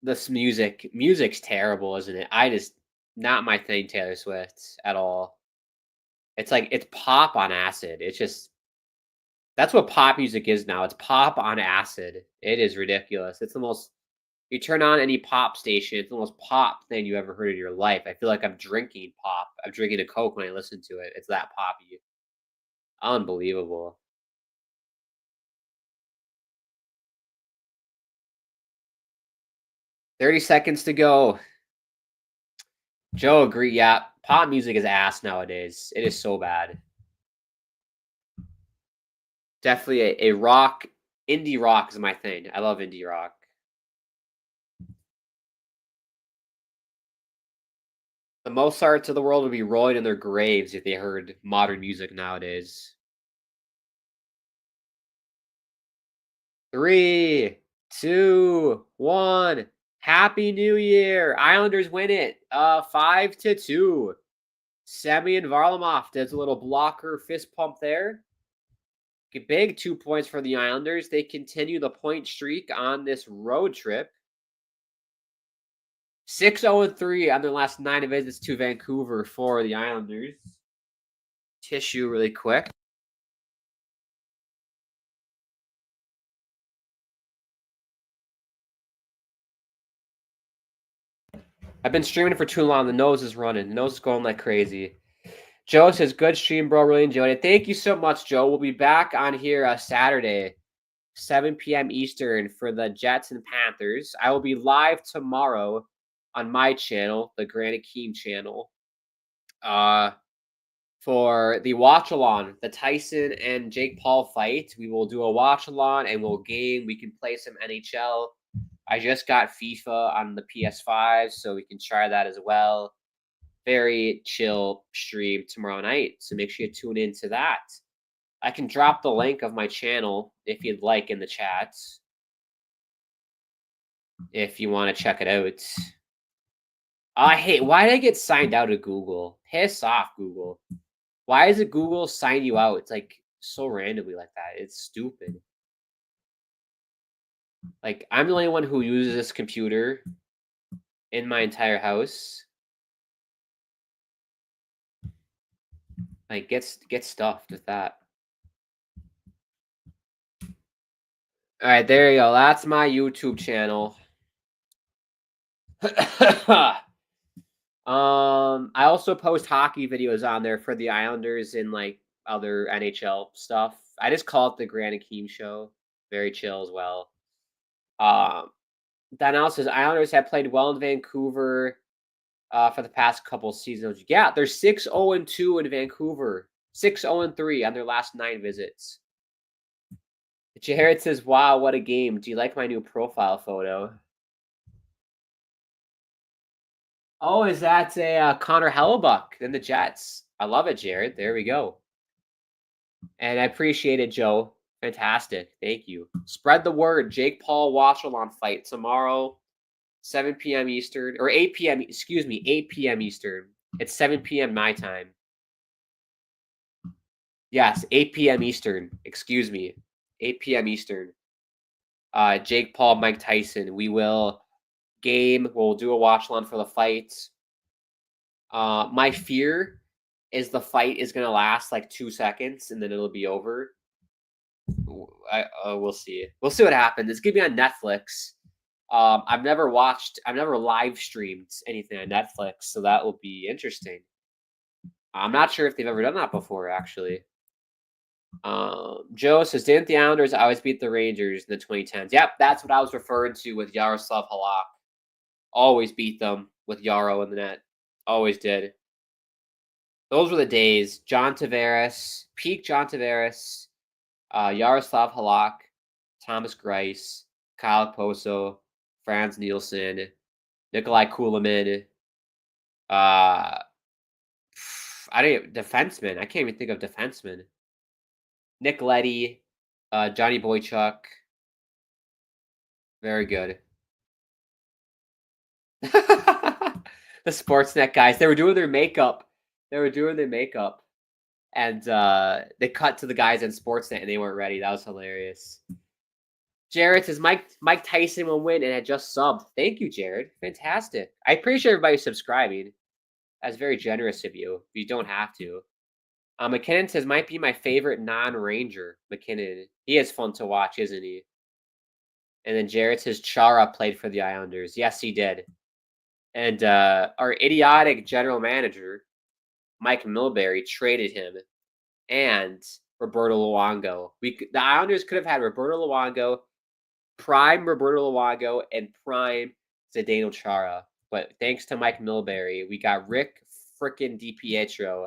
This music's terrible, isn't it? Not my thing, Taylor Swift, at all. It's like, it's pop on acid. It's just, that's what pop music is now. It's pop on acid. It is ridiculous. It's the most, you turn on any pop station, it's the most pop thing you ever heard in your life. I feel like I'm drinking pop. I'm drinking a Coke when I listen to it. It's that poppy. Unbelievable. "30 seconds to go." Joe agree. Yeah, pop music is ass nowadays. It is so bad. Definitely a rock. Indie rock is my thing. I love indie rock. The Mozarts of the world would be rolling in their graves if they heard modern music nowadays. 3, 2, 1. Happy New Year! Islanders win it. 5-2. Semyon Varlamov does a little blocker fist pump there. Big 2 points for the Islanders. They continue the point streak on this road trip. 6-0-3 on their last 9 visits to Vancouver for the Islanders. Tissue really quick. I've been streaming for too long. The nose is running. The nose is going like crazy. Joe says, good stream, bro. Really enjoyed it. Thank you so much, Joe. We'll be back on here Saturday, 7 p.m. Eastern for the Jets and Panthers. I will be live tomorrow on my channel, the Grant Akeem channel, for the watch-along, the Tyson and Jake Paul fight. We will do a watch-along and we'll game. We can play some NHL. I just got FIFA on the PS5, so we can try that as well. Very chill stream tomorrow night, so make sure you tune into that. I can drop the link of my channel if you'd like in the chat, if you want to check it out. I hate, why did I get signed out of Google? Piss off, Google. Why does it Google sign you out? It's like so randomly like that. It's stupid. Like, I'm the only one who uses this computer in my entire house. Like, get stuffed with that. All right, there you go. That's my YouTube channel. I also post hockey videos on there for the Islanders and like other NHL stuff. I just call it the Grant Akeem Show. Very chill as well. Donnell says Islanders have played well in Vancouver for the past couple seasons. Yeah, they're 6-0-2 in Vancouver. 6-0-3 on their last 9 visits. Jared says, wow, what a game. Do you like my new profile photo? Oh, is that a Connor Hellebuck in the Jets? I love it, Jared. There we go. And I appreciate it, Joe. Fantastic. Thank you. Spread the word. Jake Paul watch-along fight tomorrow, 7 p.m. Eastern. Or 8 p.m. Excuse me, 8 p.m. Eastern. It's 7 p.m. my time. Yes, 8 p.m. Eastern. Excuse me. 8 p.m. Eastern. Jake Paul, Mike Tyson. We will game. We'll do a watch-along for the fight. My fear is the fight is going to last like 2 seconds and then it'll be over. We'll see. We'll see what happens. It's going to be on Netflix. I've never live streamed anything on Netflix, so that will be interesting. I'm not sure if they've ever done that before, actually. Joe says, didn't the Islanders always beat the Rangers in the 2010s? Yep, that's what I was referring to with Yaroslav Halak. Always beat them with Yarrow in the net. Always did. Those were the days. John Tavares, peak John Tavares, Yaroslav Halak, Thomas Greiss, Kyle Poso, Franz Nielsen, Nikolai Kulemin. Defenseman. I can't even think of defenseman. Nick Leddy, Johnny Boychuk. Very good. The Sportsnet guys, they were doing their makeup. And they cut to the guys in Sportsnet and they weren't ready. That was hilarious. Jared says Mike Tyson will win and had just subbed. Thank you, Jared. Fantastic. I appreciate everybody subscribing. That's very generous of you. You don't have to. McKinnon says might be my favorite non-Ranger. McKinnon. He is fun to watch, isn't he? And then Jared says Chara played for the Islanders. Yes, he did. And our idiotic general manager, Mike Milbury, traded him and Roberto Luongo. The Islanders could have had Roberto Luongo, prime Roberto Luongo, and prime Zdeno Chara. But thanks to Mike Milbury, we got Rick frickin' DiPietro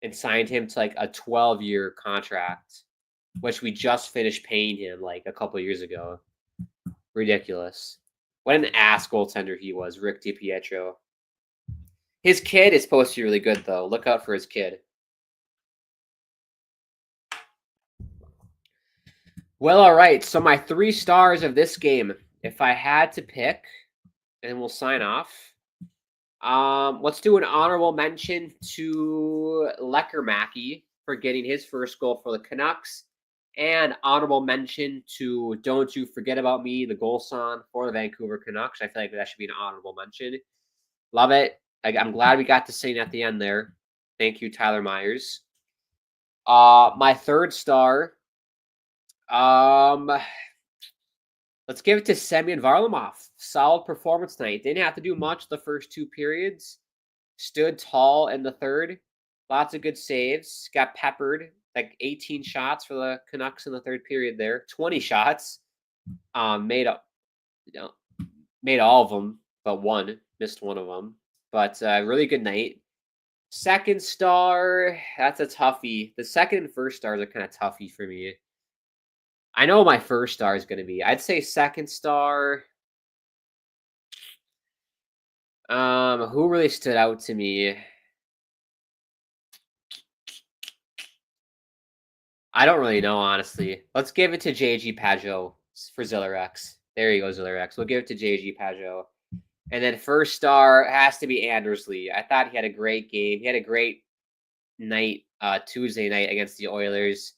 and signed him to like a 12-year contract, which we just finished paying him like a couple years ago. Ridiculous. What an ass goaltender he was, Rick DiPietro. His kid is supposed to be really good, though. Look out for his kid. Well, all right. So my 3 stars of this game, if I had to pick, and we'll sign off. Let's do an honorable mention to Leckermacky for getting his first goal for the Canucks. And honorable mention to Don't You Forget About Me, the goal song for the Vancouver Canucks. I feel like that should be an honorable mention. Love it. I'm glad we got to sing at the end there. Thank you, Tyler Myers. My 3rd star. Let's give it to Semyon Varlamov. Solid performance tonight. Didn't have to do much the first 2 periods. Stood tall in the 3rd. Lots of good saves. Got peppered. Like 18 shots for the Canucks in the 3rd period there. 20 shots. Made all of them, but one. Missed one of them. But really good night. 2nd star, that's a toughie. The 2nd and 1st stars are kind of toughie for me. I know my 1st star is going to be. I'd say 2nd star. Who really stood out to me? I don't really know, honestly. Let's give it to JG Pajot for Zillarex. There you go, Zillarex. We'll give it to JG Pajot. And then 1st star has to be Anders Lee. I thought he had a great game. He had a great night, Tuesday night against the Oilers.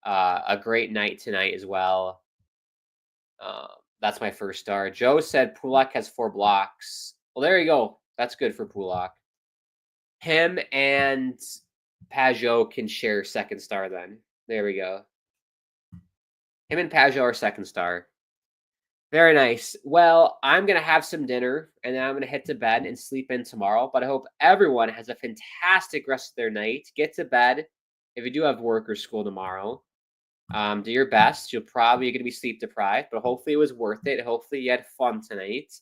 A great night tonight as well. That's my 1st star. Joe said Pulock has 4 blocks. Well, there you go. That's good for Pulock. Him and Pajot can share 2nd star then. There we go. Him and Pajot are 2nd star. Very nice. Well, I'm going to have some dinner, and then I'm going to head to bed and sleep in tomorrow. But I hope everyone has a fantastic rest of their night. Get to bed if you do have work or school tomorrow. Do your best. You're probably going to be sleep deprived, but hopefully it was worth it. Hopefully you had fun tonight.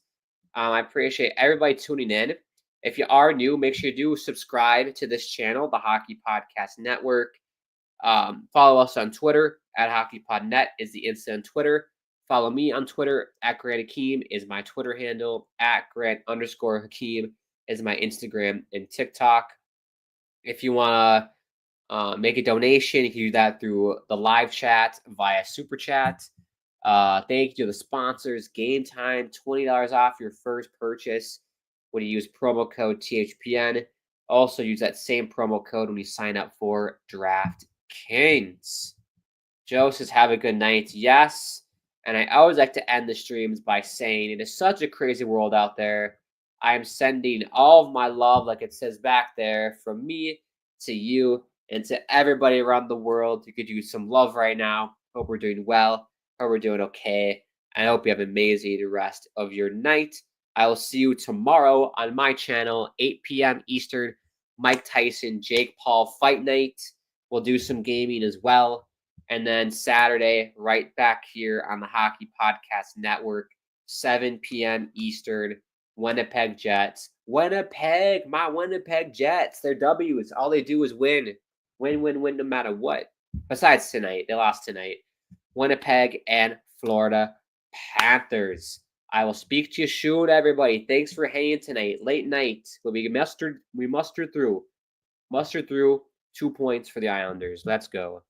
I appreciate everybody tuning in. If you are new, make sure you do subscribe to this channel, the Hockey Podcast Network. Follow us on Twitter at HockeyPodNet is the Insta on Twitter. Follow me on Twitter at Grant Hakeem is my Twitter handle. At Grant_Hakeem is my Instagram and TikTok. If you want to make a donation, you can do that through the live chat via Super Chat. Thank you to the sponsors. Gametime, $20 off your first purchase when you use promo code THPN. Also use that same promo code when you sign up for DraftKings. Joe says, have a good night. Yes. And I always like to end the streams by saying it is such a crazy world out there. I am sending all of my love, like it says back there, from me to you and to everybody around the world. You could use some love right now. Hope we're doing well. Hope we're doing okay. I hope you have an amazing rest of your night. I will see you tomorrow on my channel, 8 p.m. Eastern. Mike Tyson, Jake Paul fight night. We'll do some gaming as well. And then Saturday, right back here on the Hockey Podcast Network, 7 p.m. Eastern. Winnipeg Jets. Winnipeg, my Winnipeg Jets. Their W's. All they do is win. Win, win, win, no matter what. Besides tonight. They lost tonight. Winnipeg and Florida Panthers. I will speak to you soon, everybody. Thanks for hanging tonight. Late night. But we mustered through 2 points for the Islanders. Let's go.